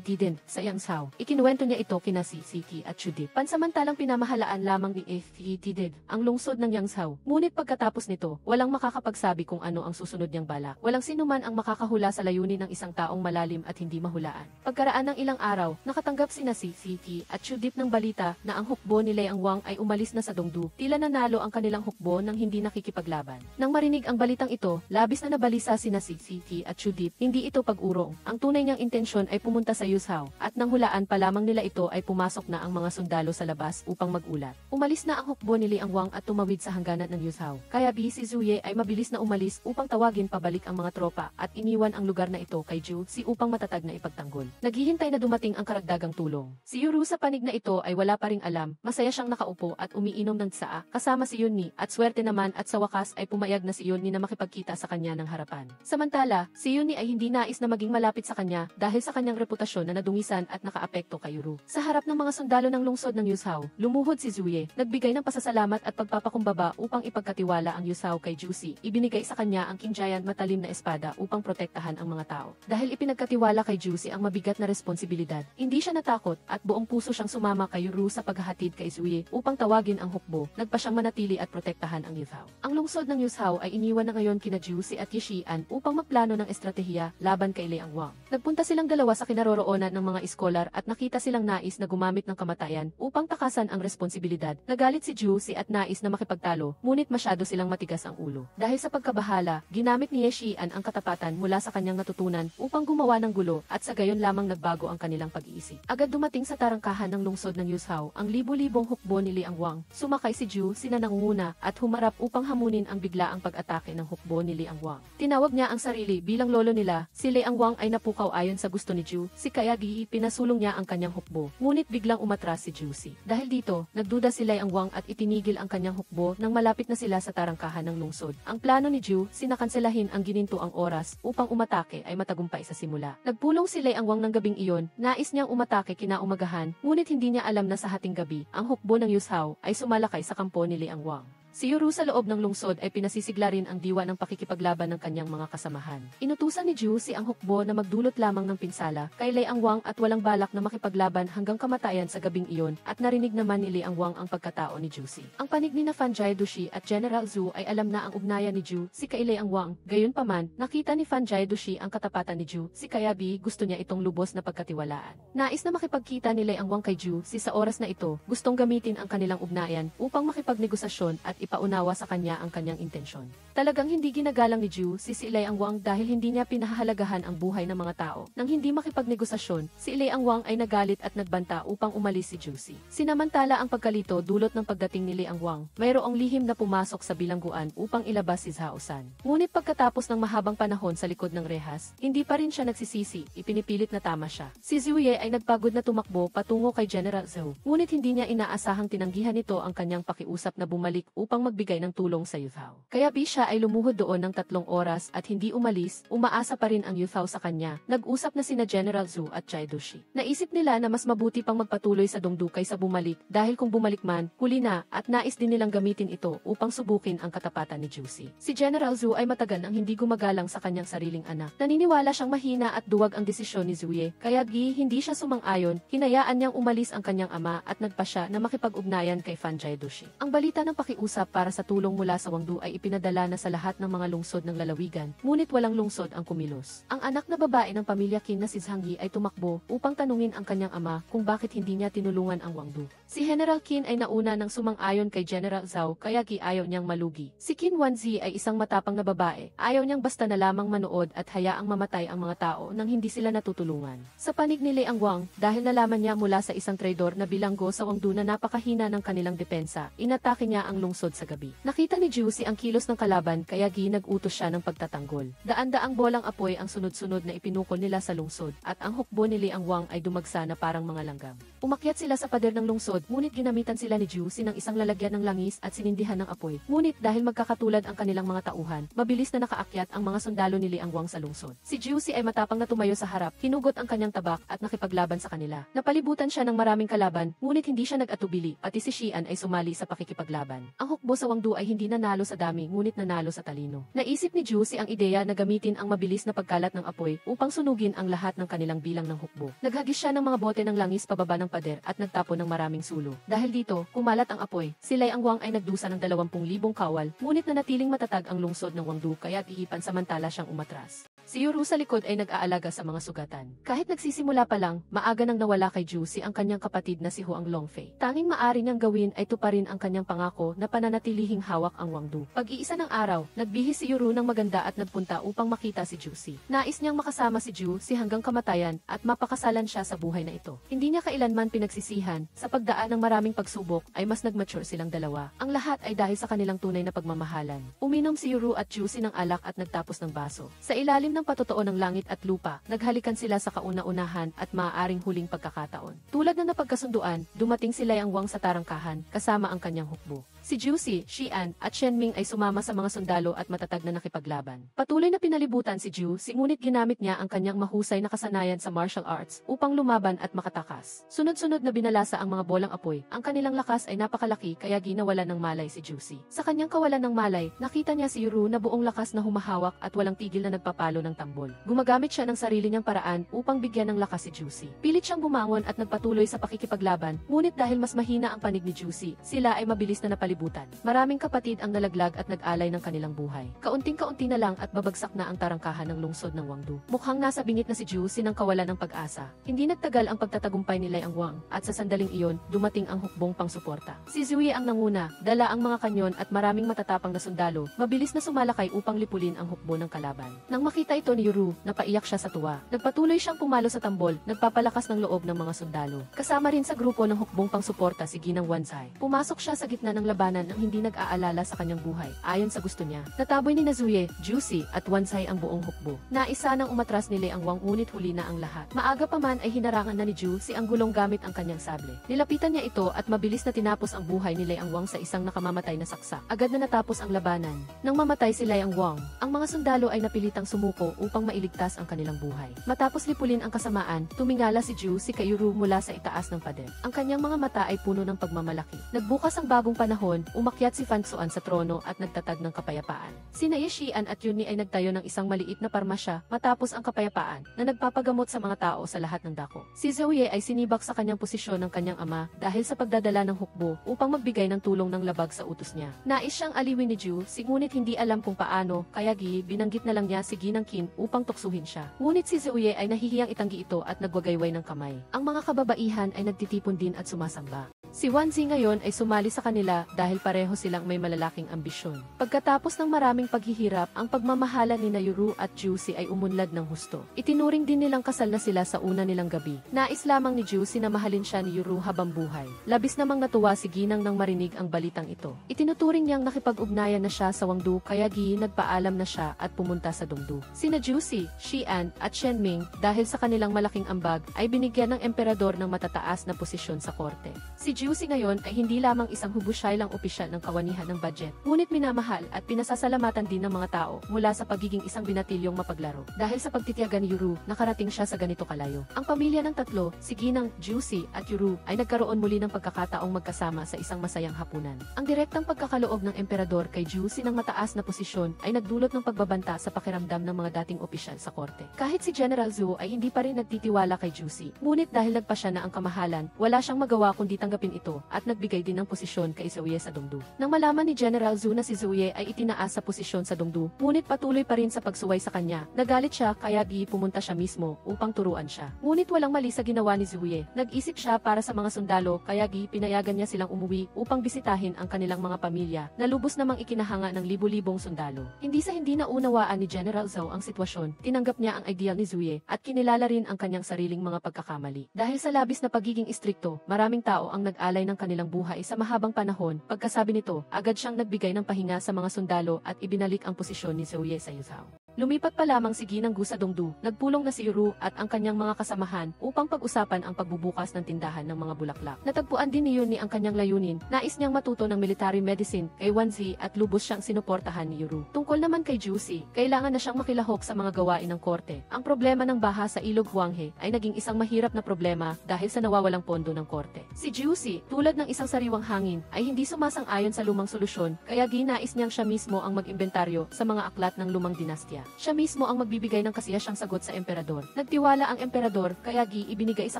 Tidan sa Yangzhou, ikinuwento niya ito kina si Ki at Chudip. Pansamantalang pinamahalaan lamang ni Tidan ang lungsod ng Yangzhou. Ngunit pagkatapos nito, walang makakapagsabi kung ano ang susunod niyang balak. Walang sinuman ang makakahula sa layunin ng isang taong malalim at hindi mahulaan. Pagkaraan ng ilang araw, nakatanggap sina si Ki at Chudip ng balita na ang hukbo ni Liang Wang ay umalis na sa Dongdu. Tila nanalo ang kanilang hukbo nang hindi nakikipaglaban. Nang marinig ang balitang ito, labis na nabalisa sina si Ki at Chudip. Hindi ito pag-urong. Ang tunay niyang intensyon ay pumunta sa Yuzhou, at nang hulaan pa lamang nila ito ay pumasok na ang mga sundalo sa labas upang magulat. Umalis na ang hukbo ni Liang Wang at tumawid sa hangganan ng Yuzhou. Kaya si Zuye ay mabilis na umalis upang tawagin pabalik ang mga tropa at iniwan ang lugar na ito kay Zhu Si upang matatag na ipagtanggol. Naghihintay na dumating ang karagdagang tulong. Si Yuru sa panig na ito ay wala pa ring alam, masaya siyang nakaupo at umiinom ng tsaa kasama si Yunni, at swerte naman at sa wakas ay pumayag na si Yunni na makipagkita sa kanya ng harapan. Samantala, si Yunni ay hindi nais na maging malapit malapit sa kanya dahil sa kanyang reputasyon na nadungisan at nakaapekto kay Ru. Sa harap ng mga sundalo ng lungsod ng Yuzhou, lumuhod si Zuye, nagbigay ng pasasalamat at pagpapakumbaba upang ipagkatiwala ang Yuzhou kay Jusi. Ibinigay sa kanya ang King Giant matalim na espada upang protektahan ang mga tao. Dahil ipinagkatiwala kay Jusi ang mabigat na responsibilidad, hindi siya natakot at buong puso siyang sumama kay Ru sa paghahatid kay Zuye upang tawagin ang hukbo. Nagpa siyang manatili at protektahan ang Yuzhou. Ang lungsod ng Yuzhou ay iniwan na ngayon kina Jusi at Yishian upang magplano ng estratehiya laban kay Liang Wang. Nagpunta silang dalawa sa kinaroroonan ng mga iskolar at nakita silang nais na gumamit ng kamatayan upang takasan ang responsibilidad. Nagalit si Jusi at nais na makipagtalo, ngunit masyado silang matigas ang ulo. Dahil sa pagkabahala, ginamit ni Yishian ang katapatan mula sa kanyang natutunan upang gumawa ng gulo at sa gayon lamang nagbago ang kanilang pag-iisip. Agad dumating sa tarangkahan ng lungsod ng Yuzhou ang libu-libong hukbo ni Liang Wang. Sumakay si Jusi na nangunguna at humarap upang hamunin ang biglaang pag-atake ng hukbo ni Liang Wang. Tinawag niya ang sarili bilang lolo nila. Si Liang Wang ay napukaw ayon sa gusto ni Ju. Si Kayagi pinasulong niya ang kanyang hukbo. Ngunit biglang umatras si Jusi. Dahil dito, nagduda si Liang Wang at itinigil ang kanyang hukbo nang malapit na sila sa tarangkahan ng lungsod. Ang plano ni Ju, sinakanselahin ang ginintuang oras upang umatake ay matagumpay sa simula. Nagpulong si Liang Wang ng gabing iyon, nais niyang umatake kinaumagahan, ngunit hindi niya alam na sa hating gabi, ang hukbo ng Yuzhou ay sumalakay sa kampo ni Liang Wang. Si Ru sa loob ng lungsod ay pinasisigla rin ang diwa ng pakikipaglaban ng kanyang mga kasamahan. Inutusan ni Jusi ang hukbo na magdulot lamang ng pinsala kay Liang Wang at walang balak na makipaglaban hanggang kamatayan sa gabing iyon at narinig naman ni Liang Wang ang pagkatao ni Jusi. Ang panig ni Fan Jiadushi at General Zhu ay alam na ang ugnayan ni Ju si kay Liang Wang. Gayunpaman, nakita ni Fan Jiadushi ang katapatan ni Ju si Kayabi gusto niya itong lubos na pagkatiwalaan. Nais na makipagkita ni Liang Wang kay Ju si sa oras na ito gustong gamitin ang kanilang ugnayan upang makipagnegosasyon at ipaunawa sa kanya ang kanyang intensyon. Talagang hindi ginagalang ni Ju si Liang Wang dahil hindi niya pinahahalagahan ang buhay ng mga tao. Nang hindi makipagnegosasyon, si Liang Wang ay nagalit at nagbanta upang umalis si Jusi. Sinamantala ang pagkalito dulot ng pagdating ni Liang Wang, mayroong lihim na pumasok sa bilangguan upang ilabas si Zhao San. Ngunit pagkatapos ng mahabang panahon sa likod ng rehas, hindi pa rin siya nagsisisi, ipinipilit na tama siya. Si Zuye ay nagpagod na tumakbo patungo kay General Zhou, ngunit hindi niya inaasahang tinanggihan nito ang kanyang pakiusap na bumalik upang magbigay ng tulong sa Yuzhou. Kaya siya ay lumuhod doon ng 3 oras at hindi umalis, umaasa pa rin ang Yuzhou sa kanya. Nag-usap na sina General Zhu at Jiadushi. Naisip nila na mas mabuti pang magpatuloy sa Dongdu kaysa bumalik dahil kung bumalik man, huli na at nais din nilang gamitin ito upang subukin ang katapatan ni Jusi. Si General Zhu ay matagal nang hindi gumagalang sa kanyang sariling anak. Naniniwala siyang mahina at duwag ang desisyon ni Zuye, kaya hindi siya sumang-ayon, hinayaan niyang umalis ang kanyang ama at nagpa siya na makipag-ugnayan kay Fan Jiadushi. Ang balita ng pakiusap para sa tulong mula sa Wangdu ay ipinadala na sa lahat ng mga lungsod ng lalawigan, ngunit walang lungsod ang kumilos. Ang anak na babae ng pamilya Qin na si Zhang Yi ay tumakbo upang tanungin ang kanyang ama kung bakit hindi niya tinulungan ang Wangdu. Si General Qin ay nauna ng sumang-ayon kay General Zhao kaya ayaw niyang malugi. Si Qin Wanzi ay isang matapang na babae, ayaw niyang basta na lamang manood at hayaang mamatay ang mga tao nang hindi sila natutulungan. Sa panig ni Liang Wang, dahil nalaman niya mula sa isang traidor na bilanggo sa Wangdu na napakahina ng kanilang depensa, inatake niya ang lungsod sa gabi. Nakita ni Jusi ang kilos ng kalaban kaya nag-utos siya ng pagtatanggol. Daan-daang bolang apoy ang sunod-sunod na ipinukol nila sa lungsod at ang hukbo ni Liang Wang ay dumagsa na parang mga langgam. Umakyat sila sa pader ng lungsod ngunit ginamitan sila ni Jusi ng isang lalagyan ng langis at sinindihan ng apoy. Ngunit dahil magkakatulad ang kanilang mga tauhan, mabilis na nakaakyat ang mga sundalo ni Liang Wang sa lungsod. Si Jusi ay matapang na tumayo sa harap, hinugot ang kanyang tabak at nakipaglaban sa kanila. Napalibutan siya ng maraming kalaban, ngunit hindi siya nag-atubili, pati si Xian ay sumali sa pakikipaglaban. Ang hukbo sa Wangdu ay hindi nanalo sa dami ngunit nanalo sa talino. Naisip ni Jusi ang ideya na gamitin ang mabilis na pagkalat ng apoy upang sunugin ang lahat ng kanilang bilang ng hukbo. Naghagis siya ng mga bote ng langis pababa ng pader at nagtapon ng maraming sulo. Dahil dito, kumalat ang apoy, si Liang Wang ay nagdusa ng 20,000 kawal, ngunit nanatiling matatag ang lungsod ng Wangdu kaya't iipan samantala siyang umatras. Si Yuru sa likod ay nag-aalaga sa mga sugatan. Kahit nagsisimula pa lang, maaga nang nawala kay Jusi ang kanyang kapatid na si Huang Longfei. Tanging maaari niyang gawin ay tuparin ang kanyang pangako na pananatilihing hawak ang Wangdu. Pag-iisa ng araw, nagbihis si Yuru ng maganda at nagpunta upang makita si Jusi. Nais niyang makasama si Jusi hanggang kamatayan at mapakasalan siya sa buhay na ito. Hindi niya kailanman pinagsisihan, sa pagdaan ng maraming pagsubok ay mas nagmature silang dalawa. Ang lahat ay dahil sa kanilang tunay na pagmamahalan. Uminom si Yuru at Jusi ng alak at nagtapos ng baso. Sa ilalim ng patotoo ng langit at lupa, naghalikan sila sa kauna-unahan at maaaring huling pagkakataon. Tulad na napagkasunduan, dumating si Liang Wang sa tarangkahan, kasama ang kanyang hukbo. Si Juicy, Xian, at Shenming ay sumama sa mga sundalo at matatag na nakipaglaban. Patuloy na pinalibutan si Juicy ngunit ginamit niya ang kanyang mahusay na kasanayan sa martial arts upang lumaban at makatakas. Sunod-sunod na binalasa ang mga bolang apoy. Ang kanilang lakas ay napakalaki kaya ginawalan ng malay si Juicy. Sa kanyang kawalan ng malay, nakita niya si Yuru na buong lakas na humahawak at walang tigil na nagpapalo ng tambol. Gumagamit siya ng sarili niyang paraan upang bigyan ng lakas si Juicy. Pilit siyang bumangon at nagpatuloy sa pakikipaglaban, ngunit dahil mas mahina ang panig ni Juicy, sila ay mabilis na napalibutan. Maraming kapatid ang nalaglag at nag-alay ng kanilang buhay. Kaunting-kaunti na lang at babagsak na ang tarangkahan ng lungsod ng Wangdu. Mukhang nasa bingit na si Juicy nang kawalan ng pag-asa. Hindi nagtagal ang pagtatagumpay ni Liang Wang at sa sandaling iyon, dumating ang hukbong pangsuporta. Si Zui ang nanguna, dala ang mga kanyon at maraming matatapang na sundalo, mabilis na sumalakay upang lipulin ang hukbo ng kalaban. Nang makita ito ni Yuru, napaiyak siya sa tuwa. Nagpatuloy siyang pumalo sa tambol, nagpapalakas ng loob ng mga sundalo. Kasama rin sa grupo ng hukbong pangsuporta si Ginang Wansai. Pumasok siya sa gitna ng labanan nang hindi nag-aalala sa kanyang buhay, ayon sa gusto niya. Nataboy ni Nazuye, Juicy, at Wansai ang buong hukbo. Naisa nang umatras ni Liang Wang ngunit huli na ang lahat. Maaga pa man ay hinarangan na ni Juicy ang gulong gamit ang kanyang sable. Nilapitan niya ito at mabilis na tinapos ang buhay ni Liang Wang sa isang nakamamatay na saksak. Agad na natapos ang labanan. Nang mamatay si Liang Wang, ang mga sundalo ay napilitang sumuko upang mailigtas ang kanilang buhay. Matapos lipulin ang kasamaan, tumingala si Juicy kay Yuru mula sa itaas ng pader. Ang kanyang mga mata ay puno ng pagmamalaki. Nagbukas ang bagong panahon, umakyat si Fan Xuan sa trono at nagtatag ng kapayapaan. Sina Xian at Yunni ay nagtayo ng isang maliit na parmasya matapos ang kapayapaan na nagpapagamot sa mga tao sa lahat ng dako. Si Zouye ay sinibak sa kanyang posisyon ng kanyang ama dahil sa pagdadala ng hukbo upang magbigay ng tulong ng labag sa utos niya. Nais siyang aliwin ni Ju, ngunit hindi alam kung paano, kaya binanggit na lang niya si Ginang Qin upang tuksuhin siya. Ngunit si Zouye ay nahihiyang itanggi ito at nagwagayway ng kamay. Ang mga kababaihan ay nagtitipon din at sumasamba. Si Wanzi ngayon ay sumali sa kanila dahil pareho silang may malalaking ambisyon. Pagkatapos ng maraming paghihirap, ang pagmamahalan ni Yuru at Juicy ay umunlad ng husto. Itinuring din nilang kasal na sila sa una nilang gabi. Nais lamang ni Juicy na mahalin siya ni Yuru habang buhay. Labis namang natuwa si Ginang nang marinig ang balitang ito. Itinuturing niyang nakipag-ugnayan na siya sa Wangdu kaya nagpaalam na siya at pumunta sa Dongdu. Sina Juicy, Xian at Shenming dahil sa kanilang malaking ambag ay binigyan ng emperador ng matataas na posisyon sa korte. Si Juicy ngayon ay hindi lamang isang hubusyay lang opisyal ng kawanihan ng budget, ngunit minamahal at pinasasalamatan din ng mga tao mula sa pagiging isang binatilyong mapaglaro. Dahil sa pagtitiyaga ni Yuru, nakarating siya sa ganito kalayo. Ang pamilya ng tatlo, si Ginang, Juicy at Yuru ay nagkaroon muli ng pagkakataong magkasama sa isang masayang hapunan. Ang direktang pagkakaloob ng emperador kay Juicy ng mataas na posisyon ay nagdulot ng pagbabanta sa pakiramdam ng mga dating opisyal sa korte. Kahit si General Zhou ay hindi pa rin nagtitiwala kay Juicy, ngunit dahil nagpa siya na ang kamahalan, wala siyang magawa kundi tanggapin ito at nagbigay din ng posisyon kay Zouye sa Dongdu. Nang malaman ni General Zhou na si Zouye ay itinaas sa posisyon sa Dongdu, ngunit patuloy pa rin sa pagsuway sa kanya, nagalit siya kaya pumunta siya mismo upang turuan siya. Ngunit walang mali sa ginawa ni Zouye. Nag-isip siya para sa mga sundalo kaya pinayagan niya silang umuwi upang bisitahin ang kanilang mga pamilya na lubos namang ikinahanga ng libu-libong sundalo. Hindi naunawaan ni General Zhou ang sitwasyon, tinanggap niya ang ideal ni Zouye at kinilala rin ang kanyang sariling mga pagkakamali. Dahil sa labis na pagiging istrikto, maraming tao ang nag-alay ng kanilang buhay sa mahabang panahon. Pagkasabi nito, agad siyang nagbigay ng pahinga sa mga sundalo at ibinalik ang posisyon ni Zouye sa Yuzhou. Lumipat pa lamang si Ginang Gu sa Dongdu, nagpulong na si Yuru at ang kanyang mga kasamahan upang pag-usapan ang pagbubukas ng tindahan ng mga bulaklak. Natagpuan din ni Yunni ang kanyang layunin, nais niyang matuto ng military medicine kay Wanzi at lubos siyang sinuportahan ni Yuru. Tungkol naman kay Juicy, kailangan na siyang makilahok sa mga gawain ng korte. Ang problema ng baha sa Ilog Huanghe ay naging isang mahirap na problema dahil sa nawawalang pondo ng korte. Si Juicy, tulad ng isang sariwang hangin, ay hindi sumasang-ayon sa lumang solusyon, kaya ginais niyang siya mismo ang mag-imbentaryo sa mga aklat ng lumang dinastya. Siya mismo ang magbibigay ng kasiyasyang sagot sa emperador. Nagtiwala ang emperador, kaya ibinigay sa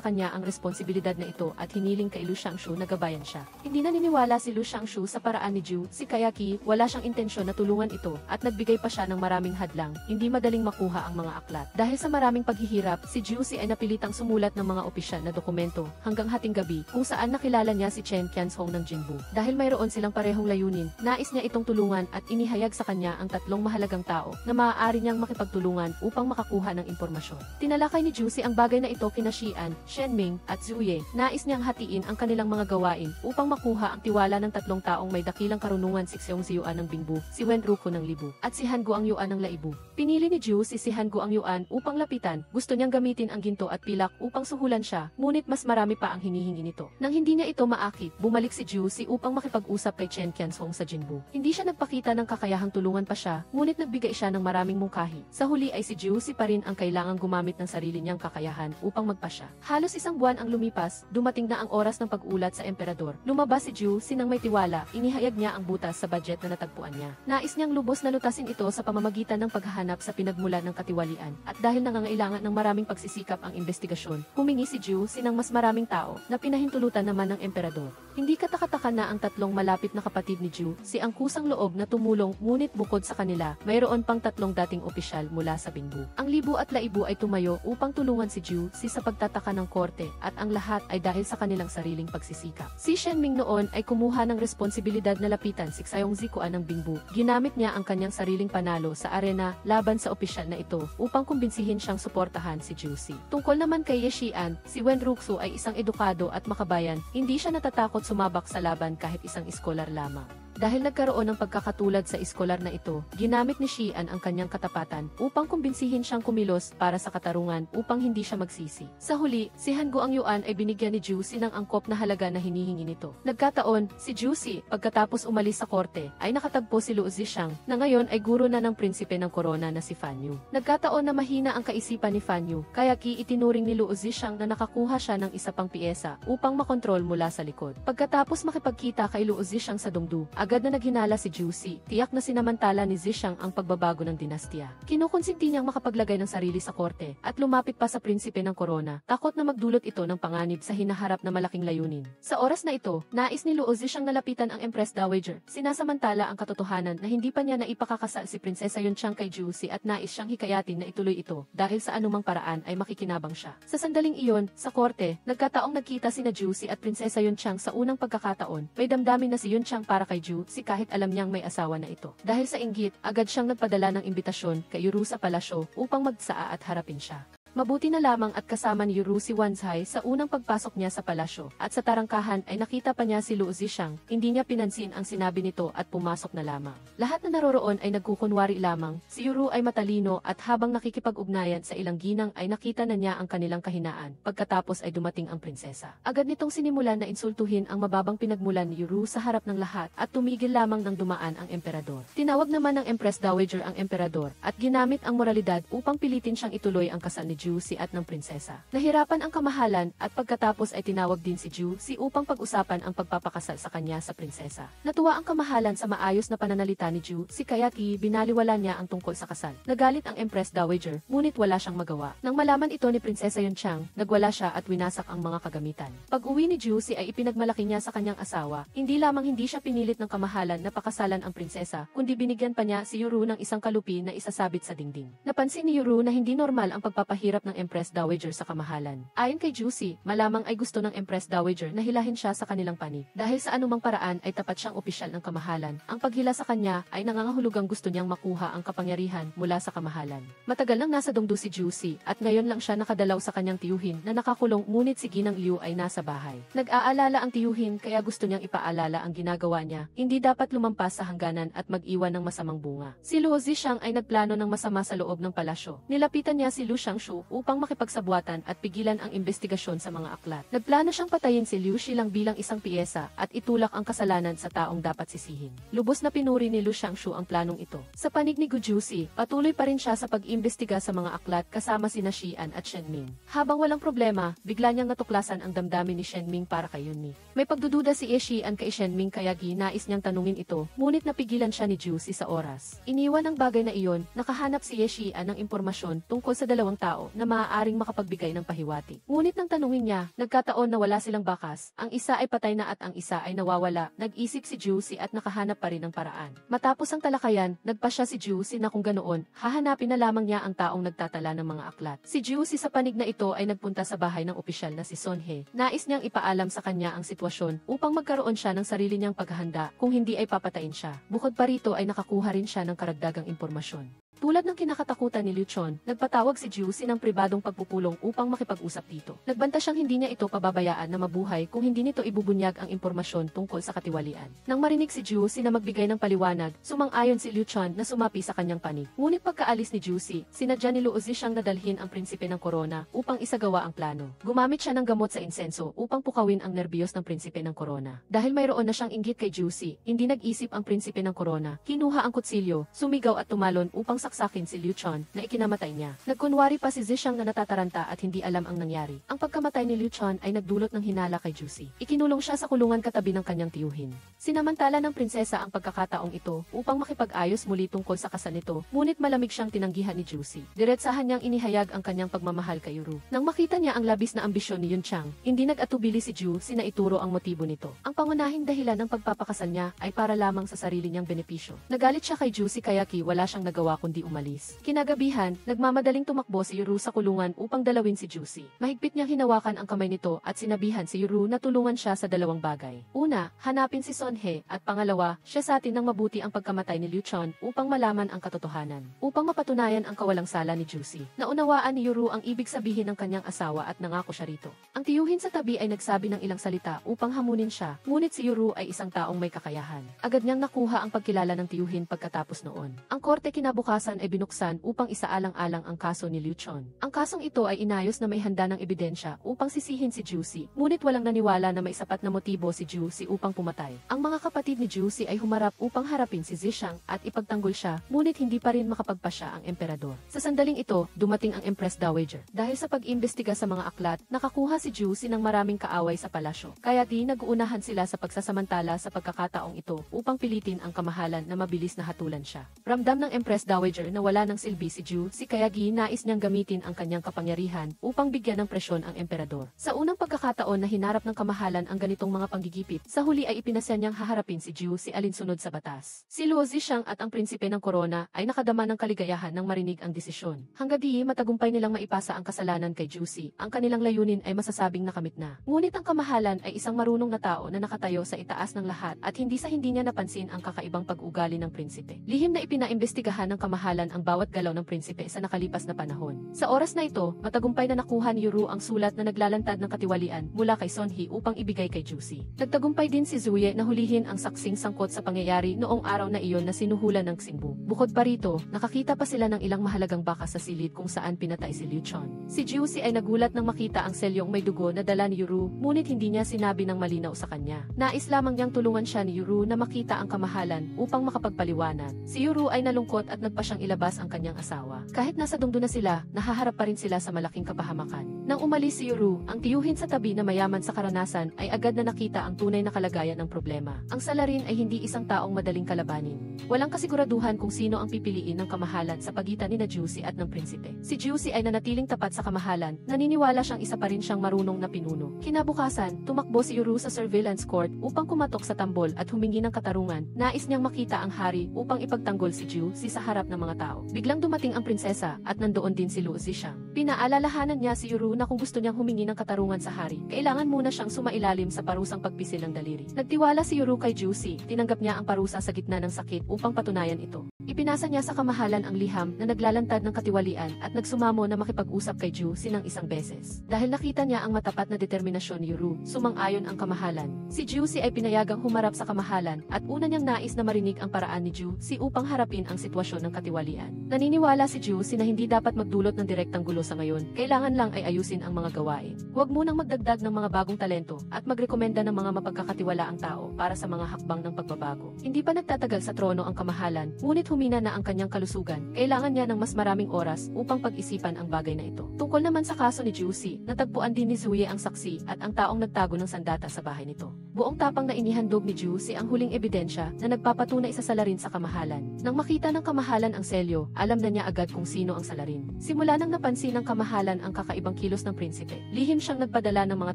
kanya ang responsibilidad na ito at hiniling kay Lu Xiangshu na gabayan siya. Hindi naniniwala si Lu Xiangshu sa paraan ni Ju, si kaya wala siyang intensyon na tulungan ito at nagbigay pa siya ng maraming hadlang, hindi madaling makuha ang mga aklat. Dahil sa maraming paghihirap, si Juicy ay napilitang sumulat ng mga opisyal na dokumento hanggang hating gabi kung saan nakilala niya si Chen Qianzhong ng Jinbu. Dahil mayroon silang parehong layunin, nais niya itong tulungan at inihayag sa kanya ang tatlong mahalagang tao na maaari maaari niyang makipagtulungan upang makakuha ng impormasyon. Tinalakay ni Juicy ang bagay na ito kina Xian, Shenming, at Zuye. Nais niyang hatiin ang kanilang mga gawain upang makuha ang tiwala ng tatlong taong may dakilang karunungan, si Xiong Ziyuan ng Bingbu, si Wen Ruko ng Libu, at si Han Guang Yuan ng Laibu. Pinili ni Juicy si Han Guang Yuan upang lapitan. Gusto niyang gamitin ang ginto at pilak upang suhulan siya, ngunit mas marami pa ang hinihingi nito. Nang hindi niya ito maakit, bumalik si Juicy upang makipag-usap kay Chen Qianzhong sa Jinbu. Hindi siya nagpakita ng kakayahang tulungan pa siya, ngunit nagbigay siya ng maraming mungkahi. Sa huli ay si Juicy pa rin ang kailangang gumamit ng sarili niyang kakayahan upang magpasya. Halos isang buwan ang lumipas, dumating na ang oras ng pag-ulat sa emperador. Lumabas si Juicy nang may tiwala, inihayag niya ang butas sa budget na natagpuan niya. Nais niyang lubos na lutasin ito sa pamamagitan ng paghahanap sa pinagmulan ng katiwalian, at dahil nangangailangan ng maraming pagsisikap ang investigasyon, humingi si Juicy ng mas maraming tao na pinahintulutan naman ng emperador. Hindi katakataka na ang tatlong malapit na kapatid ni Juicy ang kusang loob na tumulong, ngunit bukod sa kanila, mayroon pang tatlong dating opisyal mula sa Bingbu. Ang Libu at Laibu ay tumayo upang tulungan si Juicy sa pagtataka ng korte, at ang lahat ay dahil sa kanilang sariling pagsisikap. Si Shenming noon ay kumuha ng responsibilidad na lapitan si Xiong Zikuan ng Bingbu. Ginamit niya ang kanyang sariling panalo sa arena laban sa opisyal na ito upang kumbinsihin siyang suportahan si Juicy. Tungkol naman kay Ye Xian, si Wen Ruxu ay isang edukado at makabayan. Hindi siya natatakot sumabak sa laban kahit isang iskolar lamang. Dahil nagkaroon ng pagkakatulad sa iskolar na ito, ginamit ni Xian ang kanyang katapatan upang kumbinsihin siyang kumilos para sa katarungan upang hindi siya magsisi. Sa huli, si Han Guang Yuan ay binigyan ni Juicy ng angkop na halaga na hinihingi nito. Nagkataon, si Juicy, pagkatapos umalis sa korte, ay nakatagpo si Luo Zixang, na ngayon ay guro na ng prinsipe ng korona na si Fan Yu. Nagkataon na mahina ang kaisipan ni Fan Yu, kaya itinuring ni Luo Zixang na nakakuha siya ng isa pang piyesa upang makontrol mula sa likod. Pagkatapos makipagkita kay Luo Zixang sa Dongdu, agad na naghinala si Juicy, tiyak na sinamantala ni Zixang ang pagbabago ng dinastiya. Kinukonsinti niyang makapaglagay ng sarili sa korte, at lumapit pa sa prinsipe ng korona, takot na magdulot ito ng panganib sa hinaharap na malaking layunin. Sa oras na ito, nais ni Luo Zixang nalapitan ang Empress Dowager, sinasamantala ang katotohanan na hindi pa niya naipakakasal si Prinsesa Yunchang kay Juicy, at nais siyang hikayatin na ituloy ito, dahil sa anumang paraan ay makikinabang siya. Sa sandaling iyon, sa korte, nagkataong nagkita sina Juicy at Prinsesa Yunchang sa unang pagkakataon. May damdamin na si Yunchang para kay Juicy kahit alam niyang may asawa na ito. Dahil sa inggit, agad siyang nagpadala ng imbitasyon kay Yuru sa palasyo upang magsaa at harapin siya. Mabuti na lamang at kasama ni Yuru si Wanzhai sa unang pagpasok niya sa palasyo, at sa tarangkahan ay nakita pa niya si Luo Zixang. Hindi niya pinansin ang sinabi nito at pumasok na lamang. Lahat na naroroon ay nagkukunwari lamang. Si Yuru ay matalino, at habang nakikipag-ugnayan sa ilang ginang ay nakita na niya ang kanilang kahinaan. Pagkatapos ay dumating ang prinsesa. Agad nitong sinimulan na insultuhin ang mababang pinagmulan ni Yuru sa harap ng lahat, at tumigil lamang nang dumaan ang emperador. Tinawag naman ng Empress Dowager ang emperador, at ginamit ang moralidad upang pilitin siyang ituloy ang kasal ni Juicy at ng prinsesa. Nahirapan ang kamahalan, at pagkatapos ay tinawag din si Juicy upang pag-usapan ang pagpapakasal sa kanya sa prinsesa. Natuwa ang kamahalan sa maayos na pananalita ni Juicy, kaya't binaliwala niya ang tungkol sa kasal. Nagalit ang Empress Dowager, ngunit wala siyang magawa. Nang malaman ito ni Prinsesa Yunchang, nagwala siya at winasak ang mga kagamitan. Pag-uwi ni Juicy ay ipinagmalaki niya sa kanyang asawa. Hindi lamang hindi siya pinilit ng kamahalan na pakasalan ang prinsesa, kundi binigyan pa niya si Yuru ng isang kalupi na isasabit sa dingding. Napansin ni Yuru na hindi normal ang pagpapahirap ng Empress Dowager sa kamahalan. Ayon kay Juicy, malamang ay gusto ng Empress Dowager na hilahin siya sa kanilang panig. Dahil sa anumang paraan ay tapat siyang opisyal ng kamahalan, ang paghila sa kanya ay nangangahulugang gusto niyang makuha ang kapangyarihan mula sa kamahalan. Matagal nang nasa Dongdu si Juicy, at ngayon lang siya nakadalaw sa kanyang tiyuhin na nakakulong, ngunit si Ginang Liu ay nasa bahay. Nag-aalala ang tiyuhin, kaya gusto niyang ipaalala ang ginagawa niya. Hindi dapat lumampas sa hangganan at mag-iwan ng masamang bunga. Si Luo Zixang ay nagplano ng masama sa loob ng palasyo. Nilapitan niya si Lu Xiangshu upang makipagsabuatan at pigilan ang investigasyon sa mga aklat. Nagplano siyang patayin si Liu Xilang bilang isang piyesa at itulak ang kasalanan sa taong dapat sisihin. Lubos na pinuri ni Lu Xiangshu ang planong ito. Sa panig ni Gu Juicy, patuloy pa rin siya sa pag-imbestiga sa mga aklat kasama sina Xian at Shenming. Habang walang problema, bigla niyang natuklasan ang damdamin ni Shenming para kay Yunmi. May pagdududa si Xian kay Shenming, kaya ginais niyang tanungin ito, ngunit napigilan siya ni Juicy sa oras. Iniwan ang bagay na iyon, nakahanap si Xian ng impormasyon tungkol sa dalawang tao na maaaring makapagbigay ng pahiwati. Ngunit nang tanungin niya, nagkataon na wala silang bakas, ang isa ay patay na at ang isa ay nawawala. Nag-isip si Juicy at nakahanap pa rin ng paraan. Matapos ang talakayan, nagpasya si Juicy na kung ganoon, hahanapin na lamang niya ang taong nagtatala ng mga aklat. Si Juicy sa panig na ito ay nagpunta sa bahay ng opisyal na si Son He. Nais niyang ipaalam sa kanya ang sitwasyon upang magkaroon siya ng sarili niyang paghahanda, kung hindi ay papatayin siya. Bukod pa rito ay nakakuha rin siya ng karagdagang impormasyon. Tulad ng kinakatakutan ni Liu Chun, nagpatawag si Juicy ng pribadong pagpupulong upang makipag-usap dito. Nagbanta siyang hindi niya ito pababayaan na mabuhay kung hindi nito ibubunyag ang impormasyon tungkol sa katiwalian. Nang marinig si Juicy na magbigay ng paliwanag, sumang-ayon si Liu Chun na sumapi sa kanyang panig. Ngunit pagkaalis ni Juicy, sinadya ni Luozi siyang nadalhin ang prinsipe ng korona upang isagawa ang plano. Gumamit siya ng gamot sa insenso upang pukawin ang nerbiyos ng prinsipe ng korona. Dahil mayroon na siyang inggit kay Juicy, hindi nag-isip ang prinsipe ng korona. Kinuha ang kutsilyo, sumigaw at tumalon upang saksakin si Liu Chun na ikinamatay niya. Nagkunwari pa si Zishang na natataranta at hindi alam ang nangyari. Ang pagkamatay ni Liu Chun ay nagdulot ng hinala kay Juicy. Ikinulong siya sa kulungan katabi ng kanyang tiyuhin. Sinamantala ng prinsesa ang pagkakataong ito upang makipag-ayos muli tungkol sa kasal nito, ngunit malamig siyang tinanggihan ni Juicy. Diretsahan niyang inihayag ang kanyang pagmamahal kay Yuru. Nang makita niya ang labis na ambisyon ni Yun Chang, hindi nag-atubili si Juicy na ituro ang motibo nito. Ang pangunahing dahilan ng pagpapakasal niya ay para lamang sa sarili niyang benepisyo. Nagalit siya kay Juicy kaya wala siyang nagawa kundi umalis. Kinagabihan, nagmamadaling tumakbo si Yuru sa kulungan upang dalawin si Juicy. Mahigpit niyang hinawakan ang kamay nito at sinabihan si Yuru na tulungan siya sa dalawang bagay. Una, hanapin si Son He at pangalawa, siya sa atin ng mabuti ang pagkamatay ni Liu Chun upang malaman ang katotohanan. Upang mapatunayan ang kawalang sala ni Juicy. Naunawaan ni Yuru ang ibig sabihin ng kanyang asawa at nangako siya rito. Ang tiyuhin sa tabi ay nagsabi ng ilang salita upang hamunin siya, ngunit si Yuru ay isang taong may kakayahan. Agad niyang nakuha ang pagkilala ng tiyuhin pagkatapos noon. Ang korte kinabukasan ay binuksan upang isaalang-alang ang kaso ni Liu Chun. Ang kasong ito ay inayos na may handa ng ebidensya upang sisihin si Juicy, ngunit walang naniwala na may sapat na motibo si Juicy upang pumatay. Ang mga kapatid ni Juicy ay humarap upang harapin si Zishang at ipagtanggol siya, ngunit hindi pa rin makapagpasya ang emperador. Sa sandaling ito, dumating ang Empress Dowager. Dahil sa pag-imbestiga sa mga aklat, nakakuha si Juicy ng maraming kaaway sa palasyo. Kaya nag-uunahan sila sa pagsasamantala sa pagkakataong ito upang pilitin ang kamahalan na mabilis na hatulan siya. Ramdam ng Empress Dowager na wala ng silbi si Juicy kaya nais niyang gamitin ang kanyang kapangyarihan upang bigyan ng presyon ang emperador. Sa unang pagkakataon na hinarap ng kamahalan ang ganitong mga panggigipit, sa huli ay ipinasya niyang haharapin si Juicy alinsunod sa batas. Si Luo Zishang at ang prinsipe ng korona ay nakadama ng kaligayahan nang marinig ang desisyon. Hangga't matagumpay nilang maipasa ang kasalanan kay Juicy, ang kanilang layunin ay masasabing nakamit na. Ngunit ang kamahalan ay isang marunong na tao na nakatayo sa itaas ng lahat at hindi niya napansin ang kakaibang pag-ugali ng prinsipe. Lihim na ipinaimbestigahan ng kamahalan ang bawat galaw ng prinsipe sa nakalipas na panahon. Sa oras na ito, matagumpay na nakuha ni Yuru ang sulat na naglalantad ng katiwalian mula kay Son He upang ibigay kay Juicy. Nagtagumpay din si Zuye na hulihin ang saksing sangkot sa pangyayari noong araw na iyon na sinuhulan ng Xingbu. Bukod pa rito, nakakita pa sila ng ilang mahalagang bakas sa silid kung saan pinatay si Liu Chun. Si Juicy ay nagulat nang makita ang selyong may dugo na dala ni Yuru, ngunit hindi niya sinabi ng malinaw sa kanya. Nais lamang niyang tulungan siya ni Yuru na makita ang kamahalan upang makapagpaliwanag. Si Yuru ay nalungkot at nagpa siyang ilabas ang kanyang asawa. Kahit nasa dungdo na sila, nahaharap pa rin sila sa malaking kapahamakan. Nang umalis si Yuru, ang tiyuhin sa tabi na mayaman sa karanasan ay agad na nakita ang tunay na kalagayan ng problema. Ang salarin ay hindi isang taong madaling kalabanin. Walang kasiguraduhan kung sino ang pipiliin ng kamahalan sa pagitan ni Juicy at ng prinsipe. Si Juicy ay nanatiling tapat sa kamahalan, naniniwala siyang isa pa rin siyang marunong na pinuno. Kinabukasan, tumakbo si Yuru sa surveillance court upang kumatok sa tambol at humingi ng katarungan. Nais niyang makita ang hari upang ipagtanggol si Juicy sa harap ng mga tao. Biglang dumating ang prinsesa at nandoon din si Luo Zishang. Pinaalalahanan niya si Yuru na kung gusto niyang humingi ng katarungan sa hari, kailangan muna siyang sumailalim sa parusang pagpisil ng daliri. Nagtiwala si Yuru kay Juicy, tinanggap niya ang parusa sa gitna ng sakit upang patunayan ito. Ipinasa niya sa kamahalan ang liham na naglalantad ng katiwalian at nagsumamo na makipag-usap kay Juicy ng isang beses. Dahil nakita niya ang matapat na determinasyon ni Yuru, sumang-ayon ang kamahalan. Si Juicy ay pinayagang humarap sa kamahalan at una niyang nais na marinig ang paraan ni Juicy upang harapin ang sitwasyon ng katiwalian. Naniniwala si Juicy na hindi dapat magdulot ng direktang gulo sa ngayon, kailangan lang ay ayusin ang mga gawain. Huwag munang magdagdag ng mga bagong talento at magrekomenda ng mga mapagkakatiwalaang tao para sa mga hakbang ng pagbabago. Hindi pa nagtatagal sa trono ang kamahalan, ngunit humina na ang kanyang kalusugan, kailangan niya ng mas maraming oras upang pag-isipan ang bagay na ito. Tungkol naman sa kaso ni Juicy, natagpuan din ni Zuye ang saksi at ang taong nagtago ng sandata sa bahay nito. Buong tapang na inihandog ni Juicy ang huling ebidensya na nagpapatunay sa salarin sa kamahalan. Nang makita ng kamahalan ang selyo, alam na niya agad kung sino ang salarin. Simula nang napansin ng kamahalan ang kakaibang kilos ng prinsipe, lihim siyang nagpadala ng mga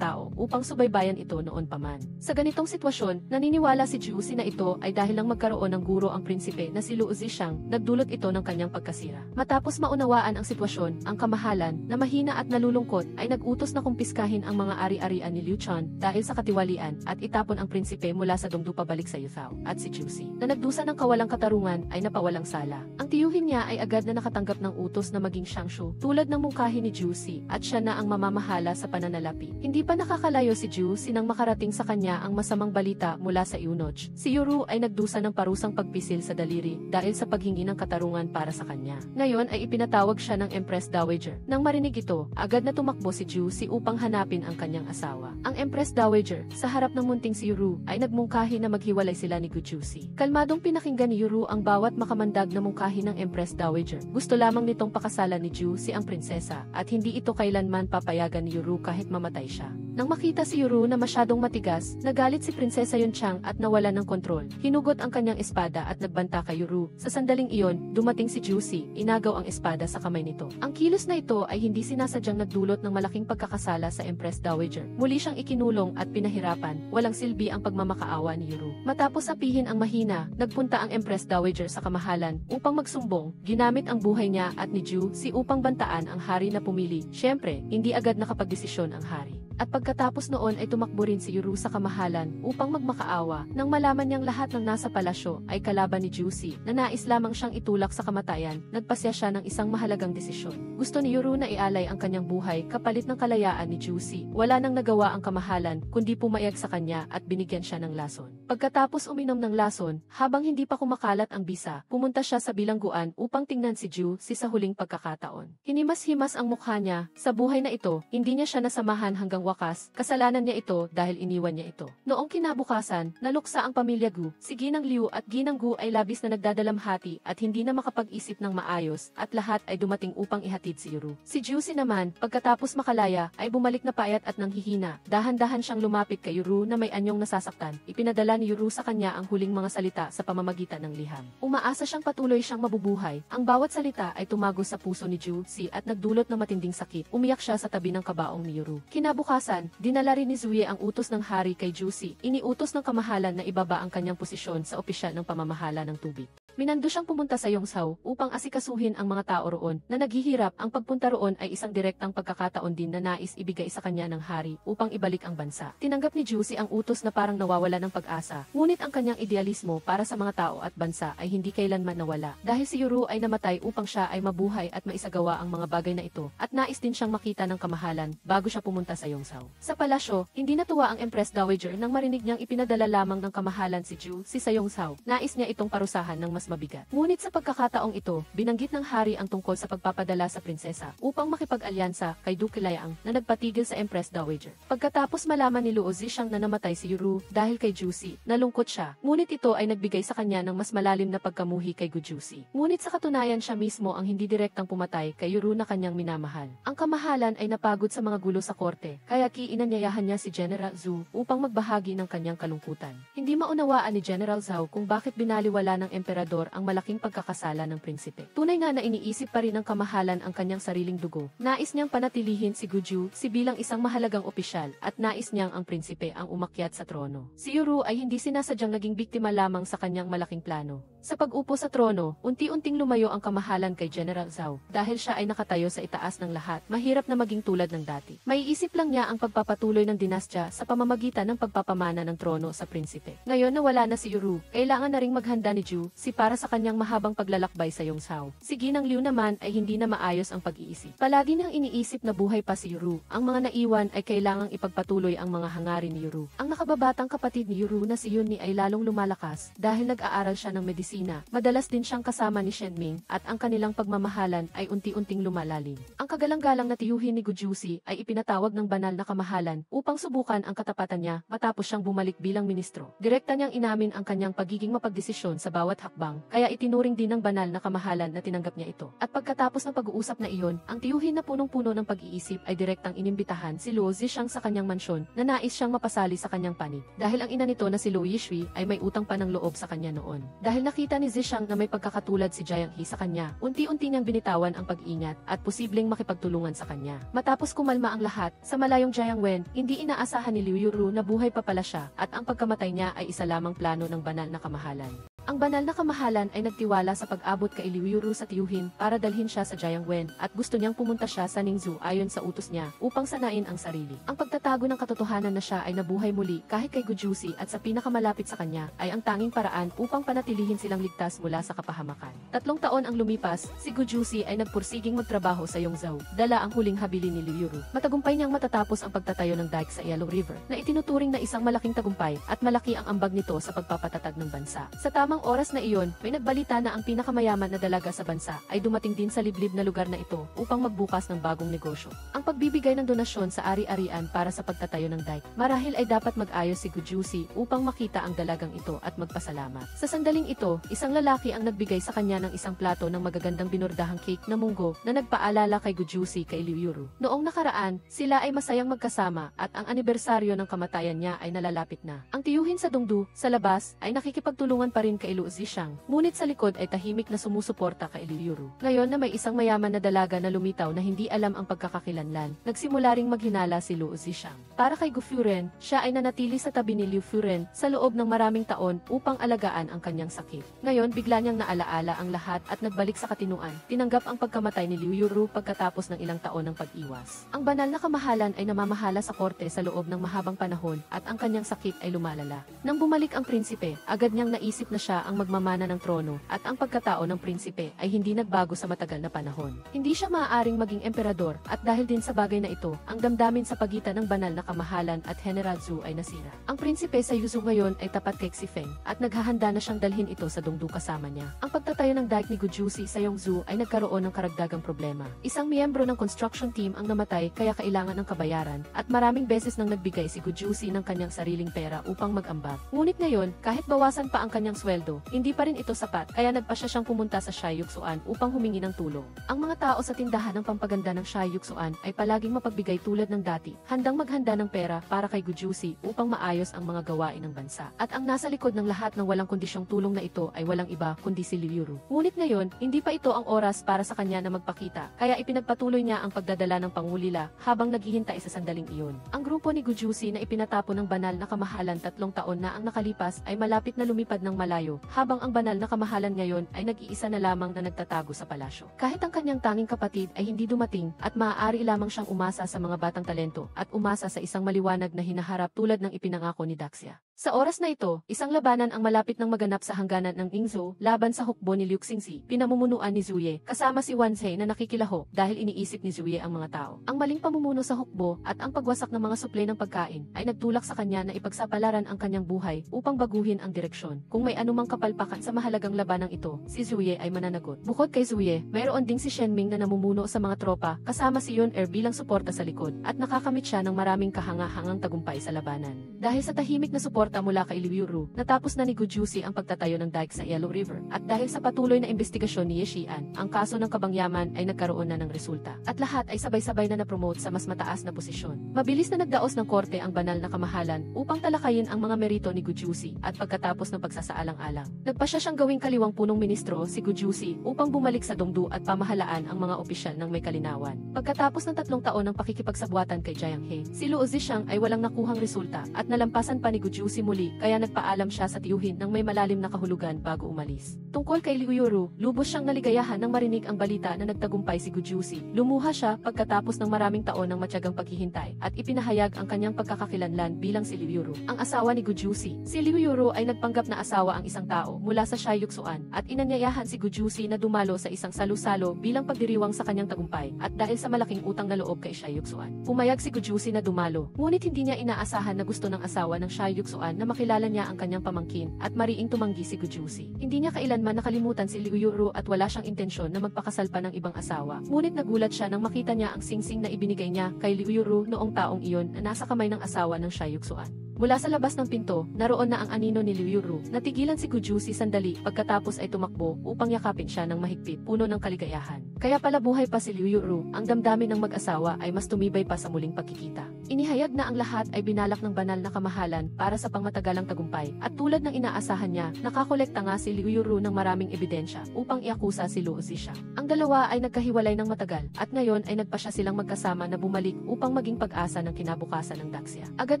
tao upang subaybayan ito noon pa man. Sa ganitong sitwasyon, naniniwala si Juicy na ito ay dahil lang magkaroon ng guro ang prinsipe na si Luo Zishang, nagdulot ito ng kanyang pagkasira. Matapos maunawaan ang sitwasyon, ang kamahalan, na mahina at nalulungkot, ay nag-utos na kumpiskahin ang mga ari-arian ni Liu Chuan dahil sa katiwalian at itapon ang prinsipe mula sa Dongdu pabalik sa Yuthao. At si Jusi, na nagdusa ng kawalang katarungan, ay napawalang sala. Ang tiyuhin niya ay agad na nakatanggap ng utos na maging Shangshu, tulad ng mungkahi ni Jusi, at siya na ang mamamahala sa pananalapi. Hindi pa nakakalayo si Jusi nang makarating sa kanya ang masamang balita mula sa eunuch. Si Yuru ay nagdusa ng parusang pagpisil sa daliri dahil sa paghingi ng katarungan para sa kanya. Ngayon ay ipinatawag siya ng Empress Dowager. Nang marinig ito, agad na tumakbo si Jusi upang hanapin ang kanyang asawa. Ang Empress Dowager, sa harap ng munting si Yuru, ay nagmungkahi na maghiwalay sila ni Jusi. Kalmadong pinakinggan ni Yuru ang bawat makamandag na mungkahi ng Empress Dowager. Gusto lamang nitong pakasalan ni Jusi ang prinsesa at hindi ito kailanman papayagan ni Yuru kahit mamatay siya. Nang makita si Yuru na masyadong matigas, nagalit si Prinsesa Yunchang at nawala ng kontrol. Hinugot ang kanyang espada at nagbanta kay Yuru. Sa sandaling iyon, dumating si Jusi, inagaw ang espada sa kamay nito. Ang kilos na ito ay hindi sinasadyang nagdulot ng malaking pagkakasala sa Empress Dowager. Muli siyang ikinulong at pinahirapan, walang silbi ang pagmamakaawa ni Yuru. Matapos sapihin ang mahina, nagpunta ang Empress Dowager sa kamahalan upang magsumbong. Ginamit ang buhay niya at ni Jusi upang bantaan ang hari na pumili. Siyempre, hindi agad nakapagdesisyon ang hari. At pagkatapos noon ay tumakbo rin si Yuru sa kamahalan upang magmakaawa. Nang malaman niyang lahat ng nasa palasyo ay kalaban ni Jusi na nais lamang siyang itulak sa kamatayan, nagpasya siya ng isang mahalagang desisyon. Gusto ni Yuru na ialay ang kanyang buhay kapalit ng kalayaan ni Jusi. Wala nang nagawa ang kamahalan kundi pumayag sa kanya at binigyan siya ng lason. Pagkatapos uminom ng lason, habang hindi pa kumakalat ang bisa, pumunta siya sa bilangguan upang tingnan si Jusi sa huling pagkakataon. Hinimas-himas ang mukha niya. Sa buhay na ito, hindi niya siya nasamahan hanggang wakas, kasalanan niya ito dahil iniwan niya ito. Noong kinabukasan, naluksa ang pamilya Gu. Si Ginang Liu at Ginang Gu ay labis na nagdadalamhati at hindi na makapag-isip ng maayos at lahat ay dumating upang ihatid si Yuru. Si Jusi naman, pagkatapos makalaya, ay bumalik na payat at nanghihina. Dahan-dahan siyang lumapit kay Yuru na may anyong nasasaktan. Ipinadala ni Yuru sa kanya ang huling mga salita sa pamamagitan ng liham. Umaasa siyang patuloy siyang mabubuhay. Ang bawat salita ay tumago sa puso ni Jusi at nagdulot ng matinding sakit. Umiyak siya sa tabi ng kabaong ni Yuru. Kinabukasan, dinala rin ni Zui ang utos ng hari kay Jusi. Iniutos ng kamahalan na ibaba ang kanyang posisyon sa opisyal ng pamamahala ng tubig. Minando siyang pumunta sa Yongzhou upang asikasuhin ang mga tao roon na naghihirap. Ang pagpunta roon ay isang direktang pagkakataon din na nais ibigay sa kanya ng hari upang ibalik ang bansa. Tinanggap ni Jusi ang utos na parang nawawala ng pag-asa. Ngunit ang kanyang idealismo para sa mga tao at bansa ay hindi kailanman nawala. Dahil si Yuru ay namatay upang siya ay mabuhay at maisagawa ang mga bagay na ito at nais din siyang makita ng kamahalan bago siya pumunta sa Yongzhou. Sa palasyo, hindi natuwa ang Empress Dowager nang marinig niyang ipinadala lamang ng kamahalan si Jusi sa Yongzhou. Nais niya itong parusahan ng mas mabigat. Ngunit sa pagkakataong ito, binanggit ng hari ang tungkol sa pagpapadala sa prinsesa upang makipag-alyansa kay Duke Liang na nagpatigil sa Empress Dowager. Pagkatapos malaman ni Luo Zishang na namatay si Yuru dahil kay Jusi, nalungkot siya. Ngunit ito ay nagbigay sa kanya ng mas malalim na pagkamuhi kay Jusi. Ngunit sa katunayan siya mismo ang hindi direktang pumatay kay Yuru na kanyang minamahal. Ang kamahalan ay napagod sa mga gulo sa korte, kaya inanyayahan niya si General Zhou upang magbahagi ng kanyang kalungkutan. Hindi maunawaan ni General Zhou kung bakit binaliwala ng emperador ang malaking pagkakasala ng prinsipe. Tunay nga na iniisip pa rin ng kamahalan ang kanyang sariling dugo. Nais niyang panatilihin si Guju si bilang isang mahalagang opisyal at nais niyang ang prinsipe ang umakyat sa trono. Si Yuru ay hindi sinasadyang naging biktima lamang sa kanyang malaking plano. Sa pag-upo sa trono, unti-unting lumayo ang kamahalan kay General Zhou dahil siya ay nakatayo sa itaas ng lahat. Mahirap na maging tulad ng dati. Maiisip lang niya ang pagpapatuloy ng dinastya sa pamamagitan ng pagpapamana ng trono sa prinsipe. Ngayon na wala na si Yuru, kailangan na ring maghanda ni Ju si para sa kanyang mahabang paglalakbay sa Yongzhou. Si Ginang Liu naman ay hindi na maayos ang pag-iisip. Palagi niyang iniisip na buhay pa si Yuru. Ang mga naiwan ay kailangang ipagpatuloy ang mga hangarin ni Yuru. Ang nakababatang kapatid ni Yuru na si Yunmi ay lalong lumalakas dahil nag-aaral siya ng medisina. Madalas din siyang kasama ni Shenming at ang kanilang pagmamahalan ay unti-unting lumalalim. Ang kagalang-galang na tiyuhin ni Gujusi ay ipinatawag ng banal na kamahalan upang subukan ang katapatan niya matapos siyang bumalik bilang ministro. Direkta niyang inamin ang kanyang pagiging mapagdesisyon sa bawat hakbang, kaya itinuring din ng banal na kamahalan na tinanggap niya ito. At pagkatapos ng pag-uusap na iyon, ang tiyuhin na punong-puno ng pag-iisip ay direktang inimbitahan si Luo Zishang sa kanyang mansyon na nais siyang mapasali sa kanyang panig. Dahil ang ina nito na si Luo Yishui ay may utang pa ng loob sa kanya noon. Dahil nakita ni Zishang na may pagkakatulad si Jiang He sa kanya, unti-unti niyang binitawan ang pag-ingat at posibleng makipagtulungan sa kanya. Matapos kumalma ang lahat, sa malayong Jiang Wen, hindi inaasahan ni Liu Yuru na buhay pa pala siya at ang pagkamatay niya ay isa lamang plano ng banal na kamahalan. Ang banal na kamahalan ay nagtiwala sa pag-abot kay Liu Yuru sa tiyuhin para dalhin siya sa Jiangwen at gusto niyang pumunta siya sa Ningzhou ayon sa utos niya upang sanain ang sarili. Ang pagtatago ng katotohanan na siya ay nabuhay muli kahit kay Gujusi at sa pinakamalapit sa kanya ay ang tanging paraan upang panatilihin silang ligtas mula sa kapahamakan. 3 taon ang lumipas, si Gujusi ay nagpursiging magtrabaho sa Yongzhou, dala ang huling habilin ni Liu Yuru. Matagumpay niyang matatapos ang pagtatayo ng dike sa Yellow River na itinuturing na isang malaking tagumpay at malaki ang ambag nito sa pagpapatatag ng bansa. Sa tamang oras na iyon, may nagbalita na ang pinakamayaman na dalaga sa bansa ay dumating din sa liblib na lugar na ito upang magbukas ng bagong negosyo. Ang pagbibigay ng donasyon sa ari-arian para sa pagtatayo ng dike, marahil ay dapat mag-ayos si Gujusi upang makita ang dalagang ito at magpasalamat. Sa sandaling ito, isang lalaki ang nagbigay sa kanya ng isang plato ng magagandang binordahang cake na munggo na nagpaalala kay Gujusi kay Liu Yuru. Noong nakaraan, sila ay masayang magkasama at ang anibersaryo ng kamatayan niya ay nalalapit na. Ang tiyuhin sa Dongdu, sa labas, ay nakikipagtulungan pa rin kay Lu Zixang, ngunit sa likod ay tahimik na sumusuporta kay Liu Yuru. Ngayon na may isang mayaman na dalaga na lumitaw na hindi alam ang pagkakakilanlan, nagsimula ring maghinala si Lu Zixang. Para kay Gu Furen, siya ay nanatili sa tabi ni Liu Furen sa loob ng maraming taon upang alagaan ang kanyang sakit. Ngayon bigla niyang naalaala ang lahat at nagbalik sa katinuan. Tinanggap ang pagkamatay ni Liu Yuru pagkatapos ng ilang taon ng pag-iwas. Ang banal na kamahalan ay namamahala sa korte sa loob ng mahabang panahon at ang kanyang sakit ay lumalala. Nang bumalik ang prinsipe, agad niyang naisip na siya ang magmamana ng trono at ang pagkatao ng prinsipe ay hindi nagbago sa matagal na panahon. Hindi siya maaaring maging emperador at dahil din sa bagay na ito, ang damdamin sa pagitan ng banal na kamahalan at General Zhu ay nasira. Ang prinsipe sa Yuzhou ngayon ay tapat kay Xifeng at naghahanda na siyang dalhin ito sa Dongdu kasama niya. Ang pagtatayo ng dike ni Gujusi sa Yongzhou ay nagkaroon ng karagdagang problema. Isang miyembro ng construction team ang namatay kaya kailangan ng kabayaran at maraming beses nang nagbigay si Gujusi ng kanyang sariling pera upang mag-ambag. Ngunit ngayon, kahit bawasan pa ang kanyang sweldo, hindi pa rin ito sapat kaya nagpasya siyang pumunta sa Shayuksuan upang humingi ng tulong. Ang mga tao sa tindahan ng pampaganda ng Shayuksuan ay palaging mapagbigay tulad ng dati, handang maghanda ng pera para kay Gujusi upang maayos ang mga gawain ng bansa. At ang nasa likod ng lahat ng walang kondisyong tulong na ito ay walang iba kundi si Liu Yuru. Ngunit ngayon, hindi pa ito ang oras para sa kanya na magpakita, kaya ipinagpatuloy niya ang pagdadala ng pangulila habang naghihintay sa sandaling iyon. Ang grupo ni Gujusi na ipinatapon ng banal na kamahalan 3 taon na ang nakalipas ay malapit na lumipad ng malayo, habang ang banal na kamahalan ngayon ay nag-iisa na lamang na nagtatago sa palasyo. Kahit ang kanyang tanging kapatid ay hindi dumating at maaari lamang siyang umasa sa mga batang talento at umasa sa isang maliwanag na hinaharap tulad ng ipinangako ni Daxia. Sa oras na ito, isang labanan ang malapit nang maganap sa hangganan ng Ningzhou laban sa hukbo ni Liu Xingxi, pinamumunuan ni Zuye, kasama si Wan Zhe na nakikilaho dahil iniisip ni Zuye ang mga tao. Ang maling pamumuno sa hukbo at ang pagwasak ng mga suplay ng pagkain ay nagtulak sa kanya na ipagsapalaran ang kanyang buhay upang baguhin ang direksyon. Kung may anumang kapalpakan sa mahalagang labanang ito, si Zuye ay mananagot. Bukod kay Zuye, mayroon ding si Shen Ming na namumuno sa mga tropa kasama si Yun Er bilang suporta sa likod at nakakamit siya ng maraming kahanga-hangang tagumpay sa labanan. Dahil sa tahimik na suporta mula kay Liu Yuru, natapos na ni Gujusi ang pagtatayo ng dike sa Yellow River at dahil sa patuloy na investigasyon ni Ye Xian, ang kaso ng kabangyaman ay nagkaroon na ng resulta at lahat ay sabay-sabay na napromote sa mas mataas na posisyon. Mabilis na nagdaos ng korte ang banal na kamahalan upang talakayin ang mga merito ni Gujusi at pagkatapos ng pagsasaalang-alang, nagpasya siyang gawing kaliwang punong ministro si Gujusi upang bumalik sa Dongdu at pamahalaan ang mga opisyal ng may kalinawan. Pagkatapos ng 3 taon ng pakikipagsabuatan kay Jiang He, si Lu Zixang ay walang nakuhang resulta at nalampasan pa ni Gujusi muli kaya nagpaalam siya sa tiyuhin ng may malalim na kahulugan bago umalis. Tungkol kay Liu Yuru, lubos siyang naligayahan nang marinig ang balita na nagtagumpay si Gujusi. Lumuha siya pagkatapos ng maraming taon ng matyagang paghihintay at ipinahayag ang kanyang pagkakakilanlan bilang si Liu Yuru, ang asawa ni Gujusi. Si Liu Yuru ay nagpanggap na asawa ang isang tao mula sa Shayuksuan at inanyayahan si Gujusi na dumalo sa isang salu-salo bilang pagdiriwang sa kanyang tagumpay at dahil sa malaking utang na loob kay Shayuksuan. Pumayag si Gujusi na dumalo, ngunit hindi niya inaasahan na gusto ng asawa ng Shayuksuan na makilala niya ang kanyang pamangkin at mariing tumanggi si Gujusi. Hindi niya kailanman nakalimutan si Liu Yuru at wala siyang intensyon na magpakasal pa ng ibang asawa. Ngunit nagulat siya nang makita niya ang singsing na ibinigay niya kay Liu Yuru noong taong iyon na nasa kamay ng asawa ng Shayuksuan. Mula sa labas ng pinto, naroon na ang anino ni Liu Yuru. Natigilan si Gujusi sandali pagkatapos ay tumakbo upang yakapin siya ng mahigpit, puno ng kaligayahan. Kaya pala buhay pa si Liu Yuru, ang damdamin ng mag-asawa ay mas tumibay pa sa muling pagkikita. Inihayag na ang lahat ay binalak ng banal na kamahalan para sa pangmatagalang tagumpay at tulad ng inaasahan niya, nakakolekta nga si Liu Yuru ng maraming ebidensya upang iakusa si Lu Zixang. Ang dalawa ay nagkahiwalay ng matagal at ngayon ay nagpasya silang magkasama na bumalik upang maging pag-asa ng kinabukasan ng Daxia. Agad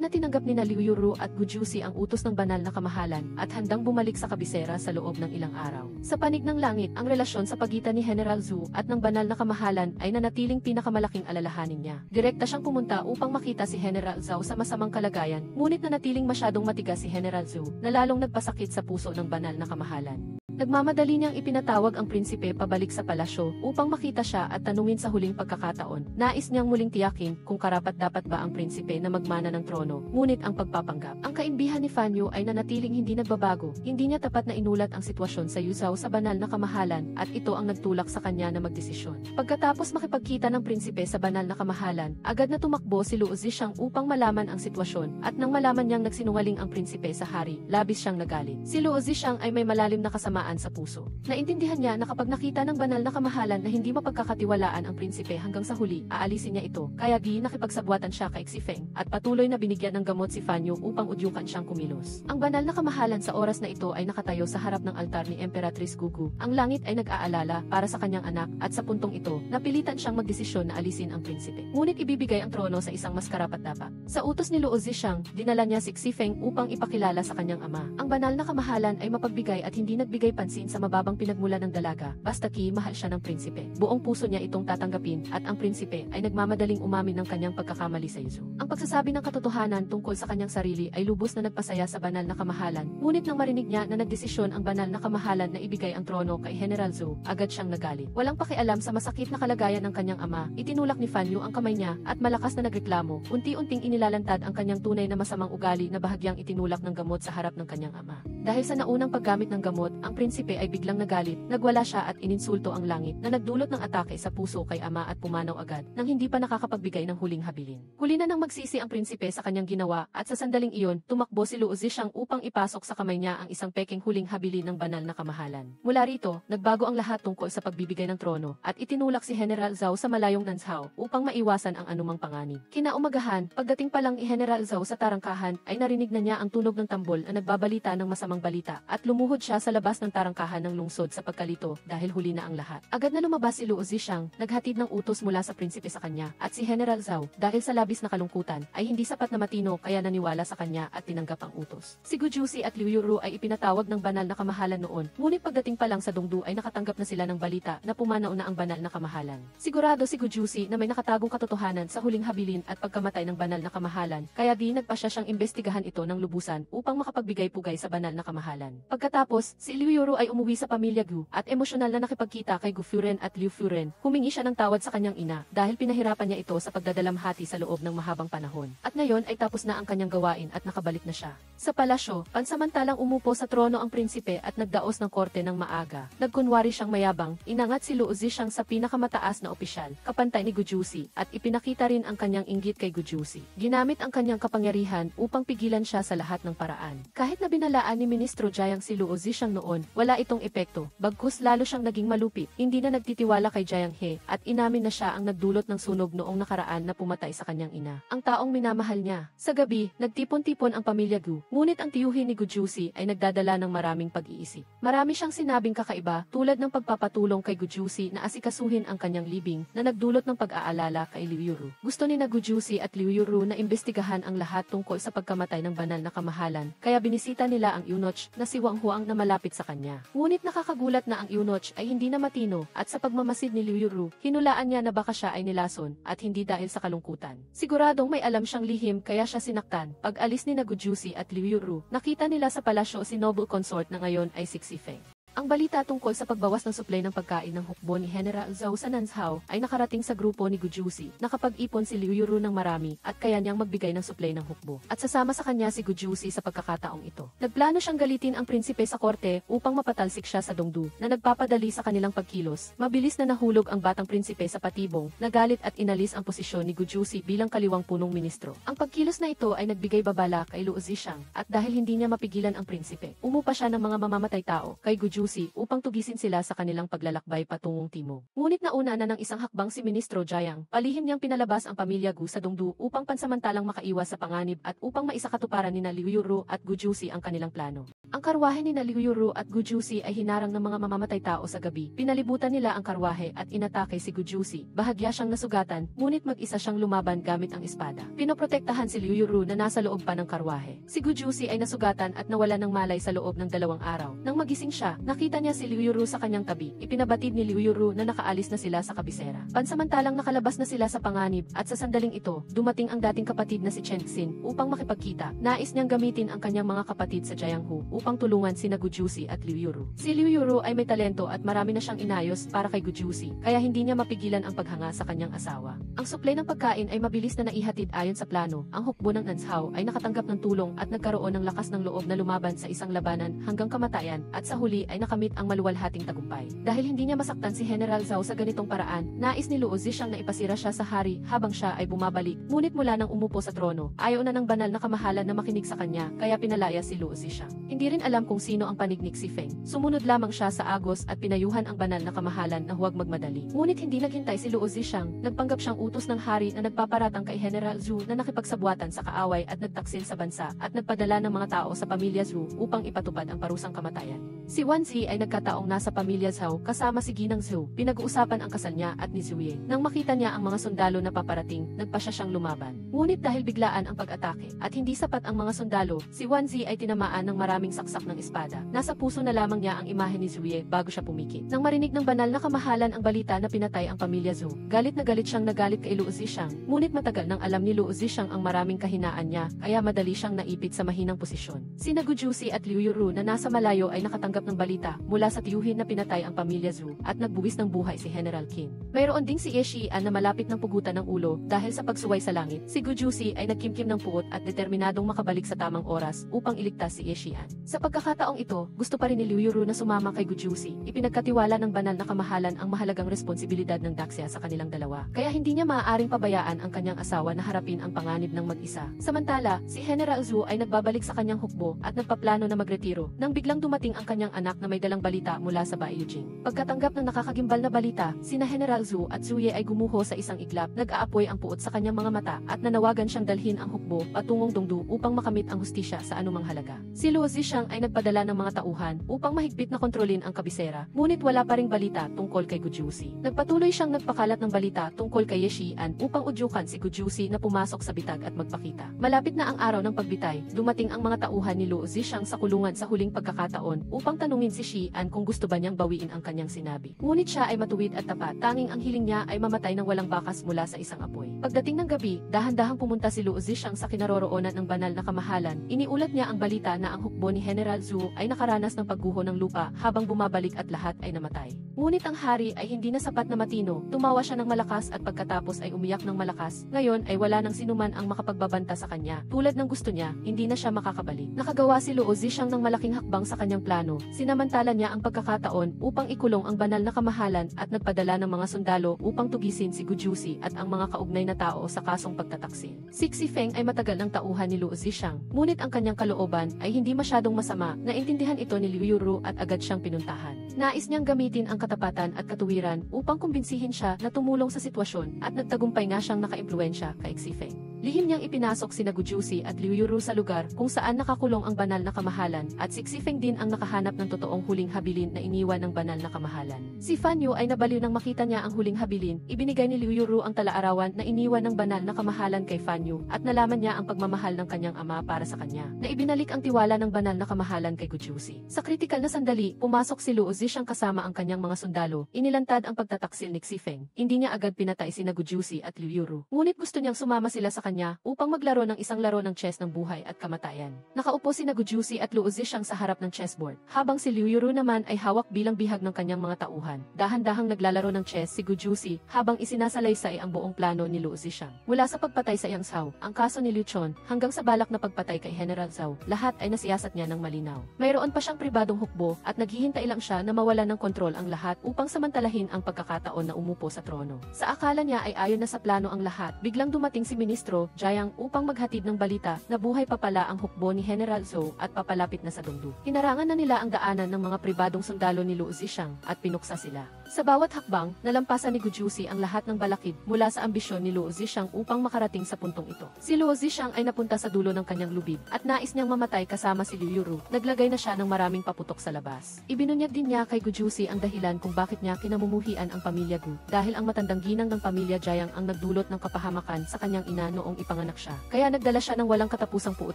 na tinanggap ni Liu Liu Yuru at Gu Jusi ang utos ng banal na kamahalan at handang bumalik sa kabisera sa loob ng ilang araw. Sa panig ng langit, ang relasyon sa pagitan ni General Zhou at ng banal na kamahalan ay nanatiling pinakamalaking alalahanin niya. Direkta siyang pumunta upang makita si General Zhou sa masamang kalagayan, ngunit nanatiling masyadong matigas si General Zhou na lalong nagpasakit sa puso ng banal na kamahalan. Nagmamadali niyang ipinatawag ang prinsipe pabalik sa palasyo upang makita siya at tanungin sa huling pagkakataon. Nais niyang muling tiyakin kung karapat-dapat ba ang prinsipe na magmana ng trono, ngunit ang pagpapanggap. Ang kaimbihan ni Fan Yu ay nanatiling hindi nagbabago. Hindi niya tapat na inulat ang sitwasyon sa Yu Zhao sa banal na kamahalan at ito ang nagtulak sa kanya na magdesisyon. Pagkatapos makipagkita ng prinsipe sa banal na kamahalan, agad na tumakbo si Luo Zixang upang malaman ang sitwasyon at nang malaman niyang nagsinungaling ang prinsipe sa hari, labis siyang nagalit. Si Luo Zixang ay may malalim na kasamaan sa puso. Naintindihan niya na kapag nakita ng banal na kamahalan na hindi mapagkakatiwalaan ang prinsipe hanggang sa huli, aalisin niya ito. Kaya nakipagsabwatan siya kay Xifeng at patuloy na binigyan ng gamot si Fan Yu upang udyukan siyang kumilos. Ang banal na kamahalan sa oras na ito ay nakatayo sa harap ng altar ni Emperatrice Gugu. Ang langit ay nag-aalala para sa kanyang anak at sa puntong ito, napilitan siyang magdesisyon na alisin ang prinsipe. Ngunit ibibigay ang trono sa isang mas karapat-dapat. Sa utos ni Luo Zixang, dinala niya si Xifeng upang ipakilala sa kanyang ama. Ang banal na kamahalan ay mapagbigay at hindi nagbigay pansin sa mababang pinagmulan ng dalaga, basta mahal siya ng prinsipe. Buong puso niya itong tatanggapin at ang prinsipe ay nagmamadaling umamin ng kanyang pagkakamali sa Yu Zhao. Ang pagsasabi ng katotohanan tungkol sa kanyang sarili ay lubos na nagpasaya sa banal na kamahalan, ngunit nang marinig niya na nagdesisyon ang banal na kamahalan na ibigay ang trono kay General Zhou, agad siyang nagalit. Walang pakialam sa masakit na kalagayan ng kanyang ama, itinulak ni Fan Yu ang kamay niya at malakas na nagreklamo. Unti-unting inilalantad ang kanyang tunay na masamang ugali na bahagyang itinulak ng gamot sa harap ng kanyang ama. Dahil sa naunang paggamit ng gamot, ang prinsipe ay biglang nagalit, nagwala siya at ininsulto ang langit na nagdulot ng atake sa puso kay ama at pumanaw agad nang hindi pa nakakapagbigay ng huling habilin. Huli na nang magsisi ang prinsipe sa kanyang ginawa at sa sandaling iyon, tumakbo si Luo Zixang upang ipasok sa kamay niya ang isang peking huling habilin ng banal na kamahalan. Mula rito, nagbago ang lahat tungkol sa pagbibigay ng trono at itinulak si General Zhao sa malayong Nanzhao upang maiwasan ang anumang panganib. Kinaumagahan, pagdating pa lang ni General Zhao sa tarangkahan ay narinig na niya ang tunog ng tambol na nagbabalita ng masamang balita at lumuhod siya sa labas ng tarangkahan ng lungsod sa pagkalito dahil huli na ang lahat. Agad na lumabas si Luo Zixang, naghatid ng utos mula sa prinsipe sa kanya at si General Zhao, dahil sa labis na kalungkutan, ay hindi sapat na matino kaya naniwala sa kanya at tinanggap ang utos. Si Gu Jusi at Liu Yuru ay ipinatawag ng banal na kamahalan noon, ngunit pagdating pa lang sa Dongdu ay nakatanggap na sila ng balita na pumanaw na ang banal na kamahalan. Sigurado si Gu Jusi na may nakatagong katotohanan sa huling habilin at pagkamatay ng banal na kamahalan, kaya nagpasya siyang imbestigahan ito ng lubusan upang makapagbigay-pugay sa banal na kamahalan. Pagkatapos, si Liu Yuru ay umuwi sa pamilya Gu at emosyonal na nakipagkita kay Gu Furen at Liu Furen. Humingi siya ng tawad sa kanyang ina dahil pinahirapan niya ito sa pagdadalamhati sa loob ng mahabang panahon. At ngayon ay tapos na ang kanyang gawain at nakabalik na siya sa palasyo. Pansamantalang umupo sa trono ang prinsipe at nagdaos ng korte ng maaga. Nagkunwari siyang mayabang, inangat si Luo Zixang sa pinakamataas na opisyal, kapantay ni Gu Jusi, at ipinakita rin ang kanyang inggit kay Gu Jusi. Ginamit ang kanyang kapangyarihan upang pigilan siya sa lahat ng paraan. Kahit na binalaan ni Ministro Jiang si Luo Zixang noon, wala itong epekto, bagkus lalo siyang naging malupit. Hindi na nagtitiwala kay Jiang He at inamin na siya ang nagdulot ng sunog noong nakaraan na pumatay sa kanyang ina, ang taong minamahal niya. Sa gabi, nagtipon-tipon ang pamilya Gu, ngunit ang tiyuhin ni Gu Jusi ay nagdadala ng maraming pag-iisip. Marami siyang sinabing kakaiba tulad ng pagpapatulong kay Gu Jusi na asikasuhin ang kanyang libing na nagdulot ng pag-aalala kay Liu Yuru. Gusto ni Gu Jusi at Liu Yuru na imbestigahan ang lahat tungkol sa pagkamatay ng banal na kamahalan, kaya binisita nila ang eunuch na si Wang Huang na malapit sa kanya. Ngunit nakakagulat na ang eunuch ay hindi na matino at sa pagmamasid ni Liu Yuru, hinulaan niya na baka siya ay nilason at hindi dahil sa kalungkutan. Siguradong may alam siyang lihim kaya siya sinaktan. Pag alis ni Gu Jusi at Liu Yuru, nakita nila sa palasyo si noble consort na ngayon ay si Xifeng. Ang balita tungkol sa pagbawas ng supply ng pagkain ng hukbo ni General Zhao sa Nanzhao ay nakarating sa grupo ni Gu Jusi. Nakapag-ipon si Liu Yuru ng marami at kaya niyang magbigay ng supply ng hukbo. At sasama sa kanya si Gu Jusi sa pagkakataong ito. Nagplano siyang galitin ang prinsipe sa korte upang mapatalsik siya sa Dongdu na nagpapadali sa kanilang pagkilos. Mabilis na nahulog ang batang prinsipe sa patibong, nagalit at inalis ang posisyon ni Gu Jusi bilang kaliwang punong ministro. Ang pagkilos na ito ay nagbigay babala kay Luo Zixang at dahil hindi niya mapigilan ang prinsipe, umupa siya ng mga mamamatay tao kay Gu Jusi Gujusi upang tugisin sila sa kanilang paglalakbay patungong timog. Ngunit nauna na ng isang hakbang si Ministro Jiang, palihim niyang pinalabas ang pamilya Gu sa Dongdu upang pansamantalang makaiwas sa panganib at upang maisakatuparan nina Liu Yuru at Gujusi ang kanilang plano. Ang karwahe ni Liu Yuru at Gujusi ay hinarang ng mga mamamatay tao sa gabi. Pinalibutan nila ang karwahe at inatake si Gujusi. Bahagya siyang nasugatan, ngunit mag-isa siyang lumaban gamit ang espada. Pinoprotektahan si Liu Yuru na nasa loob pa ng karwahe. Si Gujusi ay nasugatan at nawala ng malay sa loob ng 2 araw. Nang magising siya, nakita niya si Liu Yuru sa kanyang tabi. Ipinabatid ni Liu Yuru na nakaalis na sila sa kabisera. Pansamantalang nakalabas na sila sa panganib at sa sandaling ito, dumating ang dating kapatid na si Chen Xin upang makipagkita. Nais niyang gamitin ang kanyang mga kapatid sa Jianghu upang tulungan sina Gujusi at Liu Yuru. Si Liu Yuru ay may talento at marami na siyang inayos para kay Gujusi, kaya hindi niya mapigilan ang paghanga sa kanyang asawa. Ang suplay ng pagkain ay mabilis na naihatid ayon sa plano. Ang hukbo ng Nanzhao ay nakatanggap ng tulong at nagkaroon ng lakas ng loob na lumaban sa isang labanan hanggang kamatayan at sa huli ay nakamit ang maluwalhating tagumpay. Dahil hindi niya masaktan si General Zhao sa ganitong paraan, nais ni Luo Zixang na ipasira siya sa hari habang siya ay bumabalik. Ngunit mula nang umupo sa trono, ayaw na ng banal na kamahalan na makinig sa kanya, kaya pinalaya si Luo Zixang. Hindi rin alam kung sino ang panignik si Feng. Sumunod lamang siya sa agos at pinayuhan ang banal na kamahalan na huwag magmadali. Ngunit hindi naghintay si Luo Zixang, nagpanggap siyang utos ng hari na nagpaparatang kay General Zhu na nakipagsabwatan sa kaaway at nagtaksil sa bansa at nagpadala ng mga tao sa pamilya Zhu upang ipatupad ang parusang kamatayan. Si Wan Zi ay nagkataong nasa pamilya Zhao kasama si Ginang Zhu. Pinag-uusapan ang kasal niya at ni Zuye. Nang makita niya ang mga sundalo na paparating, nagpasya siyang lumaban. Ngunit dahil biglaan ang pag-atake at hindi sapat ang mga sundalo, si Wan Zi ay tinamaan ng maraming saksak ng espada. Nasa puso na lamang niya ang imahe ni Zuye bago siya pumikit. Nang marinig ng banal na kamahalan ang balita na pinatay ang pamilya Zhu, galit na galit siyang nagalit kay Luo Zixang. Ngunit matagal nang alam ni Luo Zixang ang maraming kahinaan niya, kaya madali siyang naipit sa mahinang posisyon. Sina Gujusi at Liu Yuru na nasa malayo ay nakatanggap ng balita mula sa tiyuhin na pinatay ang pamilya Zhu at nagbuwis ng buhay si General Qin. Mayroon ding si Ye Xian na malapit ng pugutan ng ulo dahil sa pagsuway sa langit. Si Gujusi ay nagkimkim ng puot at determinadong makabalik sa tamang oras upang iligtas si Ye Xian. Sa pagkakataong ito, gusto pa rin ni Liu Yuru na sumama kay Gujusi. Ipinagkatiwala ng banal na kamahalan ang mahalagang responsibilidad ng Daxia sa kanilang dalawa, kaya hindi niya maaaring pabayaan ang kanyang asawa na harapin ang panganib ng mag-isa. Samantala, si General Zhu ay nagbabalik sa kanyang hukbo at nagpaplano na magretiro nang biglang dumating ang kanyang anak na may dalang balita mula sa Baiyujing. Pagkatanggap ng nakakagimbal na balita, sina General Zhu at Zuye ay gumuho sa isang iglap, nag-aapoy ang puot sa kanyang mga mata at nanawagan siyang dalhin ang hukbo patungong Dongdu upang makamit ang hustisya sa anumang halaga. Si Luo Zixang ay nagpadala ng mga tauhan upang mahigpit na kontrolin ang kabisera, ngunit wala pa ring balita tungkol kay Gujusi. Nagpatuloy siyang nagpakalat ng balita tungkol kay Ye Xian upang udyukan si Gujusi na pumasok sa bitag at magpakita. Malapit na ang araw ng pagbitay, dumating ang mga tauhan ni Luo Zixang sa kulungan sa huling pagkakataon upang tanungin si Xian kung gusto ba niyang bawiin ang kanyang sinabi. Ngunit siya ay matuwid at tapat, tanging ang hiling niya ay mamatay ng walang bakas mula sa isang apoy. Pagdating ng gabi, dahan-dahang pumunta si Luo Zixang sa kinaroroonan ng banal na kamahalan. Iniulat niya ang balita na ang hukbo ni General Zhu ay nakaranas ng pagguho ng lupa habang bumabalik at lahat ay namatay. Ngunit ang hari ay hindi na sapat na matino, tumawa siya ng malakas at pagkatapos ay umiyak ng malakas. Ngayon ay wala nang sinuman ang makapagbabanta sa kanya. Tulad ng gusto niya, hindi na siya makakabalik. Nakagawa si Luo Zixang ng malaking hakbang sa kanyang plano. Sinamantala niya ang pagkakataon upang ikulong ang banal na kamahalan at nagpadala ng mga sundalo upang tugisin si Gujusi at ang mga kaugnay na tao sa kasong pagtataksil. Si Feng ay matagal ng tauhan ni Luo Zixang, ngunit ang kanyang kalooban ay hindi masyadong masama. Naintindihan ito ni Liu Yuru at agad siyang pinuntahan. Nais niyang gamitin ang katapatan at katuwiran upang kumbinsihin siya na tumulong sa sitwasyon at nagtagumpay nga siyang nakaimpluwensya kay Si Feng. Lihim niyang ipinasok sina Gujusi at Liu Yuru sa lugar kung saan nakakulong ang banal na kamahalan at si Feng din ang nakahanap ng totoong huling habilin na iniwan ng banal na kamahalan. Si Fan Yu ay nabaliw nang makita niya ang huling habilin. Ibinigay ni Liu Yuru ang talaarawan na iniwan ng banal na kamahalan kay Fan Yu at nalaman niya ang pagmamahal ng kanyang ama para sa kanya, na ibinalik ang tiwala ng banal na kamahalan kay Gujusi. Sa kritikal na sandali, pumasok si Luo Zixang kasama ang kanyang mga sundalo. Inilantad ang pagtataksil ni Si Feng. Hindi niya agad pinatay sina Gujusi at Liu Yuru. Ngunit gusto niyang sumama sila sa kanya upang maglaro ng isang laro ng chess ng buhay at kamatayan. Nakaupo sina Gujusi at Luo Zixang sa harap ng chessboard, habang si Liu Yuru naman ay hawak bilang bihag ng kanyang mga tauhan. Dahan-dahang naglalaro ng chess si Gujusi habang isinasalaysay ang buong plano ni Luo Zixang. Mula sa pagpatay sa Yang Zhao, ang kaso ni Liu Chon, hanggang sa balak na pagpatay kay General Zhao, lahat ay nasiyasat niya ng malinaw. Mayroon pa siyang pribadong hukbo at naghihintay lang siya na mawala ng kontrol ang lahat upang samantalahin ang pagkakataon na umupo sa trono. Sa akala niya ay ayon na sa plano ang lahat, biglang dumating si Ministro Ministro Jiang upang maghatid ng balita na buhay pa pala ang hukbo ni General Zhou at papalapit na sa Dongdu. Hinarangan na nila ang daanan ng mga pribadong sundalo ni Luo Zixang at pinuksa sila. Sa bawat hakbang, nalampasan ni Gu Jusi ang lahat ng balakid mula sa ambisyon ni Luo Zixang upang makarating sa puntong ito. Si Luo Zixang ay napunta sa dulo ng kanyang lubid at nais niyang mamatay kasama si Liu Yuru. Naglagay na siya ng maraming paputok sa labas. Ibinunyag din niya kay Gu Jusi ang dahilan kung bakit niya kinamumuhian ang pamilya Gu dahil ang matandang ginang ng pamilya Jiang ang nagdulot ng kapahamakan sa kanyang ina noong ipanganak siya. Kaya nagdala siya ng walang katapusang puot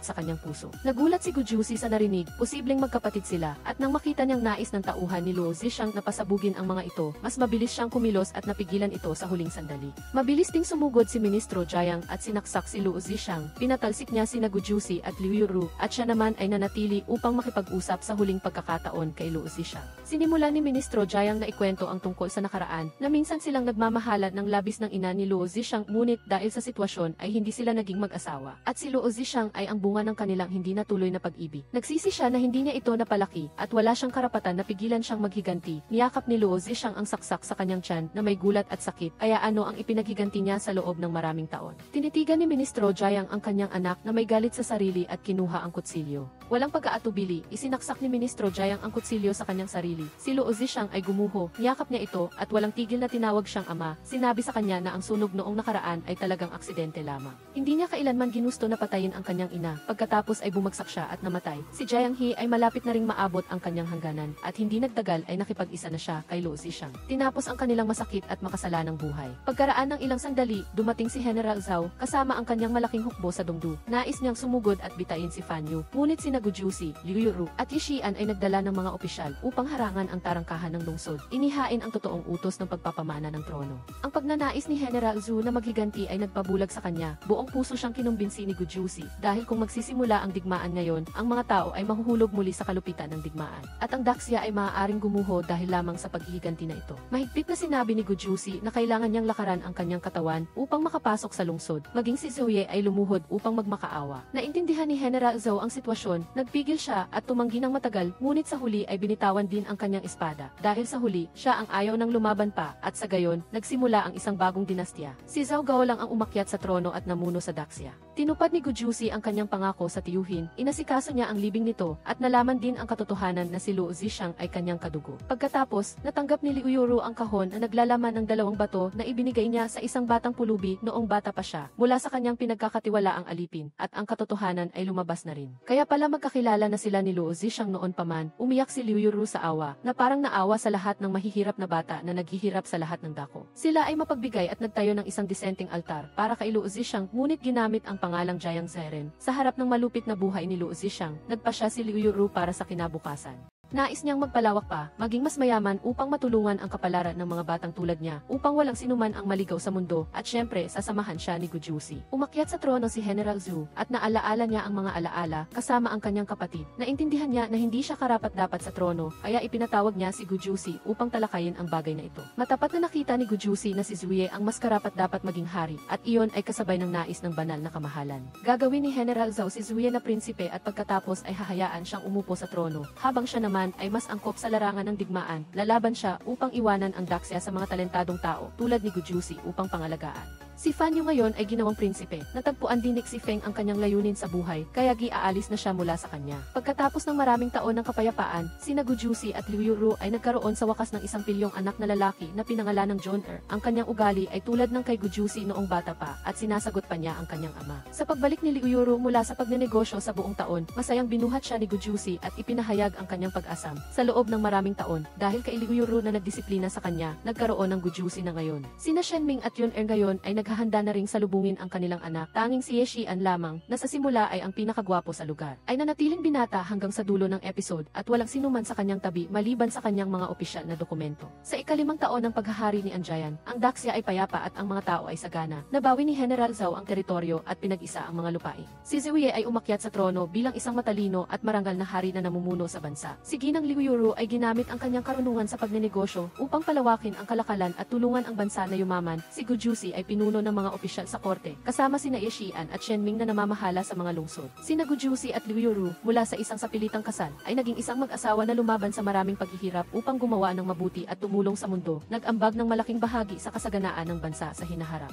sa kanyang puso. Nagulat si Gu Jusi sa narinig, posibleng magkapatid sila, at nang makita niyang nais ng tauhan ni Luo Zixang na pasabugin ang mga ito, mas mabilis siyang kumilos at napigilan ito sa huling sandali. Mabilis ding sumugod si Ministro Jiang at sinaksak si Luo Zixang. Pinatalsik niya sina Gu Jusi at Liu Yuru at siya naman ay nanatili upang makipag-usap sa huling pagkakataon kay Luo Zixang. Sinimula ni Ministro Jiang na ikwento ang tungkol sa nakaraan na minsan silang nagmamahalan ng labis ng ina ni Luo Zixang, ngunit dahil sa sitwasyon ay hindi sila naging mag-asawa. At si Luo Zixang ay ang bunga ng kanilang hindi natuloy na pag-ibig. Nagsisi siya na hindi niya ito napalaki at wala siyang karapatan na pigilan siyang maghiganti. Niyakap ni Luo Zixang ang saksak sa kanyang tiyan na may gulat at sakit, kaya ano ang ipinaghiganti niya sa loob ng maraming taon. Tinitigan ni Ministro Jiang ang kanyang anak na may galit sa sarili at kinuha ang kutsilyo. Walang pag-aatubili, isinaksak ni Ministro Jiang ang kutsilyo sa kanyang sarili. Si Luo Zixang ay gumuho, niyakap niya ito at walang tigil na tinawag siyang ama. Sinabi sa kanya na ang sunog noong nakaraan ay talagang aksidente lamang. Hindi niya kailanman ginusto na patayin ang kanyang ina. Pagkatapos ay bumagsak siya at namatay. Si Jiang He ay malapit na ring maabot ang kanyang hangganan at hindi nagtagal ay nakipag-isa na siya kay Luo Zixang. Tinapos ang kanilang masakit at makasalanang buhay. Pagkaraan ng ilang sandali, dumating si General Zhao kasama ang kanyang malaking hukbo sa Dongdu. Nais niyang sumugod at bitain si Fan Yu, ngunit sina Gu Jusi, Liu Yuru at Ye Xian ay nagdala ng mga opisyal upang harangan ang tarangkahan ng lungsod. Inihain ang totoong utos ng pagpapamana ng trono. Ang pagnanais ni General Zhu na maghiganti ay nagpabulag sa kanya. Buong puso siyang kinumbinsi ni Gu Jusi dahil kung magsisimula ang digmaan ngayon, ang mga tao ay mahuhulog muli sa kalupitan ng digmaan. At ang Daxia ay maaaring gumuho dahil lamang sa paghihiganti na ito. Mahigpit na sinabi ni Gu Jusi na kailangan niyang lakaran ang kanyang katawan upang makapasok sa lungsod. Maging si Zhouye ay lumuhod upang magmakaawa. Naintindihan ni General Zhou ang sitwasyon, nagpigil siya at tumanggi ng matagal, ngunit sa huli ay binitawan din ang kanyang espada. Dahil sa huli, siya ang ayaw ng lumaban pa at sa gayon, nagsimula ang isang bagong dinastya. Si Zhao Gao lang ang umakyat sa trono at namuno sa Daxia. Tinupad ni Gu Jusi ang kanyang pangako sa tiyuhin, inasikaso niya ang libing nito at nalaman din ang katotohanan na si Luo Zixang ay kanyang kadugo. Pagkatapos, natanggap ni Liu Yuru ang kahon na naglalaman ng 2 bato na ibinigay niya sa isang batang pulubi noong bata pa siya mula sa kanyang pinagkakatiwalaang alipin, at ang katotohanan ay lumabas na rin. Kaya pala magkakilala na sila ni Luo Zixang noon pa man. Umiyak si Liu Yuru sa awa na parang naawa sa lahat ng mahihirap na bata na naghihirap sa lahat ng dako. Sila ay mapagbigay at nagtayo ng isang disenteng altar para kay Luo Zixang, ngunit ginamit ang pangalang Jiang Zeren. Sa harap ng malupit na buhay ni Luo Zixang, nagpa siya si Liu Yuru para sa kinabukasan. Nais niyang magpalawak pa, maging mas mayaman upang matulungan ang kapalaran ng mga batang tulad niya, upang walang sinuman ang maligaw sa mundo, at syempre sasamahan siya ni Gu Jusi. Umakyat sa trono si General Zhu, at naalaala niya ang mga alaala, kasama ang kanyang kapatid. Naintindihan niya na hindi siya karapat-dapat sa trono, kaya ipinatawag niya si Gu Jusi upang talakayin ang bagay na ito. Matapat na nakita ni Gu Jusi na si Zhuye ang mas karapat-dapat maging hari, at iyon ay kasabay ng nais ng banal na kamahalan. Gagawin ni General Zhao si Zhuye na prinsipe at pagkatapos ay hahayaan siyang umupo sa trono, habang siya naman ay mas angkop sa larangan ng digmaan. Lalaban siya upang iwanan ang Daxia sa mga talentadong tao tulad ni Gu Jusi upang pangalagaan. Si Fan Yu ngayon ay ginawang prinsipe. Natagpuan din ni Xi Feng ang kanyang layunin sa buhay, kaya giaalis na siya mula sa kanya. Pagkatapos ng maraming taon ng kapayapaan, sina Gu Jusi at Liu Yuru ay nagkaroon sa wakas ng isang pilyong anak na lalaki na pinangalan ng John-er. Ang kanyang ugali ay tulad ng kay Gu Jusi noong bata pa, at sinasagot pa niya ang kanyang ama. Sa pagbalik ni Liu Yuru mula sa pagnenegosyo sa buong taon, masayang binuhat siya ni Gu Jusi at ipinahayag ang kanyang pag-asam. Sa loob ng maraming taon, dahil kay Liu Yuru na nagdisiplina sa kanya, nagkaroon ng Gu Jusi na ngayon. Sina Shen Ming at Yun Er ngayon ay naghahanda na ring salubungin ang kanilang anak. Tanging si Ye Xian lamang, na sa simula ay ang pinakagwapo sa lugar, ay nanatiling binata hanggang sa dulo ng episode at walang sinuman sa kanyang tabi maliban sa kanyang mga opisyal na dokumento. Sa ika-5 taon ng paghahari ni Anjayan, ang Daxia ay payapa at ang mga tao ay sagana. Nabawi ni General Zhao ang teritoryo at pinag-isa ang mga lupain. Si Zhuye ay umakyat sa trono bilang isang matalino at marangal na hari na namumuno sa bansa. Si Ginang Liu Yuru ay ginamit ang kanyang karunungan sa pagnenegosyo upang palawakin ang kalakalan at tulungan ang bansa na yumaman. Si Gu Jusi ay pinuno ng mga opisyal sa korte, kasama sina Ye Xian at Shen Ming na namamahala sa mga lungsod. Sina Gu Jusi at Liu Yuru, mula sa isang sapilitang kasal, ay naging isang mag-asawa na lumaban sa maraming paghihirap upang gumawa ng mabuti at tumulong sa mundo, nag-ambag ng malaking bahagi sa kasaganaan ng bansa sa hinaharap.